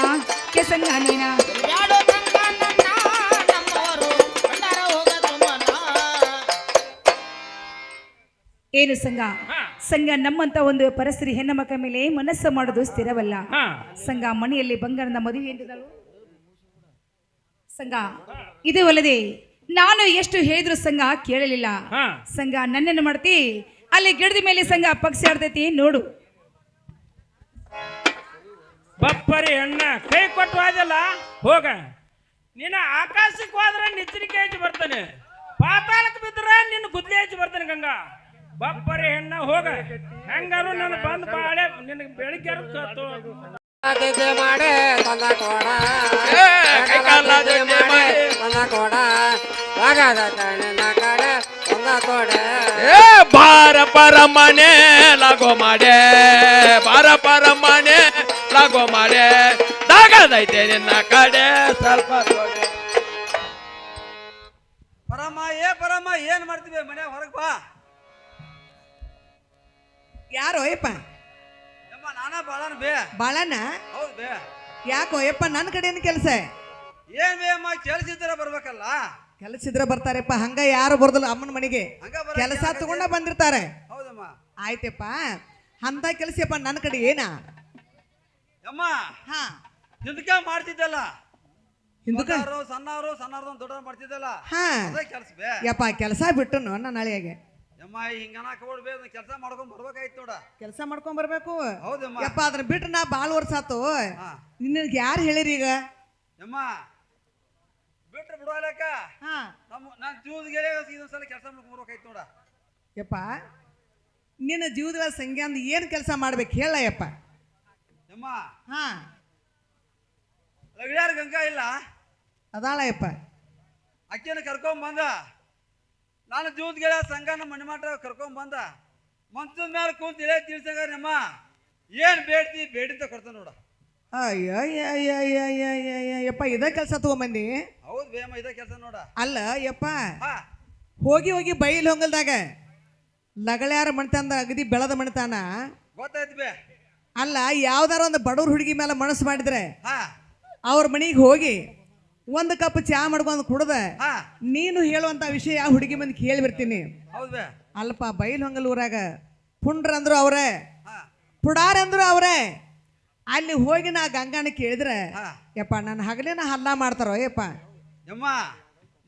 ಸಂಗಾನಿನ ಬ್ಯಾಡೋ ತಂಗ ನನ್ನ ನಮ್ಮವರು ಕಂಡರ ಹೋಗ ತುಂಬನ ಏನು ಸಂಘ ಹಾ. ಸಂಘ ನಮ್ಮಂತ ಒಂದು ಪರಿಸ್ಥಿತಿ ಹೆಣ್ಣ ಮಕ್ಕಳ ಮೇಲೆ ಮನಸ್ಸು ಮಾಡೋದು ಸ್ಥಿರವಲ್ಲ. ಹಾ ಸಂಘ ಮನೆಯಲ್ಲಿ ಬಂಗಾರದ ಮದುವೆ ಎಂದಿದಳು ಸಂಘ. ಇದು ಅಲ್ಲದೆ ನಾನು ಎಷ್ಟು ಹೇಳಿದ್ರು ಸಂಘ ಕೇಳಲಿಲ್ಲ. ಹಾ ಸಂಘ ನನ್ನನ್ನು ಮಾಡ್ತಿ ಅಲ್ಲಿ ಗಿಡದ ಮೇಲೆ ಸಂಘ ಪಕ್ಷಿ ಆಡ್ತೈತಿ ನೋಡು. ಬಪ್ಪರಿ ಅಣ್ಣ ಕೈ ಕೊಟ್ಟು ಹೋದಲ್ಲ ಹೋಗ. ನೀನು ಆಕಾಶಕ್ಕೆ ಹೋದ್ರೆ ನಿಚ್ಚರಿಕೆ ಹೆಚ್ಚು ಬರ್ತಾನೆ, ಪಾತಾಳಕ್ಕೆ ಬಿದ್ರೆ ನಿನ್ನ ಗುದ್ಲಿ ಹೆಚ್ಚು ಬರ್ತಾನೆ ಗಂಗಾ. ಬಪ್ಪರಿ ಹೆಣ್ಣ ಹೋಗ. ಹೆಂಗಾರು ನನ್ನ ಬಂದು ಬಾಳೆ ನಿನಗೆ ಬೆಳಿಗ್ಗೆ ಅತಿಥಿ ಮಾಡಿ ತಂದ ಕೊಡ ಏ, ಕೈಕಾಲ ಜೊತೆ ಮಾಡಿ. ತಂದ ಕೊಡ ಆಗದ ಕಣ್ಣಿನ ಕಡೆ ತಂದ ಕೊಡೆ. ಏ ಬಾರ ಪರಮನೆ ಲಾಗೋ ಮಾಡೆ, ಬಾರ ಪರಮನೆ ಲಾಗೋ ಮಾಡೆ, ದಾಗದೈತೆ ನಿನ್ನ ಕಡೆ ಸ್ವಲ್ಪ ಕೊಡೆ. ಪರಮ್ಮ ಏನ್ ಮಾಡ್ತೀವಿ ಮನ್ಯಾಗ ಹೊರಗ್ ಬಾ. ಯಾರೋ ಯಪ್ಪ ಯಮ್ಮ ನಾನಾ ಬಾಳನ್ ಬೇ. ಬಾಳಣ್ಣ ಹೌದ್ ಬೇ. ಯಾಕೋ ಯಪ್ಪ ನನ್ನ ಕಡೆಯನ್ನು ಕೆಲಸ ಏನ್ ಬೇ ಅಮ್ಮ ಕೆಲ್ಸಿದ್ರ ಬರ್ಬೇಕಲ್ಲ. ಕೆಲಸ ಇದ್ರೆ ಬರ್ತಾರಪ್ಪ, ಹಂಗ ಯಾರು ಬರ್ದಲ್ಲ ಅಮ್ಮನ ಮನೆಗೆ ಹಂಗ ಬರ ಕೆಲಸ ತಗೊಂಡ ಬಂದಿರ್ತಾರೆ. ಹೌದಮ್ಮ. ಆಯ್ತಪ್ಪ, ಅಂತ ಕೆಲಸಪ್ಪ ನನ್ನ ಕಡೆ ಏನ ಯಮ್ಮ ಹಾ ಹಿಂದಕ ಮಾಡ್ತಿದ್ದಲ್ಲ, ಹಿಂದಕ ಸಣ್ಣವ್ರು ದೊಡ್ಡವ್ರು ಮಾಡ್ತಿದ್ದಲ್ಲ, ಹಾ ಅದೇ ಕೆಲ್ಸ ಬೇ. ಯಪ್ಪ ಕೆಲಸ ಬಿಟ್ಟು ನನ್ನ ನಾಳೆಗೆ ಯಮ್ಮ ಹಿಂಗನ ಕಬೋಡ್ ಕೆಲಸ ಮಾಡ್ಕೊಂಡ್ ಬರ್ಬೇಕಾಯ್ತು ನೋಡ. ಕೆಲಸ ಮಾಡ್ಕೊಂಡ್ ಬರ್ಬೇಕು. ಹೌದಮ್ಮ. ಯಪ್ಪ ಅದನ್ನ ಬಿಟ್ಟು ನಾ ಬಾಳ್ ವರ್ಷ ಆತು. ಹಾ. ನಿನಗೆ ಯಾರು ಹೇಳಿರಿ ಈಗ? ಯಮ್ಮ ಬಿಟ್ರೆ ಬಿಡುವಲ್ಲಕ್ಕ ಹಾ ನನ್ನ ಜೀವದ ಇದೊಂದ್ಸಲ ಕೆಲಸ ಮಾಡ್ಕೊಂಡ್ ಬರ್ಬೇಕಾಯ್ತು ನೋಡ. ಯಪ್ಪ ನಿನ್ನ ಜೀವದ ಸಂಖ್ಯೆ ಅಂದ್ ಏನ್ ಕೆಲಸ ಮಾಡ್ಬೇಕು ಹೇಳ ಯಪ್ಪ. ಯಮ್ಮ ಹಾ ರಗಡ್ಯಾರ ಗಂಗಾ ಇಲ್ಲ, ಅದಾಳ ಯಪ್ಪ. ಅಕ್ಕಿನ ಕರ್ಕೊಂಡ್ ಬಂದ. ನಾನು ಜೀವದ ಗೆಳೆಯ ಸಂಘನ ಮನೆ ಮಾಟ ಕರ್ಕೊಂಡ್ ಬಂದ. ಮಂಚದ ಮೇಲೆ ಕುಂತ ಇಳೆ ತಿಳ್ಸಂಗ ನಮ್ಮ ಏನ್ ಬೇಡ್ತಿ ಬೇಡಿತ ಕೊಡ್ತಾನ ನೋಡ. ಯಪ್ಪ ಇದ ಕೆಲಸ ತಗೊಂಬಂದಿ? ಹೌದ್ ಬೇಮ ಇದ ಕೆಲಸ ನೋಡ. ಅಲ್ಲ ಯಪ್ಪ, ಹಾ ಹೋಗಿ ಹೋಗಿ ಬೈಲ್ ಹೊಂಗಲ್ದಾಗ ಲಗಳ್ಯಾರ ಮಣ್ತಾನ ಅಗದಿ ಬೆಳೆದ ಮಣ್ತಾನ. ಗೊತ್ತಾಯ್ತು ಬೇ. ಅಲ್ಲ ಯಾವ್ದಾರ ಒಂದು ಬಡವ್ರ ಹುಡುಗಿ ಮೇಲೆ ಮನಸ್ಸು ಮಾಡಿದ್ರೆ ಹಾ ಅವ್ರ ಮನೆಗೆ ಹೋಗಿ ಒಂದು ಕಪ್ ಚಾ ಮಾಡ್ಕೊಂಡು ಕುಡ್ದ ಹಾ ನೀನು ಹೇಳುವಂತ ವಿಷಯ ಹುಡುಗಿ ಮಂದಿ ಕೇಳಿ ಬರ್ತೀನಿ. ಹೌದ್ ಬೇ. ಅಲ್ಪ ಬೈಲ್ ಹೊಂಗಲ್ ಊರಾಗ ಪುಂಡ್ರ ಅಂದ್ರು ಅವ್ರೆ, ಹಾ ಪುಡಾರ್ ಅಂದ್ರು ಅವ್ರೆ. ಅಲ್ಲಿ ಹೋಗಿ ನಾ ಗಂಗಾನ ಕೇಳಿದ್ರೆ ಹಾ ಯಪ್ಪ ನನ್ನ ಹಗಲಿನ ಹಲ್ಲ ಮಾಡ್ತಾರೋ ಯಪ್ಪ. ಯಮ್ಮ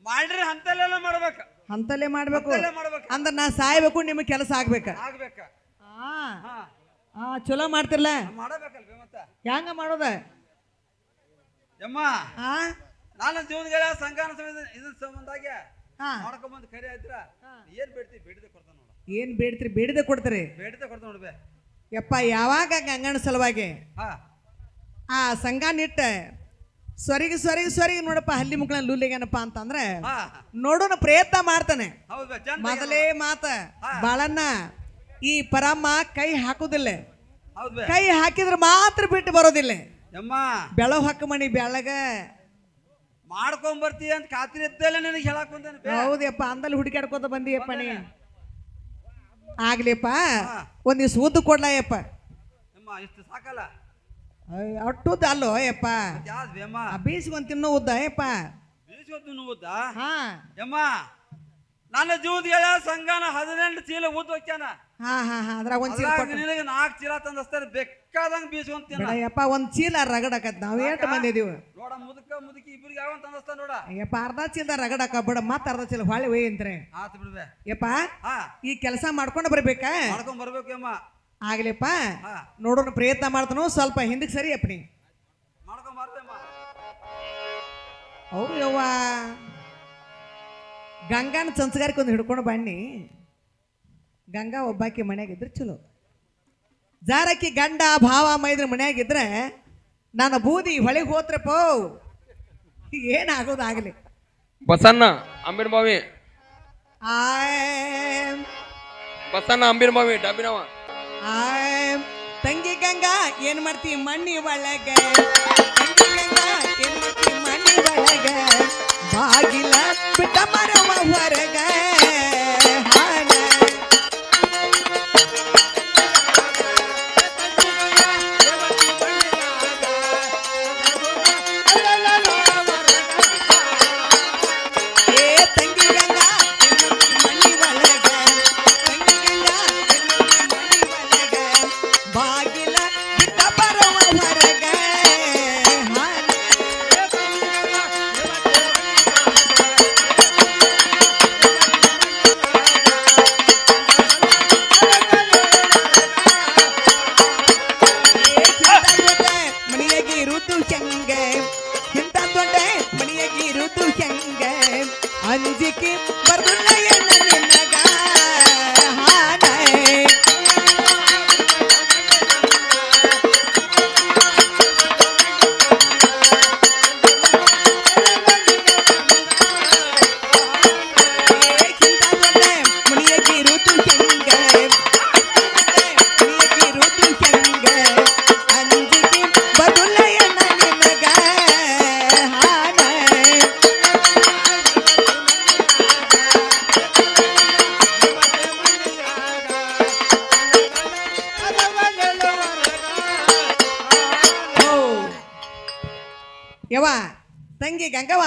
ಮಾಡ್ರಿ ಅಂತಲ್ಲೆಲ್ಲ ಮಾಡ್ಬೇಕ, ಅಂತಲೇ ಮಾಡ್ಬೇಕು ಅಂತಲ್ಲೇ ಮಾಡ್ಬೇಕ. ಅಂದ್ರೆ ನಾ ಸಾಯ್ಬೇಕು, ನಿಮಗೆ ಕೆಲಸ ಆಗ್ಬೇಕ. ಆಗ್ಬೇಕ. ಹಾ ಚಲೋ ಮಾಡ್ತಿರ್ಲ ಮಾಡಬೇಕಲ್ವೇ ಮತ್ತ ಹೆಂಗ ಮಾಡೋದ? ಯಮ್ಮ ಹಾ ನಾನು ಜೀವದ ಗೆಳೆಯ ಸಂಘನ ಇದ್ರ ಸಂಬಂಧಾಗಿ ಹಾ ಮಾಡ್ಕೊಂಬಂದ್ ಕರಿ ಆಯ್ತ್ರ ಏನ್ ಬೇಡ್ತಿ ಬೇಡಿದೆ ಕೊಡ್ತಾನ ನೋಡ. ಏನ್ ಬೇಡ್ತೀರಿ? ಬೇಡದೆ ಕೊಡ್ತೀರಿ ಬೇಡಿದೆ ಕೊಡ್ತಾನ ನೋಡ್ಬೇ. ಯಪ್ಪ ಯಾವಾಗ ಗಂಗನ ಸಲುವಾಗಿ ಹಾ ಆ ಸಂಘನಿಟ್ಟ ಸ್ವರಿಗೆ ನೋಡಪ್ಪ ಹಲ್ಲಿ ಮುಕ್ಳ ಲೂಲಿಗೇನಪ್ಪ ಅಂತಂದ್ರೆ ಹಾ ನೋಡೋಣ ಪ್ರಯತ್ನ ಮಾಡ್ತಾನೆ. ಹೌದ್ ಬೇ. ಚಂದ ಮೊದಲೇ ಮಾತ ಹಾ. ಬಾಳನ್ನ ಈ ಪರಮ್ಮ ಕೈ ಹಾಕುದಿಲ್ಲ. ಹೌದ್ ಬೇ. ಕೈ ಹಾಕಿದ್ರೆ ಮಾತ್ರ ಬಿಟ್ಟು ಬರೋದಿಲ್ಲ. ಯಮ್ಮ ಬೆಳವ್ ಹಾಕ ಮಣಿ ಬೆಳಗ ಮಾಡ್ಕೊಂಡ್ ಬರ್ತಿ ಅಂತ ಖಾತ್ರಿ ಇದ್ದಲ್ಲ ನನಗೆ ಹೇಳಕ್ ಬಂದೇನೆ ಬೇ. ಹೌದಪ್ಪ, ಅಂದಲ್ಲಿ ಹುಡುಕಾಡ್ಕೋತ ಬಂದಿಯಪ್ಪ ನೀ. ಆಗ್ಲಿಪ್ಪ ಹಾ. ಒಂದಿವ್ಸ ಉದ್ದು ಕೊಡ್ಲಾಯಪ್ಪ. ಯಮ್ಮ ಇಷ್ಟು ಸಾಕಲ್ಲ ಅಟ್ಟುದ ಅಲ್ಲೋ ಯಪ್ಪ, ಯಾವ್ದು ಬೇಮ್ಮ ಬೀಸ್ಕೊಂಡ್ ತಿನ್ನೋ ಉದ್ದ ಯಪ್ಪ. ಬೀಸ್ಕೊತ್ತು ನೋವುದಾ. ಹಾ ಯಮ್ಮ ನನ್ನ ಜೀವದ ಗೆಳೆಯ ಸಂಘನ 18 ಚೀಲ ಊದ್ ಹೋಗ್ಯಾನ. ಹಾ ಹಾ ಹಾ ಅದ್ರಾಗ ಒಂದ್ ಚೀಲ ಅದ್ರಾಗ ಕೊಟ್ಟು ನಿನಗೆ 4 ಚೀಲ ತಂದಸ್ತಾರೆ, ಬೇಕಾದಂಗ ಬೀಸ್ಕೊಂತ ತಿನ್ನ. ಯಪ್ಪ ಒಂದ್ ಚೀಲ ರಗಡಕತ್ ನಾವ್ ಏಟ್ ಬಂದಿದೀವಿ ನೋಡ ಮುದುಕಿ ಇಬ್ರಿಗೆ ಯಾವ ತಂದಸ್ತಾನ ನೋಡ. ಯಪ್ಪ ಅರ್ಧ ಚೀಲದ ರಗಡಕ ಬಿಡ, ಮತ್ತ ಅರ್ಧ ಚೀಲ ಹೊಳೆ ಒಯ್ ಅಂತ್ರೆ. ಆತ್ ಬಿಡ್ಬೇ. ಯಪ್ಪ ಹಾ ಈ ಕೆಲಸ ಮಾಡ್ಕೊಂಡು ಬರ್ಬೇಕಾ? ಮಾಡ್ಕೊಂಡ್ ಬರ್ಬೇಕು ಯಮ್ಮ. ಆಗ್ಲಿಪ್ಪ ಹಾ ನೋಡೋಣ ಪ್ರಯತ್ನ ಮಾಡ್ತಾನು. ಸ್ವಲ್ಪ ಹಿಂದಕ್ಕೆ ಸರಿ ಅಪ್ಪನಿ. ಮಾಡ್ಕೊಂಡ್ ಬರ್ತೇಮ್ಮ. ಹೌದು ಯವ್ವ, ಗಂಗಾನ ಸಂಸ್ಕಾರಕ್ಕೆ ಒಂದು ಹಿಡ್ಕೊಂಡು ಬನ್ನಿ. ಗಂಗಾ ಒಬ್ಬಾಕಿ ಮನ್ಯಾಗಿದ್ರೆ ಚಲೋ. ಜಾರಕ್ಕಿ ಗಂಡ ಭಾವ ಮೈದ್ರ ಮನ್ಯಾಗಿದ್ರೆ ನನ್ನ ಬೂದಿ ಹೊಳಿಗೆ ಹೋತ್ರಪ್ಪ ಏನಾಗೋದಾಗಲಿ. ಬಸಣ್ಣ ಅಂಬಿನ ಬಾವಿ, ಆಯ್ ಬಸಣ್ಣ ಅಂಬಿನ ಬಾವಿ ಡಬ್ಬಿನವ. ಆಯ್ ತಂಗಿ ಗಂಗಾ ಏನ್ ಮಾಡ್ತಿ ಮಣ್ಣಿ ಒಳಗ? ತಂಗಿ ಗಂಗಾ ಏನ್ ಮಾಡ್ತಿ ಮಣ್ಣಿ ಒಳಗ? ಬಾಗಿಲ ಬಿಟ್ಟ ಮರವ ಹೊರಗ ಹಾನ. ಏ ತಂಗಿ ಗಂಗಾ ಏನ್ ಮಾಡ್ತಿ ಮಣ್ಣಿ ಒಳಗ? ತಂಗಿ ಗಂಗಾ ತಂಗಿ ಗಂಗವ್ವ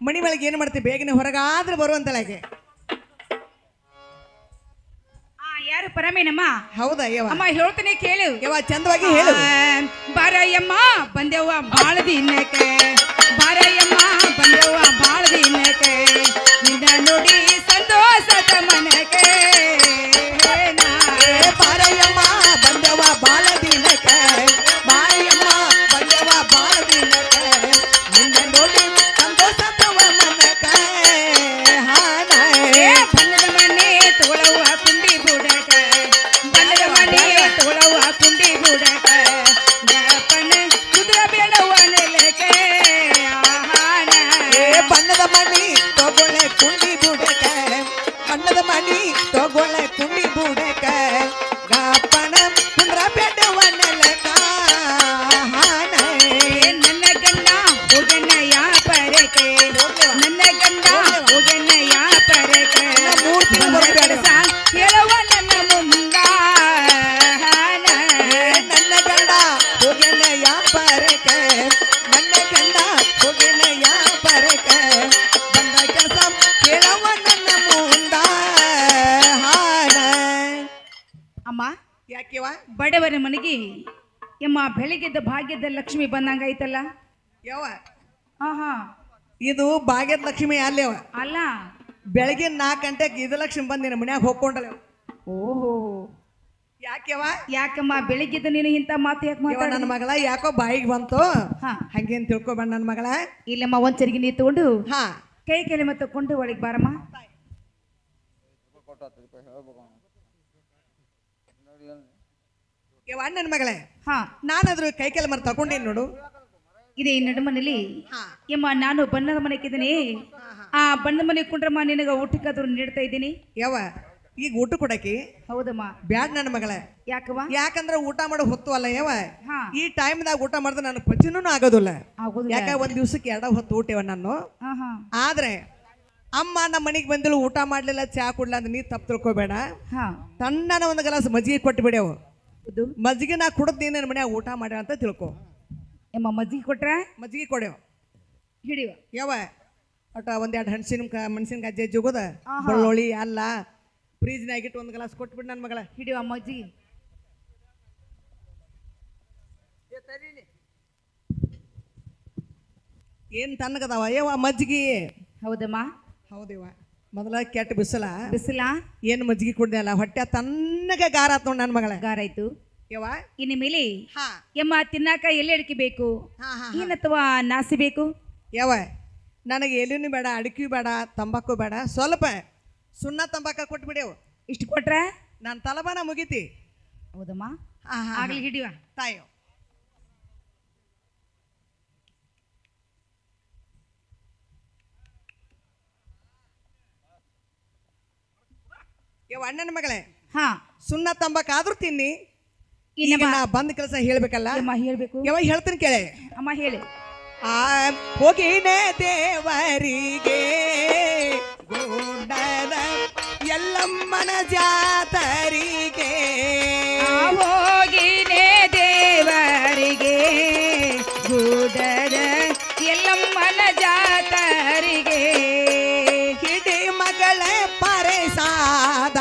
ಮಣಿ ಒಳಗೆ ಏನು ಮಾಡ್ತೀವಿ ಬೇಗನೆ ಹೊರಗಾದ್ರೆ ಬರುವಂತಳಾಗೆ. ಯಾರು ಪರಮೇನಮ್ಮ? ಹೌದಾ ಯವ್ವ? ಅಮ್ಮ ಹೇಳ್ತೇನೆ ಕೇಳು. ಯವ್ವ ಚಂದವಾಗಿ ಹೇಳು. ಬಾರಯ್ಯಮ್ಮ ಬಂದೆವ್ವ ಬಾಳ ದಿನಕ್ಕೆ, ಬಾರಯ್ಯಮ್ಮ ಬಂದೆವ್ವ ಬಾಳ ದಿನಕ್ಕೆ, ನಿನ್ನ ನೋಡಿ ಸಂತೋಷದ ಮನಕ್ಕೆ. ಬಾರಯ್ಯಮ್ಮ ಬಂದೆವ್ವ ಬಾಳ ದಿನಕ್ಕೆ, ಬಾರಯ್ಯಮ್ಮ ಬಂದೆವ್ವ ಬಾಳ ದಿನಕ್ಕೆ, ನಿನ್ನ ನೋಡಿ ಸಂತೋಷದ ಮನಕ್ಕೆ. ಬಣ್ಣದ ಮನೆ ತಗೊಳವ್ವ ಕುಂಡಿ ಬುಡಕ, ಬಣ್ಣದ ಮನೆ ತಗೊಳವ್ವ ಕುಂಡಿ ಬುಡಕ, ಗಪ್ಪನ ಕುದುರೆ ಬೇಡವ್ವ ನೆಲಕ್ಕೆ. ಬಣ್ಣದ ಮಣಿ ತಗೊಳ್ಳೆ ಕುಂಡಿ ಬುಡಕ, ಬಣ್ಣದ ಮಣಿ ತಗೊಳ್ಳೆ ಕುಂಡಿ ಬುಡಕ, ಗಪ್ಪನ ಕುಂದ್ರ ಬೇಡವ ನೆಲಕ. ನನ್ನ ಗಂಡ ಹೋಗನಯ್ಯ ಪರಕೆ, ನನ್ನ ಗಂಡ ಹೋಗನಯ್ಯ ಪರಕೆ, ಹೇಳುವ ನನ್ನ ಮುಂದ. ನನ್ನ ಗಂಡ ಹೋಗನ ಯಾಪರಕ, ನನ್ನ ಗಂಡ ಹೋಗನ ಯಾಪರಕ, ಬಂದ ಕೆಲಸ ಕೇಳವ ನನ್ನ ಮುಂದ. ಅಮ್ಮ ಯಾಕೆವ ಬಡವರ ಮನೆಗೆ ಎಮ್ಮ ಬೆಳಿಗ್ಗೆದ ಭಾಗ್ಯದ ಲಕ್ಷ್ಮಿ ಬಂದಂಗಾಯ್ತಲ್ಲ. ಯಾವ ಆಹಾ ಇದು ಭಾಗ್ಯದ ಲಕ್ಷ್ಮಿ ಅಲ್ಲೇವ. ಅಲ್ಲ, ಬೆಳಗ್ಗೆ 4 ಗಂಟೆಗೆ ಇದು ಲಕ್ಷ್ಮಿ ಬಂದಿನ ಮನ್ಯಾಗ ಹೋಗ್ಕೊಂಡಲ್ಲ. ಓಹೋ ಯಾಕೆವ ಯಾಕಮ್ಮ ಬೆಳಿಗ್ಗೆದ ನೀನು ಇಂಥ ಮಾತು ಯಾಕೆ ಯವ್ವ, ನನ್ನ ಮಾತಾಡ? ಮಗಳ ಯಾಕೋ ಬಾಯಿಗೆ ಬಂತು, ಹಾ ಹಂಗೇನ್ ತಿಳ್ಕೊಬೇಡ ನನ್ನ ಮಗಳ. ಇಲ್ಲಮ್ಮ ಒಂದ್ಸರಿಗೆ ನೀರು ತಗೊಂಡು ಹಾ ಕೈ ಕೆಲೆ ತಕೊಂಡು ಒಳಗೆ ಬಾರಮ್ಮ. ಯವ್ವ ನನ್ನ ಮಗಳೇ, ಹಾ ನಾನಾದ್ರೂ ಕೈ ಕೆಲ ಮರ ತಗೊಂಡೇನು ನೋಡು. ಇದೇ ನಡುಮನೇಲಿ ಹಾ ಎಮ್ಮ ನಾನು ಬಣ್ಣದ ಮನೆಗಿದ್ದೀನಿ. ಆ ಬಣ್ಣದ ಮನೆ ಕುಂಡ್ರಮ್ಮ ನಿನಗ ಊಟಕ್ಕಾದ್ರೂ ನೀಡ್ತಾ ಇದ್ದೀನಿ. ಯವ್ವ ಈಗ ಊಟ ಕೊಡಕಿ ಹೌದಮ್ಮ. ಬ್ಯಾಡ್ ನನ್ನ ಮಗಳೇ. ಯಾಕವ್ವ? ಯಾಕಂದ್ರೆ ಊಟ ಮಾಡೋ ಹೊತ್ತು ಅಲ್ಲ ಯವ್ವ. ಹಾ ಈ ಟೈಮ್ದಾಗ ಊಟ ಮಾಡಿದ್ರೆ ನನಗೆ ಪಚನೂ ಆಗೋದಿಲ್ಲ. ಆಗೋದಿಲ್ಲ. ಯಾಕ ಒಂದ್ ದಿವ್ಸಕ್ಕೆ 2 ಹೊತ್ತು ಊಟವ ನಾನು. ಹಾ ಹಾ ಆದ್ರೆ ಅಮ್ಮ ನಮ್ಮ ಮನೆಗೆ ಬಂದಿಲ್ಲ, ಊಟ ಮಾಡ್ಲಿಲ್ಲ, ಚಾ ಕುಡ್ಲ ಅಂದ್ರೆ ನೀ ತಪ್ಪು ತಿಳ್ಕೊಬೇಡ. ಹಾ ತಣ್ಣನ ಒಂದು ಗ್ಲಾಸ್ ಮಜ್ಜಿಗೆ ಕೊಟ್ಟು ಬಿಡ್ಯಾವು. ಹೌದು. ಮಜ್ಜಿಗೆ ನಾ ಕುಡದ್ ನನ್ನ ಮನ್ಯಾಗ ಊಟ ಮಾಡ್ಯ ಅಂತ ತಿಳ್ಕೊ. ಎಮ್ಮ ಮಜ್ಜಿಗೆ ಕೊಟ್ರೆ ಮಜ್ಜಿಗೆ ಕೊಡ್ಯಾವ ಹಿಡಿಯುವ. ಯವ್ವ ಒಟ್ಟ 1-2 ಮೆಣಸಿನ್ಕಾಯಿ ಜಜ್ಜೋಗೋದ, ಆಹಾ. ಬೆಳ್ಳುಳ್ಳಿ ಅಲ್ಲ ಫ್ರೀಜ್ನಾಗಿಟ್ಟು ಒಂದು ಗ್ಲಾಸ್ ಕೊಟ್ಬಿಡು ನನ್ನ ಮಗಳ. ಹಿಡಿಯುವ ಮಜ್ಜಿಗೆ. ಏನ್ ತಣ್ಣಗದಾವ ಯವ್ವ ಮಜ್ಜಿಗೆ. ಹೌದಮ್ಮ. ಹೌದೇವ, ಮೊದಲ ಕೆಟ್ಟ ಬಿಸಿಲ ಬಿಸಿಲ ಏನು ಮಜ್ಜಿಗೆ ಕುಡ್ದೆ ಅಲ್ಲ, ಹೊಟ್ಟೆ ತಣ್ಣಗ ಗಾರ ಆತ್ ನೋಡ್ ನನ್ನ ಮಗಳ. ಗಾರ ಆಯ್ತು. ಯವ್ವ ಇನ್ನು ಮೇಲೆ ಹಾ ಎಮ್ಮ ತಿನ್ನಾಕ ಎಲ್ಲಿ ಅಡಿಕೆ ಬೇಕು, ಹಾ ಹಾ ಏನತ್ವಾ ನಾಸಿ ಬೇಕು? ಯವ್ವ ನನಗೆ ಎಲೆನೂ ಬೇಡ, ಅಡಿಕೆ ಬೇಡ, ತಂಬಾಕು ಬೇಡ, ಸ್ವಲ್ಪ ಸುಣ್ಣ ತಂಬಾಕ ಕೊಟ್ಬಿಡೇವು. ಇಷ್ಟು ಕೊಟ್ರೆ ನನ್ನ ತಲಬಾನ ಮುಗಿತಿ. ಹೌದಮ್ಮ. ಹಾ ಹಾ ಆಗ್ಲಿ ಹಿಡಿಯುವ. ತಾಯೋ ಯವ್ವ ಅಣ್ಣನ ಮಗಳೇ, ಹಾ ಸುಣ್ಣ ತಂಬಾಕ ಆದ್ರೂ ತಿನ್ನಿ. ಈಗ ಇನ್ನಮ್ಮ ನಾ ಬಂದ ಕೆಲಸ ಹೇಳ್ಬೇಕಲ್ಲ. ಎಮ್ಮ ಹೇಳ್ಬೇಕು. ಯವ್ವ ಹೇಳ್ತೀನಿ ಕೇಳೆ. ಅಮ್ಮ ಹೇಳಿ. ಆ ಹೋಗಿನೇ ದೇವರಿಗೆ ಗುಡ್ಡದ ಎಲ್ಲಮ್ಮನ ಜಾತರಿಗೆ, ಹೋಗಿನೇ ದೇವರಿಗೆ ಗೂಡದ ಎಲ್ಲಮ್ಮನ ಜಾತರಿಗೆ, ಹಿಡಿ ಮಗಳ ಪರೆಸಾದ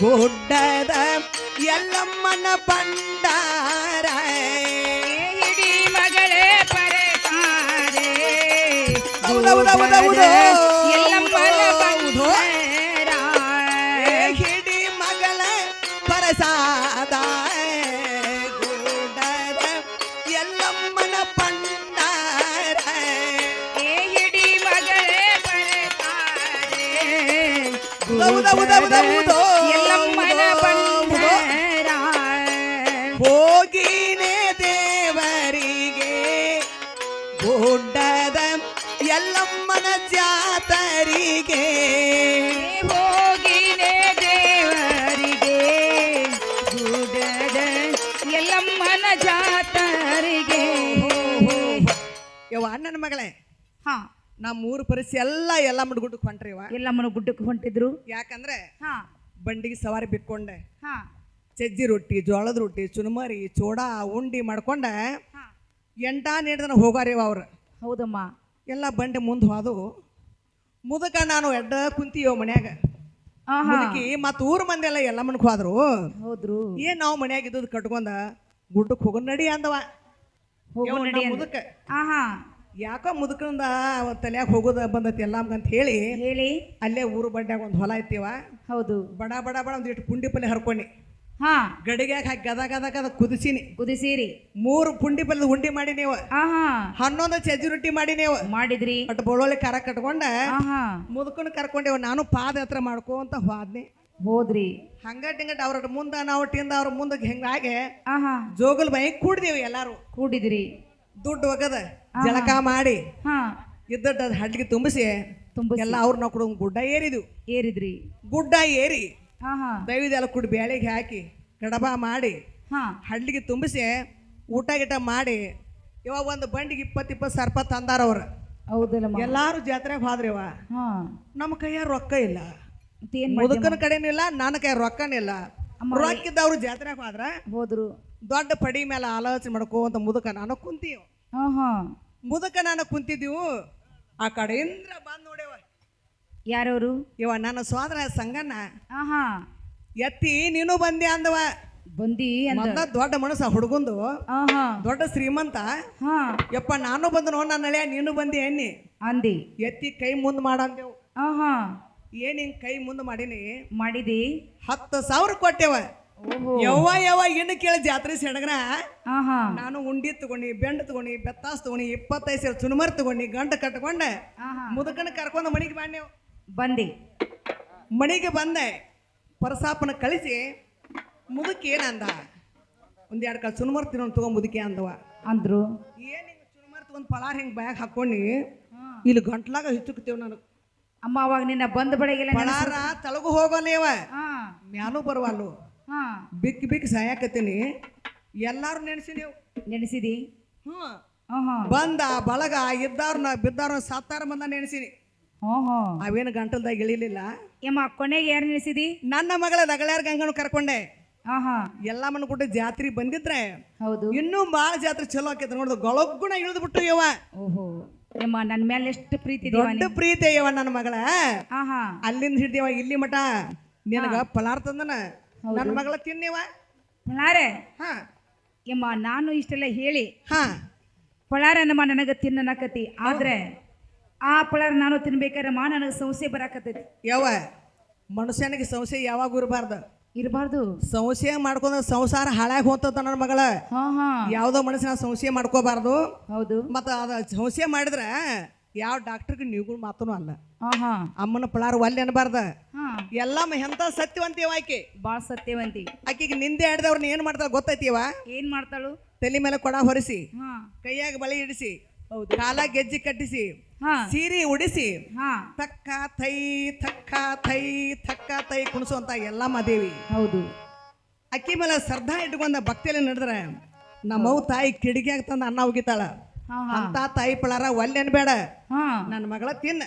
ಗುಡ್ಡದ ಎಲ್ಲಮ್ಮನ ಭಂಡಾರ, ಹಿಡಿ ಮಗಳೇ ಪರೆಸಾರೆ ಹೌದೌದೌದೌದು. ಎಲ್ಲಮ್ಮನ ಹೌದು. ಭಂಡಾರ. ಹಿಡಿ ಮಗಳ ಪರಸಾದ ಗುಡ್ಡದ ಎಲ್ಲಮ್ಮನ ಭಂಡಾರ, ಹಿಡಿ ಮಗಳೇ ಪರೆಸಾರೆ ಹೌದೌದೌದೌದು. ಎಲ್ಲಮ್ಮನ ಭಂಡಾರ. ಹೋಗಿನೇ ದೇವರಿಗೆ ಗುಡ್ಡದ ಎಲ್ಲಮ್ಮನ ಜಾತರಿಗೆ, ಹೋಗಿನೇ ದೇವರಿಗೆ ಗೂಡದ ಎಲ್ಲಮ್ಮನ ಜಾತರಿಗೆ. ಯವ್ವ ಅಣ್ಣನ ಮಗಳೇ, ಹಾ ನಮ್ಮ ಊರು ಪರಿಸ್ಥಿತಿ ಎಲ್ಲ ಗುಡ್ಡಕ್ಕೆ ಹೊಂಟ್ರಿವ. ಎಲ್ಲಮ್ಮನ ಗುಡ್ಡಕ್ಕೆ ಹೊಂಟಿದ್ರು. ಯಾಕಂದ್ರೆ ಹಾ ಬಂಡಿಗೆ ಸವಾರಿ ಬಿಟ್ಕೊಂಡೆ, ಹಾ ಸಜ್ಜಿ ರೊಟ್ಟಿ, ಜೋಳದ ರೊಟ್ಟಿ, ಚುರುಮರಿ, ಚೋಡ ಉಂಡಿ ಮಾಡ್ಕೊಂಡ ಹಾ 8 ಜನ ಹೋಗಾರಿವ ಅವ್ರು. ಹೌದಮ್ಮ. ಎಲ್ಲ ಬಂಡೆ ಮುಂದೆ ಹೋದು ಮುದಕ ನಾನು ಎಡ್ಡ ಕುಂತೀಯೋ ಮನ್ಯಾಗ ಆಹಾ ಮುದುಕಿ ಮತ್ತ ಊರ್ ಮಂದಿ ಎಲ್ಲ ಮನ್ಕ್ ಹೋದ್ರು. ಹೌದ್ರು. ಏನ್ ನಾವು ಮನ್ಯಾಗ ಇದ್ದದ್ ಕಟ್ಕೊಂಡ ಗುಡ್ಡಕ್ ಹೋಗೋ ನಡಿ ಅಂದವ. ಹೋಗು ನಡಿ ಅಂದ. ಮುದಕ ಆಹಾ ಯಾಕೋ ಮುದುಕಂದ ತಲ್ಯಾಗ ಹೋಗೋದ ಬಂದತಿ ಎಲ್ಲ ಅಂತ ಹೇಳಿ ಹೇಳಿ ಅಲ್ಲೇ ಊರು ಬಡ್ಡ್ಯಾಗ ಒಂದು ಹೊಲ ಐತಿವ. ಹೌದು. ಬಡ ಬಡ ಬಡ ಒಂದಿಷ್ಟು ಪುಂಡಿ ಪಲ್ಲೆ ಹರ್ಕೊಂಡಿ ಹಾ ಗಡಿಗ್ಯಾಗ ಹಾಕಿ ಗದ ಗದ ಗದ ಕುದಿಸಿನಿ. ಕುದಿಸಿರಿ. 3 ಪುಂಡಿ ಪಲ್ಯದ ಉಂಡಿ ಮಾಡಿ ನೀವು ಆಹಾ 11 ಚಜ್ಜಿ ರೊಟ್ಟಿ ಮಾಡಿ ನೀವು ಮಾಡಿದ್ರಿ. ಒಟ್ಟು ಬೊಳೊಳ್ಳಿ ಖಾರ ಕಟ್ಕೊಂಡ ಆಹಾ ಮುದುಕನ ಕರ್ಕೊಂಡೇವ. ನಾನು ಪಾದಯಾತ್ರೆ ಮಾಡ್ಕೊಂತ ಹೋದ್ನಿ. ಹೋದ್ರಿ. ಹಂಗಟ್ಟಿಂಗಟ್ ಅವ್ರ ಮುಂದ ನಾವು ಟಿಂದ ಅವ್ರ ಮುಂದಕ್ಕೆ ಹೆಂಗಾಗೆ ಆಹಾ ಜೋಗಲ್ ಬೈ ಕೂಡ್ದೇವಿ. ಎಲ್ಲಾರು ಕೂಡಿದ್ರಿ. ದುಡ್ಡು ಒಗದ ಜಳಕ ಮಾಡಿ ಹಾ ಇದ್ದಡ್ಡ ಹಡ್ಲಿಗೆ ತುಂಬಿಸಿ ತುಂಬಿಸಿ. ಎಲ್ಲ ಅವ್ರು ನಾವು ಕೂಡ ಗುಡ್ಡ ಏರಿದ್ವು. ಏರಿದ್ರಿ. ಗುಡ್ಡ ಏರಿ ಆಹಾ ದೈವದೆಲ್ಲ ಕುಡಿ ಬ್ಯಾಳಿಗೆ ಹಾಕಿ ಕಡಬ ಮಾಡಿ ಹಾ ಹಡ್ಲಿಗೆ ತುಂಬಿಸಿ ಊಟ ಗಿಟ ಮಾಡಿ ಇವಾಗ ಒಂದು ಬಂಡಿಗೆ 20 ಸರ್ಪ ತಂದಾರ ಅವ್ರು. ಹೌದಲ್ಲಮ್ಮ. ಎಲ್ಲಾರು ಜಾತ್ರೆಗೆ ಹೋದ್ರಿವ. ಹಾ ನಮ್ಮ ಕೈಯಾಗ ರೊಕ್ಕ ಇಲ್ಲ, ಮತ್ತೇನ್ ಮುದುಕನ ಕಡೆನೂ ಇಲ್ಲ, ನನ್ನ ಕೈ ರೊಕ್ಕನಿಲ್ಲ. ಅಮ್ಮ, ರೊಕ್ಕ ಇದ್ದವ್ರು ಜಾತ್ರೆಗೆ ಹೋದ್ರ ಹೋದ್ರು. ದೊಡ್ಡ ಪಡಿ ಮೇಲೆ ಆಲೋಚನೆ ಮಾಡ್ಕೋಂತ ಮುದುಕ ನಾನು ಕುಂತೀವಿ. ಆಹಾ ಮುದುಕ ನಾನು ಕುಂತಿದ್ದೀವು. ಆ ಕಡೆಯಿಂದ ಬಂದ್ ನೋಡ್ಯವ ಯಾರವರು? ಇವ ನನ್ನ ಸೋದರ ಸಂಗಣ್ಣ ಆಹಾ ಎತ್ತಿ ನೀನು ಬಂದೆ ಅಂದವ. ಬಂದಿ ಅಂದ. ಮೊದ್ಲ ದೊಡ್ಡ ಮನಸ್ಸ ಹುಡುಗಂದು ಆಹಾ ದೊಡ್ಡ ಶ್ರೀಮಂತ. ಹಾ ಯಪ್ಪ ನಾನು ಬಂದು ನೋಡ್ ನನ್ನ ಹಳೆಯ ನೀನು ಬಂದಿ ಎಣ್ಣಿ ಅಂದಿ. ಎತ್ತಿ ಕೈ ಮುಂದ್ ಮಾಡಂದೇವು. ಆಹಾ ಏನ್ ಹಿಂಗ್ ಕೈ ಮುಂದ್ ಮಾಡೀನಿ. ಮಾಡಿದಿ. 10,000 ಕೊಟ್ಟೆವ. ಓಹೋ ಯವ್ವ ಇನ್ನು ಕೇಳಿ ಜಾತ್ರೆ ಸೆಡಗನ ಆಹಾ ನಾನು ಉಂಡಿ ತಗೊಂಡಿ, ಬೆಂಡ್ ತಗೊಂಡಿ, ಬೆತ್ತಾಸ್ ತಗೊಂಡಿ, 25 ಸೇರು ಚುನುಮರ್ ತಗೊಂಡಿ, ಗಂಟ ಕಟ್ಕೊಂಡೆ ಆಹಾ ಮುದುಕನ ಕರ್ಕೊಂಡು ಮನೆಗೆ ಬಂದೇವು. ಬಂದಿ. ಮನೆಗೆ ಬಂದೆ. ಪರಸಾಪನ ಕಳಿಸಿ ಮುದುಕಿ ಏನಂದ, 1-2 ಕಾಳು ಚುನುಮರ್ ತಿನ್ನೋ ತಗೊಂಡ್ ಮುದುಕಿ ಅಂದವ. ಅಂದ್ರು. ಏನ್ ಹಿಂಗ ಚುನುಮರ್ ತಗೊಂಡ್ ಪಳಾರ್ ಹಿಂಗ್ ಬ್ಯಾಗ್ ಹಾಕೊಂಡಿ ಇಲ್ಲಿ ಗಂಟ್ಲಾಗ ಹಿಚ್ಚುಕ್ತೇವ್ ನನಗೆ. ಅಮ್ಮ ಅವಾಗ ನಿನ್ನ ಬಂದ ಬಳೆಗೆಲ್ಲ ಪಳಾರ ತಳಗು ಹೋಗೋಲ್ಲೇವ ಹಾ ಮ್ಯಾಲೂ ಬರುವಲ್ಲು. ಹಾ ಬಿಕ್ಕಿ ಬಿಕ್ಕಿ ಸಾಯಕತ್ತೀನಿ. ಎಲ್ಲಾರು ನೆನೆಸಿ ನೀವು ನೆನೆಸಿದಿ. ಹ್ಞೂ ಆಹಾ ಬಂದ ಬಳಗ ಇದ್ದವ್ರನ್ನ ಬಿದ್ದವ್ರನ್ನ ಸತ್ತಾರ ಬಂದ ನೆನೆಸಿನಿ. ಓಹೋ ಅವೇನು ಗಂಟಲ್ದಾಗ ಇಳಿಲಿಲ್ಲ. ಯಮ್ಮ ಕೊನೆಗೆ ಯಾರು ನೆನೆಸಿದಿ? ನನ್ನ ಮಗಳ ರಗಳಾರ ಗಂಗನು ಕರ್ಕೊಂಡೆ. ಆಹಾ ಎಲ್ಲಮ್ಮನ ಕೊಟ್ಟು ಜಾತ್ರೆ ಬಂದಿದ್ರೆ ಹೌದು. ಇನ್ನೂ ಭಾಳ ಜಾತ್ರೆ ಚಲೋ ಆಕೈತೆ ನೋಡಿದ್ ಗೊಳಗುಣ ಇಳಿದು ಬಿಟ್ಟು ಯವ. ಓಹೋ ಯಮ್ಮ ನನ್ನ ಮೇಲೆ ಎಷ್ಟು ಪ್ರೀತಿ ಇದೀವ ದೊಡ್ಡ ಪ್ರೀತಿ ಯವ ನನ್ನ ಮಗಳ. ಆಹಾ ಅಲ್ಲಿಂದ ಹಿಡ್ದೇವ ಇಲ್ಲಿ ಮಠ ನಿನಗ ಪಲಾರ್ ತಂದನ ನನ್ನ ಮಗಳ ತಿನ್ನೇವ. ಪಳಾರೆ ಹಾ ಯಮ್ಮ ನಾನು ಇಷ್ಟೆಲ್ಲ ಹೇಳಿ ಹಾ ಪಳಾರ ನಮ್ಮ ನನಗೆ ತಿನ್ನಕತಿ. ಆದ್ರೆ ಆ ಪಳಾರ ನಾನು ತಿನ್ಬೇಕಾದ್ರೆ ನನಗೆ ಸಂಶಯ ಬರಾಕತ್ತೈತಿ. ಯವ ಮನುಷ್ಯನಿಗೆ ಸಂಶಯ ಯಾವಾಗ ಇರಬಾರ್ದು. ಇರಬಾರ್ದು. ಸಂಶಯ ಮಾಡ್ಕೊಂಡ ಸಂಸಾರ ಹಾಳಾಗಿ ಹೋಗ್ತದ ನನ್ನ ಮಗಳ. ಹಾ ಹಾ ಯಾವುದೋ ಮನುಷ್ಯನ ಸಂಶಯ ಮಾಡ್ಕೋಬಾರ್ದು. ಹೌದು. ಮತ್ತು ಅದು ಸಂಶಯ ಮಾಡಿದ್ರೆ ಯಾವ ಡಾಕ್ಟರ್ಗೆ ನೀವುಗಳು ಮಾತೂ ಅಲ್ಲ. ಆಹಾ ಅಮ್ಮನ ಪಳಾರ ಒಲ್ಲೆ ಅನ್ಬಾರ್ದ. ಹಾ ಎಲ್ಲಮ್ಮ ಎಂತ ಸತ್ಯವಂತೀವ ಆಕೆ. ಬಾಳ ಸತ್ಯವಂತಿ. ಆಕೆಗೆ ನಿಂದೆ ಹಿಡ್ದವ್ರನ್ನ ಏನ್ ಮಾಡ್ತಾಳ ಗೊತ್ತೈತಿವ? ಏನ್ ಮಾಡ್ತಾಳು? ತಲೆ ಮೇಲೆ ಕೊಡ ಹೊರಿಸಿ, ಹಾ ಕೈಯಾಗ ಬಳಿ ಇಡಿಸಿ, ಕಾಲ ಗೆಜ್ಜಿ ಕಟ್ಟಿಸಿ, ಹಾ ಸೀರೆ ಉಡಿಸಿ, ಹಾ ತಕ್ಕ ಥೈ ಥಕ್ಕ ಥೈ ಥಕ್ಕ ಥೈ ಕುಣಿಸುವಂತ ಎಲ್ಲಮ್ಮ ದೇವಿ. ಹೌದು. ಅಕ್ಕಿ ಮೇಲೆ ಶ್ರದ್ಧಾ ಇಟ್ಕೊಂಡ ಭಕ್ತಿಯಲ್ಲಿ ನಡೆದ್ರೆ ನಮ್ಮವ್ ತಾಯಿ ಕಿಡಿಗ್ಯಾಗ ತಂದ ಅನ್ನ ಉಗಿತಾಳ. ಹಾ ಹಾ ಅಂತ ತಾಯಿ ಪಳಾರ ಒಲ್ಲೆ ಅನ್ಬೇಡ. ಹಾ ನನ್ನ ಮಗಳ ತಿನ್ನ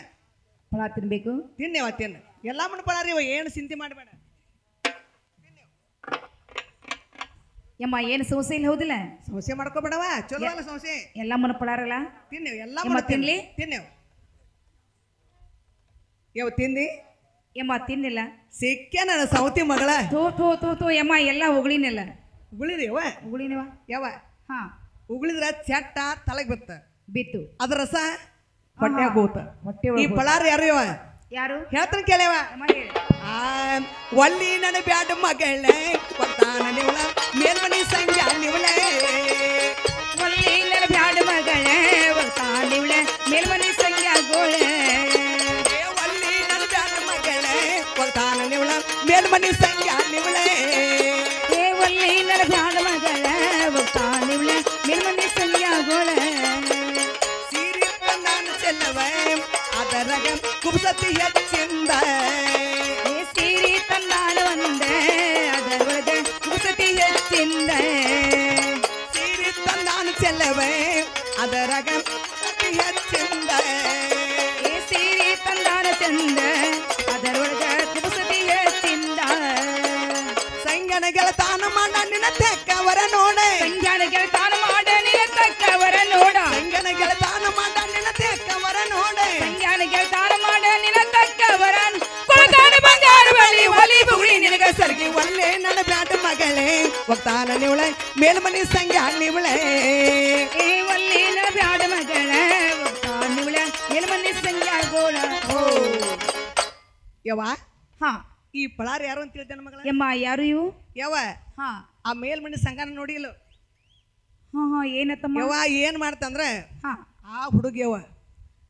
ಫಲ ತಿನ್ಬೇಕು. ತಿನ್ನೇವ ತಿನ್ನ. ಎಲ್ಲಮ್ಮನ ಪಳಾರ ಇವ ಏನು ಚಿಂತೆ ಮಾಡಬೇಡ. ಯಮ್ಮ ಏನು ಸಂಶಯ ಇಲ್ಲ ಹೌದಿಲ್ಲ? ಸಮಸ್ಯೆ ಮಾಡ್ಕೋಬೇಡವ. ಚಲೋ ಅಲ್ಲ ಸಮಸ್ಯೆ. ಎಲ್ಲ ಮನ ಪಳಾರಲ್ಲ ತಿನ್ನೇವ್ ಎಲ್ಲ ಯಮ್ಮ ತಿನ್ಲಿ? ತಿನ್ನೇವ್ ಯಾವ ತಿಂದಿ ಯಮ್ಮ ತಿನ್ನಿಲ್ಲ. ಸಿಕ್ಕ ನನ್ನ ಸೌತಿ ಮಗಳ. ತೋ ತೋ ತೋ ತೋ ಯಮ್ಮ ಎಲ್ಲ ಉಗಳಿನೆಲ್ಲ ಉಗುಳಿರಿ ಯವ ಉಗಳಿನವ. ಯಾವ ಹಾ ಉಗುಳಿದ್ರ ಚಟ್ಟ ತಲೆಗೆ ಬಿತ್ತ, ಬಿತ್ತು. ಅದ್ರ ರಸ ಹೊಟ್ಟೆಯಾಗ ಹೋತ. ಹೊಟ್ಟೆ ಈ ಪಳಾರ ಯಾರು ಇವ ಯಾರು ಹೇಳ್ತಾನೆ ಕೇಳವ. ಯಮ್ಮ ಹೇಳಿ. ಒಲ್ಲಿ ನನ್ನ ಬ್ಯಾಡ ಮಗಳೇ ಕೊಟ್ಟಾನ ನಿವಳ ಮೇಲ್ಮನಿ ಸಂಜೆ ನಿವಳೆ. ಒಲ್ಲಿ ನನ್ನ ಬ್ಯಾಡ ಮಗಳೇ ಒಳ್ತಾನಿವಳೆ ಮೇಲ್ಮನಿ ಸಂಖ್ಯಾ ಗೋಳೆ. ಒಲ್ಲಿ ನನ್ನ ಬ್ಯಾಡ ಮಗಳೇ ಕೊಟ್ಟಾನ ನಿವಳ ಮೇಲ್ಮನಿ ಸಂಜೆ ನಿವಳೆ. ಏ ಒಲ್ಲಿ ನನ್ನ ಬ್ಯಾಡ ಮಗಳೇ ಒಳ್ತಾನಿವಳೆ ಮೇಲ್ಮನಿ ಸಂಖ್ಯಾ ಗೋಳೆ. ಸೀರೆ ನಾನು ಚೆಲ್ಲವೆ ಅದರಗ ಕುಬ್ಸತಿ ಹೆಚ್ಚಿಂದ. ಸೀರಿ ತಂದಾಳು ಒಂದೆ ಅದರೊಳಗೆ ಕುಸತಿ ಹೆಚ್ಚಿಂದ. ಸೀರೆ ತಂದಾನು ಚೆಲ್ಲವೆ ಅದರಗ ಕುಬ್ಸತಿ ಹೆಚ್ಚಿಂದ. ಸೀರಿ ತಂದಾಳು ಚಂದ ಅದರೊಳಗೆ ಕುಸತಿ ಹೆಚ್ಚಿಂದ. ಸಂಗನ ಗೆಳತಾನ ಮಾಡ ನಿನ್ನ ತೆಕ್ಕವರ ನೋಡೆ. ಸಂಜಾನ ಗೆಳತಾನ ಮಾಡ ನಿನ್ನ ತಕ್ಕವರ ನೋಡ. ಸಂಗನ ಗೆಳತಾನ ಮಾಡ ನನ್ನ ಬ್ಯಾಟ ಮಗಳೇ ಒಕ್ತಾನ ನಿವಳೆ ಮೇಲ್ಮನಿ ಸಂಗ್ಯಾ ನಿವಳೆ ಏ ಒಲ್ಲಿನ ಬ್ಯಾಡ ಮಗಳ ನಿವಳ ಎಲ್ಮನೆ ಸಂಗ್ಯಾಗೋಳ ಯವ್ವ ಹಾ ಈ ಪಳಾರ್ ಯಾರು ಅಂತ ಹೇಳ್ತೇನೆ ಮಗಳ ಯಮ್ಮ ಯಾರು ಇವು ಯವ್ವ ಹಾ ಆ ಮೇಲ್ಮನಿ ಸಂಘನ ನೋಡಿಲ್ಲ ಹಾ ಹಾ ಏನತ್ತಮ್ಮ ಯವ್ವ ಏನ್ ಮಾಡ್ತಂದ್ರ ಹಾ ಆ ಹುಡುಗಿಯವ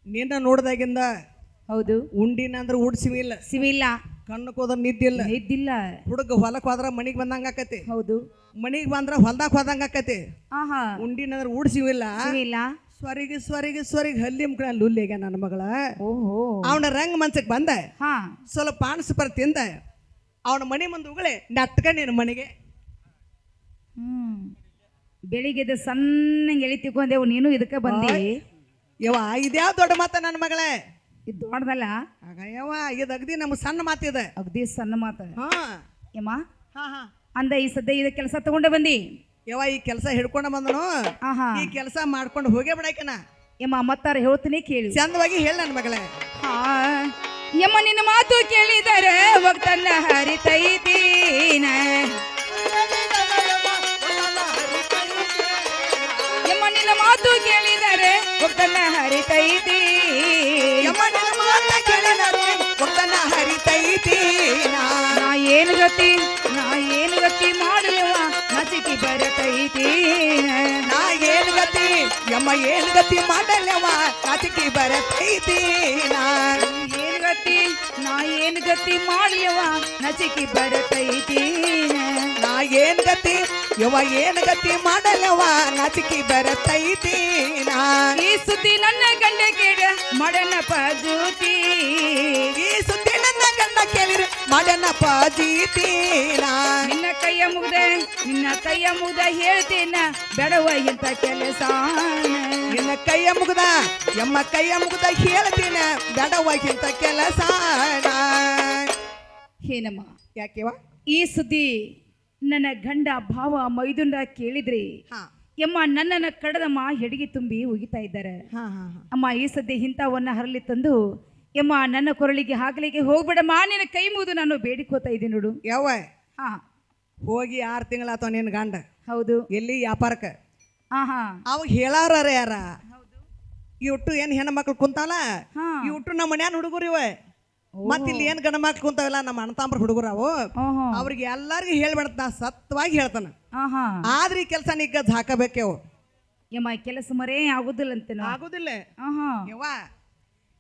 ನಿನ್ನ ನೋಡ್ದಾಗಿಂದ ಹೌದು ಉಂಡಿನ ಅಂದ್ರೆ ಉಡ್ಸಿವಿಲ್ಲ ಸಿವಿಲ್ಲ ಕಣ್ಣಕ್ಕೆ ಹೋದ್ರ ನಿದ್ದಿಲ್ಲ ಇದ್ದಿಲ್ಲ ಹುಡುಗ ಹೊಲಕ್ಕೆ ಹೋದ್ರ ಮನಿಗೆ ಬಂದಂಗ ಆಕತಿ ಹೌದು ಮನಿಗೆ ಬಂದ್ರ ಹೊಲ್ದಾಗ ಹೋದಂಗ ಆಕತಿ ಆಹಾ ಉಂಡಿನ ಅಂದ್ರೆ ಉಡ್ಸಿವಿಲ್ಲ ಸಿವಿಲ್ಲ ಸ್ವರಿಗೆ ಹಲ್ಲಿ ಮುಕ್ಕಳ ಲುಲ್ಲಿಗ ನನ್ನ ಮಗಳ ಓಹೋ ಅವನ ರಂಗ್ ಮನ್ಸಕ್ ಬಂದ ಹಾ ಸ್ವಲ್ಪ ಪಾನ್ಸ್ ಬರ್ ತಿಂದ ಅವನ ಮನೆ ಮುಂದೆ ಉಗುಳೆ ನಟ್ಕ ನಿನ್ನ ಮನೆಗೆ ಬೆಳಿಗ್ಗೆ ಸಣ್ಣ ಎಳಿ ತಿಕ್ಕೊಂಡೆವು ನೀನು ಇದಕ್ಕೆ ಬಂದಿ ಯವ್ವ ಇದ್ಯಾವ ದೊಡ್ಡ ಮಾತ ನನ್ನ ಮಗಳೇ ಇದು ದೊಡ್ಡದಲ್ಲ ಆಗ ಯವ್ವ ಇದು ಅಗದಿ ನಮ್ಮ ಸಣ್ಣ ಮಾತಿದೆ ಅಗ್ದಿ ಸಣ್ಣ ಮಾತ ಹಾ ಯಮ್ಮ ಹಾ ಹಾ ಅಂದ ಈ ಸದ್ಯ ಇದು ಕೆಲಸ ತಗೊಂಡೆ ಬಂದಿ ಯವ್ವ ಈ ಕೆಲಸ ಹಿಡ್ಕೊಂಡ ಬಂದನು ಆಹಾ ಈ ಕೆಲಸ ಮಾಡ್ಕೊಂಡು ಹೋಗೇ ಬಿಡಾಕನ ಯಮ್ಮ ಮತ್ತಾರ ಹೇಳ್ತೀನಿ ಕೇಳಿ ಚಂದವಾಗಿ ಹೇಳ ನನ್ನ ಮಗಳೇ ಹಾ ಯಮ್ಮ ನಿನ್ನ ಮಾತು ಕೇಳಿದರೆ ಒಗ್ತನ್ನ ಹರಿತೈತೀನ ಯಮ್ಮ ನಿನ್ನ ಮಾತು ಕೇಳಿದರೆ ಒಗ್ತನ್ನ ಹರಿತೈತಿ ಯಮ್ಮ ನಿನ್ನ ಮಾತ ಕೇಳಿದರೆ ಒಗ್ತನ್ನ ಹರಿತೈತಿ ನಾ ಏನು ಗತಿ ಮಾಡಲಿವ ನಾಚಿಕೆ ಬರತೈತಿ ನಾ ಏನು ಗತಿ ಯಮ್ಮ ಏನು ಗತಿ ಮಾಡಲ್ಲವ ನಾಚಿಕೆ ಬರತೈತಿ ಏನು ಗತಿ ಮಾಡಲಿವ ನಾಚಿಕೆ ಬರತೈತಿ ನಾ ಏನ್ ಗತಿ ಯವ್ವ ಏನು ಗತಿ ಮಾಡಲ್ಲವ ನಾಚಿಕೆ ಬರತೈತಿ ಈ ಸುದ್ದಿ ನನ್ನ ಗಂಡ ಕೇಳ ಮಾಡನಪ್ಪ ಜ್ಯೋತಿ ಈ ಸುದ್ದಿ ನನ್ನ ಗಂಡ ಕೇಳಿರ ಮಾಡನಪ್ಪ ಜೀತಿ ನಿನ್ನ ಕೈಯ ಮುಗ್ದ ಹೇಳ್ತೀನ ಬೇಡವ ಇಂಥ ಕೆಲಸ ನಿನ್ನ ಕೈಯ ಮುಗ್ದ ಯಮ್ಮ ಕೈಯ ಮುಗ್ದ ಹೇಳ್ತೀನ ಬೇಡವಾಗಿಂತ ಕೆಲಸ ಏನಮ್ಮ ಯಾಕೆವ ಈ ಸುದ್ದಿ ನನ್ನ ಗಂಡ ಭಾವ ಮೈದುಂಡ ಕೇಳಿದ್ರಿ ಹಾ ಯಮ್ಮ ನನ್ನನ್ನು ಕಡದಮ್ಮ ಹೆಡಿಗೆ ತುಂಬಿ ಉಗಿತಾ ಇದ್ದಾರೆ ಹಾ ಹಾ ಅಮ್ಮ ಈ ಸದ್ಯ ಇಂಥವನ್ನ ಹರಲಿ ತಂದು ಯಮ್ಮ ನನ್ನ ಕೊರಳಿಗೆ ಹಾಕಲಿಕ್ಕೆ ಹೋಗ್ಬೇಡಮ್ಮ ನಿನ್ನ ಕೈ ಮುಗಿದು ನಾನು ಬೇಡಿಕೋತಾ ಇದ್ದೀನಿ ನೋಡು ಯವ್ವ ಹಾ ಹೋಗಿ 6 ತಿಂಗಳಾತವ ನಿನ್ನ ಗಂಡ ಹೌದು ಎಲ್ಲಿ ವ್ಯಾಪಾರಕ್ಕೆ ಆಹಾ ಅವಾಗ ಹೇಳಾರ ಯಾರ ಇಟ್ಟು ಏನ್ ಹೆಣ್ಣು ಮಕ್ಳು ಕುಂತಾವಲ್ಲ ಹಾ ಇಟ್ಟು ನಮ್ಮ ಮನ್ಯಾನ ಹುಡುಗರು ಇವ ಮತ್ತ ಇಲ್ಲಿ ಏನ್ ಗಂಡ ಮಕ್ಳು ಕುಂತಾವಲ್ಲ ನಮ್ಮ ಅಣ್ಣತಾಂಬ್ರ ಹುಡುಗರು ಅವು ಓಹೋ ಅವ್ರಿಗೆ ಎಲ್ಲಾರ್ಗು ಹೇಳ್ಬೇಡ ನಾ ಸತ್ವಾಗಿ ಹೇಳ್ತಾನ ಆಹಾ ಆದ್ರೆ ಈ ಕೆಲಸ ನೀ ಗಜ್ ಹಾಕಬೇಕೇವು ಯಮ್ಮ ಕೆಲಸ ಮರೇ ಆಗುದಿಲ್ಲ ಅಂತೇನೋ ಆಗುದಿಲ್ಲ ಆಹಾ ಯವ್ವ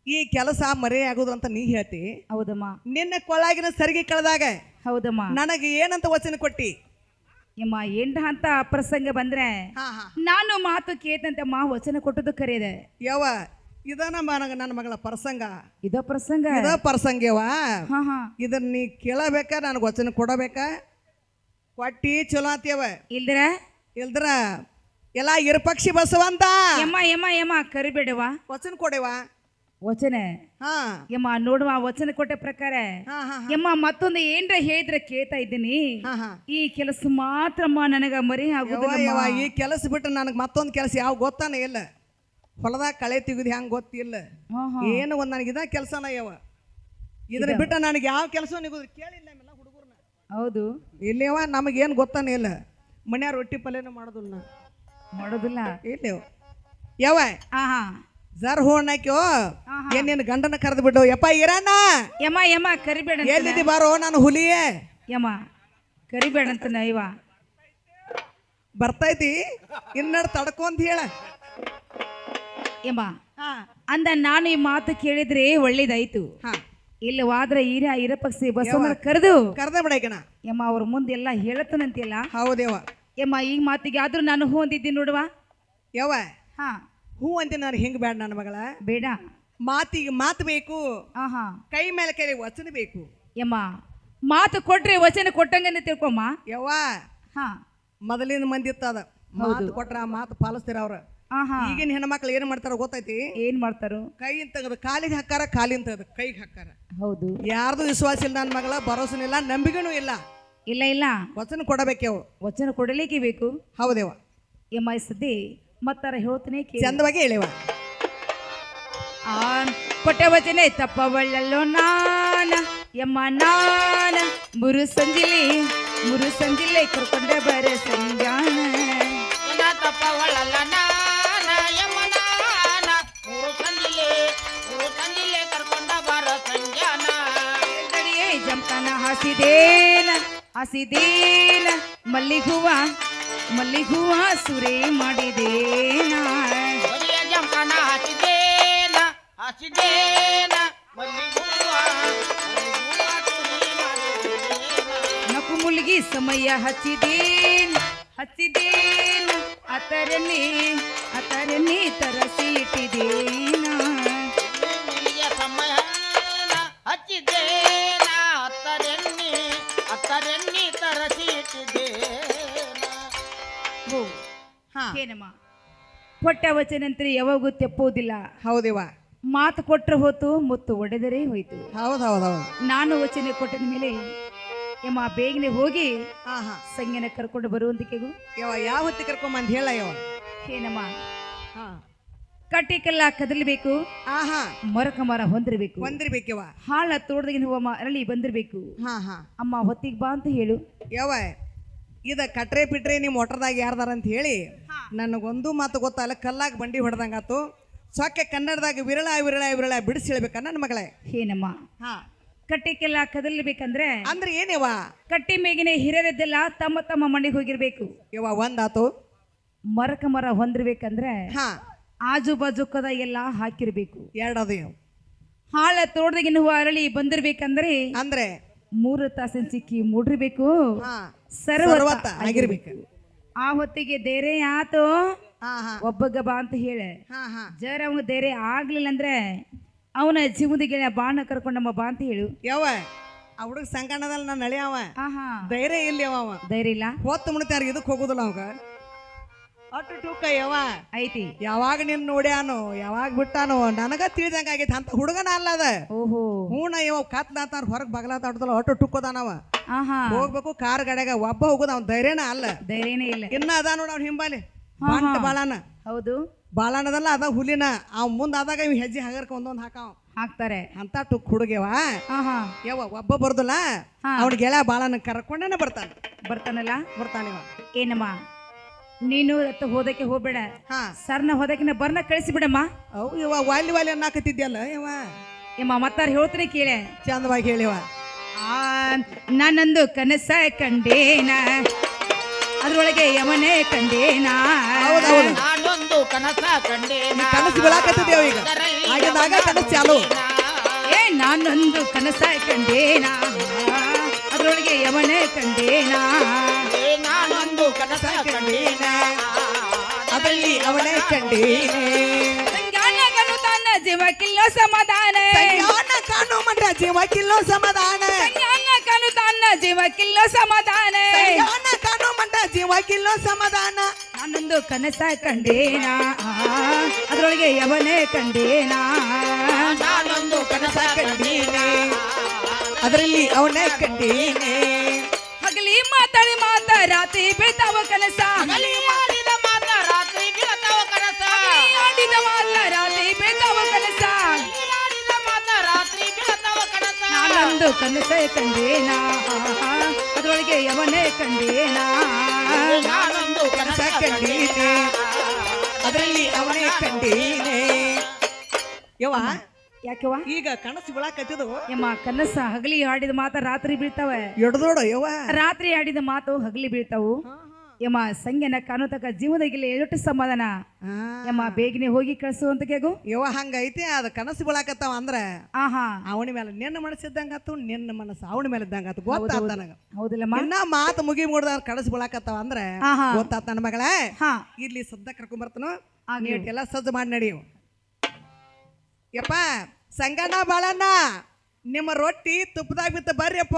ಈ ಕೆಲಸ ಮರೆ ಆಗುದು ಅಂತ ನೀ ಹೇಳ್ತಿ ಹೌದಮ್ಮ ನಿನ್ನ ಕೊಳಗಿನ ಸರಿಗೆ ಕಳೆದಾಗ ಹೌದಮ್ಮ ನನಗೆ ಏನಂತ ವಚನ ಕೊಟ್ಟಿ ಯಮ್ಮ ಎಂಡ ಅಂತ ಪ್ರಸಂಗ ಬಂದ್ರೆ ಹಾ ಹಾ ನಾನು ಮಾತು ಕೇತಂತಮ್ಮ ವಚನ ಕೊಟ್ಟದ್ದು ಕರೆಯದೆ ಯವ್ವ ಇದ ನನ್ನ ಮಗಳ ಪ್ರಸಂಗ ಇದ ಪ್ರಸಂಗ ಇದ ಪ್ರಸಂಗವ ಹಾ ಹಾ ಇದನ್ನ ನೀ ಕೇಳಬೇಕ ನನಗೆ ವಚನ ಕೊಡಬೇಕ ಕೊಟ್ಟಿ ಚಲೋ ಆತ್ಯವ ಇಲ್ದ್ರ ಇಲ್ದ್ರ ಎಲ್ಲ ಇರಪಕ್ಷಿ ಬಸವಂತ ಯಮ್ಮ ಕರಿಬೇಡವ ವಚನ ಕೊಡೆವ ವಚನ ಹಾ ಯಮ್ಮ ನೋಡುವ ವಚನ ಕೊಟ್ಟ ಪ್ರಕಾರ ಹಾ ಹಾ ಯಮ್ಮ ಮತ್ತೊಂದು ಏನ್ರ ಹೇಳಿದ್ರೆ ಕೇಳ್ತಾ ಇದ್ದೀನಿ ಹಾ ಹಾ ಈ ಕೆಲಸ ಮಾತ್ರಮ್ಮ ನನಗ ಮರಿ ಯವ್ವ ಆಗುದಿಲ್ಲ ಈ ಕೆಲಸ ಬಿಟ್ಟು ನನಗೆ ಮತ್ತೊಂದು ಕೆಲಸ ಯಾವ ಗೊತ್ತಾನೆ ಇಲ್ಲ ಹೊಲದಾಗ ಕಳೆ ತೆಗೆದು ಹೆಂಗೆ ಗೊತ್ತಿಲ್ಲ ಏನು ಒಂದು ನನಗೆ ಇದ ಕೆಲಸನ ಯವ್ವ ಇದನ್ನ ಬಿಟ್ಟು ನನಗೆ ಯಾವ ಕೆಲಸ ನಿಗೋದು ಕೇಳಿಲ್ಲ ನಮ್ಮೆಲ್ಲ ಹುಡುಗರನ್ನ ಹೌದು ಇಲ್ಲವ ನಮಗೇನು ಗೊತ್ತಾನೆ ಇಲ್ಲ ಮನ್ಯಾರ ರೊಟ್ಟಿ ಪಲ್ಯನೂ ಮಾಡೋದಿಲ್ಲ ಮಾಡೋದಿಲ್ಲ ಇಲ್ಲವ ಯವ್ವ ಆಹಾ ಜರ್ ಹೋಣಾಕ್ಯೋ ಏನ್ ನಿನ್ನ ಗಂಡನ ಕರೆದು ಬಿಡು ಯಪ್ಪ ಇರಣ್ಣ ಯಮ್ಮ ಕರಿಬೇಡ ಎಲ್ಲಿದ್ದಿ ಬಾರೋ ನಾನು ಹುಲಿಯೇ ಯಮ್ಮ ಕರಿಬೇಡ ಅಂತ ಇವ ಬರ್ತೈತಿ ಇನ್ನಡ್ ತಡ್ಕೊಂತ ಹೇಳ ಯಮ್ಮ ಅಂದ ನಾನು ಈ ಮಾತು ಕೇಳಿದ್ರೆ ಒಳ್ಳೇದಾಯ್ತು ಹಾ ಇಲ್ಲವಾದ್ರೆ ಇರಪಕ್ಷಿ ಬಸವನ ಕರೆದು ಕರ್ದ ಬಿಡಕಣ ಯಮ್ಮ ಅವ್ರ ಮುಂದೆ ಎಲ್ಲ ಹೇಳತ್ತನಂತಿಲ್ಲ ಹೌದೇವ ಯಮ್ಮ ಈ ಮಾತಿಗೆ ಆದ್ರೂ ನಾನು ಹೂ ಅಂದಿದ್ದೀನಿ ನೋಡುವ ಯವ್ವ ಹಾ ಹೂ ಅಂತ ನಾನು ಹಿಂಗೆ ಬೇಡ ನನ್ನ ಮಗಳ ಬೇಡ ಮಾತಿಗೆ ಮಾತು ಬೇಕು ಆಹಾ ಕೈ ಮೇಲೆ ಕೈ ವಚನ ಬೇಕು ಯಮ್ಮ ಮಾತು ಕೊಟ್ರೆ ವಚನ ಕೊಟ್ಟಂಗನೆ ತಿಳ್ಕೊಮ್ಮ ಯವ್ವ ಹಾ ಮೊದಲಿನ ಮಂದಿ ಇತ್ತದ ಮಾತು ಕೊಟ್ರ ಆ ಮಾತು ಪಾಲಿಸ್ತಾರ ಅವ್ರ ಆಹಾ ಈಗಿನ ಹೆಣ್ಮಕ್ಳು ಏನ್ ಮಾಡ್ತಾರ ಗೊತ್ತೈತಿ ಏನ್ ಮಾಡ್ತಾರೋ ಕೈಯಿಂದ ತೆಗೆದು ಕಾಲಿಗೆ ಹಾಕಾರ ಕಾಲಿನ ತೆಗೆದು ಕೈಗೆ ಹಾಕಾರ ಹೌದು ಯಾರ್ದು ವಿಶ್ವಾಸ ಇಲ್ಲ ನನ್ನ ಮಗಳ ಭರೋಸನಿಲ್ಲ ನಂಬಿಕೆನೂ ಇಲ್ಲ ಇಲ್ಲ ವಚನ ಕೊಡಬೇಕೇವು ವಚನ ಕೊಡಲಿಕ್ಕೆ ಬೇಕು ಹೌದೇವ ಯಮ್ಮ ಈ ಸದ್ದಿ ಮತ್ತಾರ ಹೇಳ್ತೀನಿ ಕೇಳು. ಚಂದವಾಗಿ ಹೇಳಿವ ಆ ಕೊಟ್ಟ ವಚನೆ ತಪ್ಪವಳ್ಳಲ್ಲೋ ನಾನ ಯಮ್ಮ ನಾನ ಮುರು ಸಂಜಿಲಿ ಮುರು ಸಂಜಿಲೆ ಕರ್ಕೊಂಡ ಬರ ಸಂಜಾನ ಎನ್ನ ತಪ್ಪವಳಲ್ಲ ನಾನ ಯಮನಾನ ಮೂರು ಸಂಜಿಲೆ ಕರ್ಕೊಂಡ ಬಾರ ಸಂಜಾನ ತಡಿಯೇ ಜಂಪನ ಹಾಸಿದೇನ ಮಲ್ಲಿಗೂವ ಸುರೇ ಮಾಡಿದೇನ ಬಡಿಯ ಜಂಪನ ಹಸಿದೇನ ಮಲ್ಲಿಗೂವ ನಕು ಮುಲ್ಗಿ ಸಮಯ ಹಚ್ಚಿದೇನ ಅತರನೇ ತರಸಿ ಇಟ್ಟಿದೇನ ಮುಲಿಯ ಸಮಯನ ಹಚ್ಚಿದೇನ ಅತ್ತರೆನ್ನಿ ತರಸಿ ಇಟ್ಟಿದ್ದೇನ ಹೋ ಹಾ ಏನಮ್ಮ ಕೊಟ್ಟ ವಚನಂತರ ಯಾವಾಗೂ ತೆಪ್ಪುವುದಿಲ್ಲ. ಹೌದಿವ. ಮಾತು ಕೊಟ್ಟರೆ ಹೋತು ಮುತ್ತು ಒಡೆದರೆ ಹೋಯ್ತು. ಹೌದು. ನಾನು ವಚನ ಕೊಟ್ಟದ ಮೇಲೆ ಯಮ್ಮ ಬೇಗನೆ ಹೋಗಿ ಹಾ ಹಾ ಸಂಗನ ಕರ್ಕೊಂಡು ಬರುವಂತಿಕೆಗೂ ಯಾವ ಹೊತ್ತಿ ಕರ್ಕೊಂಬಂದ್ ಹೇಳ ಯವ. ಏನಮ್ಮ ಹಾ ಕಟ್ಟಿಕಲ್ಲ ಕದಲ್ಬೇಕು, ಆಹಾ ಮರಕ ಮರ ಹೊಂದಿರ್ಬೇಕು, ಒಂದಿರ್ಬೇಕವ. ಹಾಳ ತೋಟದಾಗಿನ ಹೂವ ಅರಳಿ ಬಂದಿರ್ಬೇಕು. ಹಾ ಹಾ ಅಮ್ಮ ಹೊತ್ತಿಗೆ ಬಾ ಅಂತ ಹೇಳು. ಯವ ಇದ ಕಟ್ರೆ ಪಿಟ್ರೆ ನಿಮ್ಮ ಒಟ್ರದಾಗ ಯಾರ್ದಾರ ಅಂತ ಹೇಳಿ ನನಗೊಂದು ಮಾತು ಗೊತ್ತಲ್ಲ. ಕಲ್ಲಾಗ ಬಂಡಿ ಹೊಡೆದಂಗಾತು. ಸೊಕ್ಕೆ ಕನ್ನಡದಾಗ ವಿರಳ ಬಿಡಿಸಿ ಹೇಳ್ಬೇಕ ನನ್ನ ಮಗಳೇ. ಏನಮ್ಮ ಹಾ ಕಟ್ಟಿಕೆಲ್ಲ ಕದಲ್ಬೇಕಂದ್ರೆ ಅಂದ್ರೆ ಏನೇವ ಕಟ್ಟಿ ಮೇಗಿನ ಹಿರಿಯರದ್ದೆಲ್ಲ ತಮ್ಮ ತಮ್ಮ ಮನೆಗೆ ಹೋಗಿರ್ಬೇಕು. ಯವ ಒಂದಾತು. ಮರಕ ಮರ ಹೊಂದಿರ್ಬೇಕಂದ್ರೆ ಹಾ ಆಜು ಬಾಜು ಕದ ಎಲ್ಲ ಹಾಕಿರ್ಬೇಕು. ಎರಡದು ಯವ. ಹಾಳ ತೋಟದಾಗಿನ ಹೂವ ಅರಳಿ ಬಂದಿರ್ಬೇಕಂದ್ರೆ ಅಂದ್ರೆ 3 ತಾಸಿನ ಸಿಕ್ಕಿ ಮೂಡಿರ್ಬೇಕು, ಹಾ ಸರ್ವತ ಸರ್ವತ ಆಗಿರ್ಬೇಕು. ಆ ಹೊತ್ತಿಗೆ ಧೈರ್ಯ ಆತು ಹಾ ಹಾ ಒಬ್ಬಗ ಬಾ ಅಂತ ಹೇಳ. ಹಾ ಹಾ ಜರ ಅವಂಗ ಧೈರ್ಯ ಆಗ್ಲಿಲ್ಲ ಅಂದ್ರೆ ಅವನ ಜೀವದ ಗೆಳೆಯ ಬಾಣ ಕರ್ಕೊಂಡಮ್ಮ ಬಾ ಅಂತ ಹೇಳು. ಯವ ಆ ಹುಡುಗ ಸಂಕಣ್ಣದಲ್ಲಿ ನಾನು ನಳಿ ಅವ ಆಹಾ ಧೈರ್ಯ ಇಲ್ಲಿ ಅವ ಧೈರ್ಯ ಇಲ್ಲ ಹೊತ್ತು ಮುಣಿತಾರ ಇದಕ್ಕೆ ಹೋಗುದಿಲ್ಲ ಅವಾಗ ಅಟ್ಟು ಟೂಕ ಯವ ಐತಿ. ಯಾವಾಗ ನಿನ್ ನೋಡ್ಯಾನು ಯಾವಾಗ ಬಿಟ್ಟಾನು ನನಗ ತಿಳಿದಂಗ ಆಗೈತಿ ಅಂತ ಹುಡುಗನ ಅಲ್ಲ ಅದ. ಓಹೋ ಹೂನ ಇವ ಕತ್ಲಾತಾರ ಹೊರಗೆ ಬಗಲಾತಾಡ್ದಲ್ಲ ಅಟ್ಟು ಟುಕ್ಕೋದಾನವ. ಆಹಾ ಹೋಗ್ಬೇಕು ಕಾರ್ ಗಾಡ್ಯಾಗ ಒಬ್ಬ ಹೋಗುದ ಅವ್ನ ಧೈರ್ಯನ ಅಲ್ಲ. ಧೈರ್ಯನೇ ಇಲ್ಲ. ಇನ್ನ ಅದ ನೋಡ ಅವ್ನ ಹಿಂಬಾಲಿ ಬಂಟ ಬಾಳನ ಹೌದು ಬಾಳನದಲ್ಲ ಅದ ಹುಲಿನ ಅವ್ ಮುಂದ್ ಆದಾಗ ಇವ್ ಹೆಜ್ಜೆ ಹಗರ್ಕ ಒಂದೊಂದ್ ಹಾಕಾವ ಹಾಕ್ತಾರೆ. ಅಂತ ಟುಕ್ ಹುಡುಗ್ಯವ. ಆಹಾ ಯವ ಒಬ್ಬ ಬರ್ದಲ್ಲ ಅವ್ನ ಗೆಳೆಯ ಬಾಳನ ಕರ್ಕೊಂಡೇನೆ ಬರ್ತಾನಲ್ಲ. ಬರ್ತಾನಿವ. ಏನಮ್ಮ ನೀನು ರತ್ತ ಹೋದಕ್ಕೆ ಹೋಗ್ಬೇಡ, ಹಾ ಸರ್ನ ಹೋದಕ್ಕೆ ಬರ್ನ ಕಳಿಸಿ ಬಿಡಮ್ಮ. ಅವು ಇವ ವಾಲಿ ಅನ್ನಾಕತ್ತಿದ್ಯಲ್ಲ ಇವ ಯಮ್ಮ ಮತ್ತಾರ ಹೇಳ್ತೀನಿ ಕೇಳೆ. ಚಂದವಾಗಿ ಹೇಳಿವ. ನಾನೊಂದು ಕನಸ ಕಂಡೇನ, ಅದ್ರೊಳಗೆ ಯವನೇ ಕಂಡೇನ. ಹೌದೌದು ನಾನೊಂದು ಕನಸ ಕಂಡೇನ ಕನಸು ಬೀಳಾಕತ್ತಿದ್ದೇವ ಈಗ ಆಗಿಂದಾಗ ಕನಸು ಚಾಲು. ನಾನೊಂದು ಕನಸ ಕಂಡೇನ, ಅದ್ರೊಳಗೆ ಯವನೇ ಕಂಡೇನ. ನಾನೊಂದು ಕನಸ ಕಂಡೇನ ಅದರಲ್ಲಿ ಅವನೇ ಕಂಡೇನೆ. ಸಂಗಾನಗಳು ತನ್ನ ಜೀವಕ್ಕಿಲ್ಲ ಸಮಾಧಾನ, ಸಂಗಾನ ಕಾಣು ಮಠ ಜೀವಕ್ಕಿಲ್ಲೋ ಸಮಾಧಾನ, ಸಂಗಾನಗಳು ತನ್ನ ಜೀವಕ್ಕಿಲ್ಲ ಸಮಾಧಾನ, ಸಂಗಾನ ಕಾಣು ಮಠ ಜೀವಕ್ಕಿಲ್ಲೋ ಸಮಾಧಾನ. ನಾನೊಂದು ಕನಸ ಕಂಡೇನ, ಅದ್ರೊಳಗೆ ಯವನೇ ಕಂಡೇನ. ನಾನೊಂದು ಕನಸ ಕಂಡೇನ ಅದರಲ್ಲಿ ಅವನೇ ಕಂಡೇನೆ. ಹಗಲಿ ಮಾತಾಡಿ ರಾತ್ರಿ ಬೀಳ್ತಾವ ಕನಸ, ಹಗಲಿ ಮಾಡಿದ ಮಾತ ರಾತ್ರಿ ಬೀಳ್ತಾವ ಕನಸ, ಆಡಿದ ಮಾತ ರಾತ್ರಿ ಬೀಳ್ತಾವ ಕನಸ. ಮಾಡಿದ ಮಾತ ರಾತ್ರಿ ಬೀಳ್ತಾವ ಕನಸ. ನಾನೊಂದು ಕನಸ ಕಂಡೇನ, ಅದ್ರೊಳಗೆ ಯವನೇ ಕಂಡೇನ. ನಾನೊಂದು ಕನಸ ಕಂಡೇನ ಅದರಲ್ಲಿ ಅವನೇ ಕಂಡೇನೆ. ಯವ್ವ ಯಾಕೆವ ಈಗ ಕನಸು ಬೀಳಾಕತ್ತಿದ್ದು ಯಮ್ಮ ಕನಸ ಹಗಲಿ ಆಡಿದ ಮಾತ ರಾತ್ರಿ ಬೀಳ್ತಾವೆ, ಎಡ್ದೋಡು ಯವ್ವ. ರಾತ್ರಿ ಆಡಿದ ಮಾತು ಹಗಲಿ ಬೀಳ್ತಾವು. ಯಮ್ಮ ಸಂಗನ ಕಾಣೋತಕ ಜೀವದಾಗಿಲ್ಲ ಎಷ್ಟು ಸಮಾಧಾನ. ಯಮ್ಮ ಬೇಗನೆ ಹೋಗಿ ಕಳ್ಸು ಅಂತ ಕೇಗು. ಯವ್ವ ಹಂಗೈತಿ ಅದ ಕನಸು ಬೀಳಾಕತ್ತಾವ ಅಂದ್ರ ಆಹಾ ಅವನ ಮೇಲೆ ನಿನ್ನ ಮನಸ್ಸಿದ್ದಂಗಾತು, ನಿನ್ನ ಮನಸ್ಸು ಅವನ ಮೇಲೆ ಇದ್ದಂಗಾತು ಗೊತ್ತಾತ ನನಗ. ಹೌದಿಲ್ಲಮ್ಮ. ಇನ್ನ ಮಾತು ಮುಗಿ ಮುಡ್ದ ಕನಸು ಬೀಳಾಕತ್ತಾವ ಅಂದ್ರ ಆಹಾ ಗೊತ್ತಾತ ನನ್ನ ಮಗಳ. ಹಾ ಇಲ್ಲಿ ಸದ್ದ ಕರ್ಕೊಂಡ್ ಬರ್ತನು ಆಗ್ಲಿ. ಎಲ್ಲ ಸಜ್ಜು ಮಾಡಿ ನಡಿಯು. ಯಪ್ಪ ಸಂಗಣ್ಣ ಬಾಳಣ್ಣ ನಿಮ್ಮ ರೊಟ್ಟಿ ತುಪ್ಪದಾಗ ಬಿತ್ತ ಬರ್ರಿಯಪ್ಪ.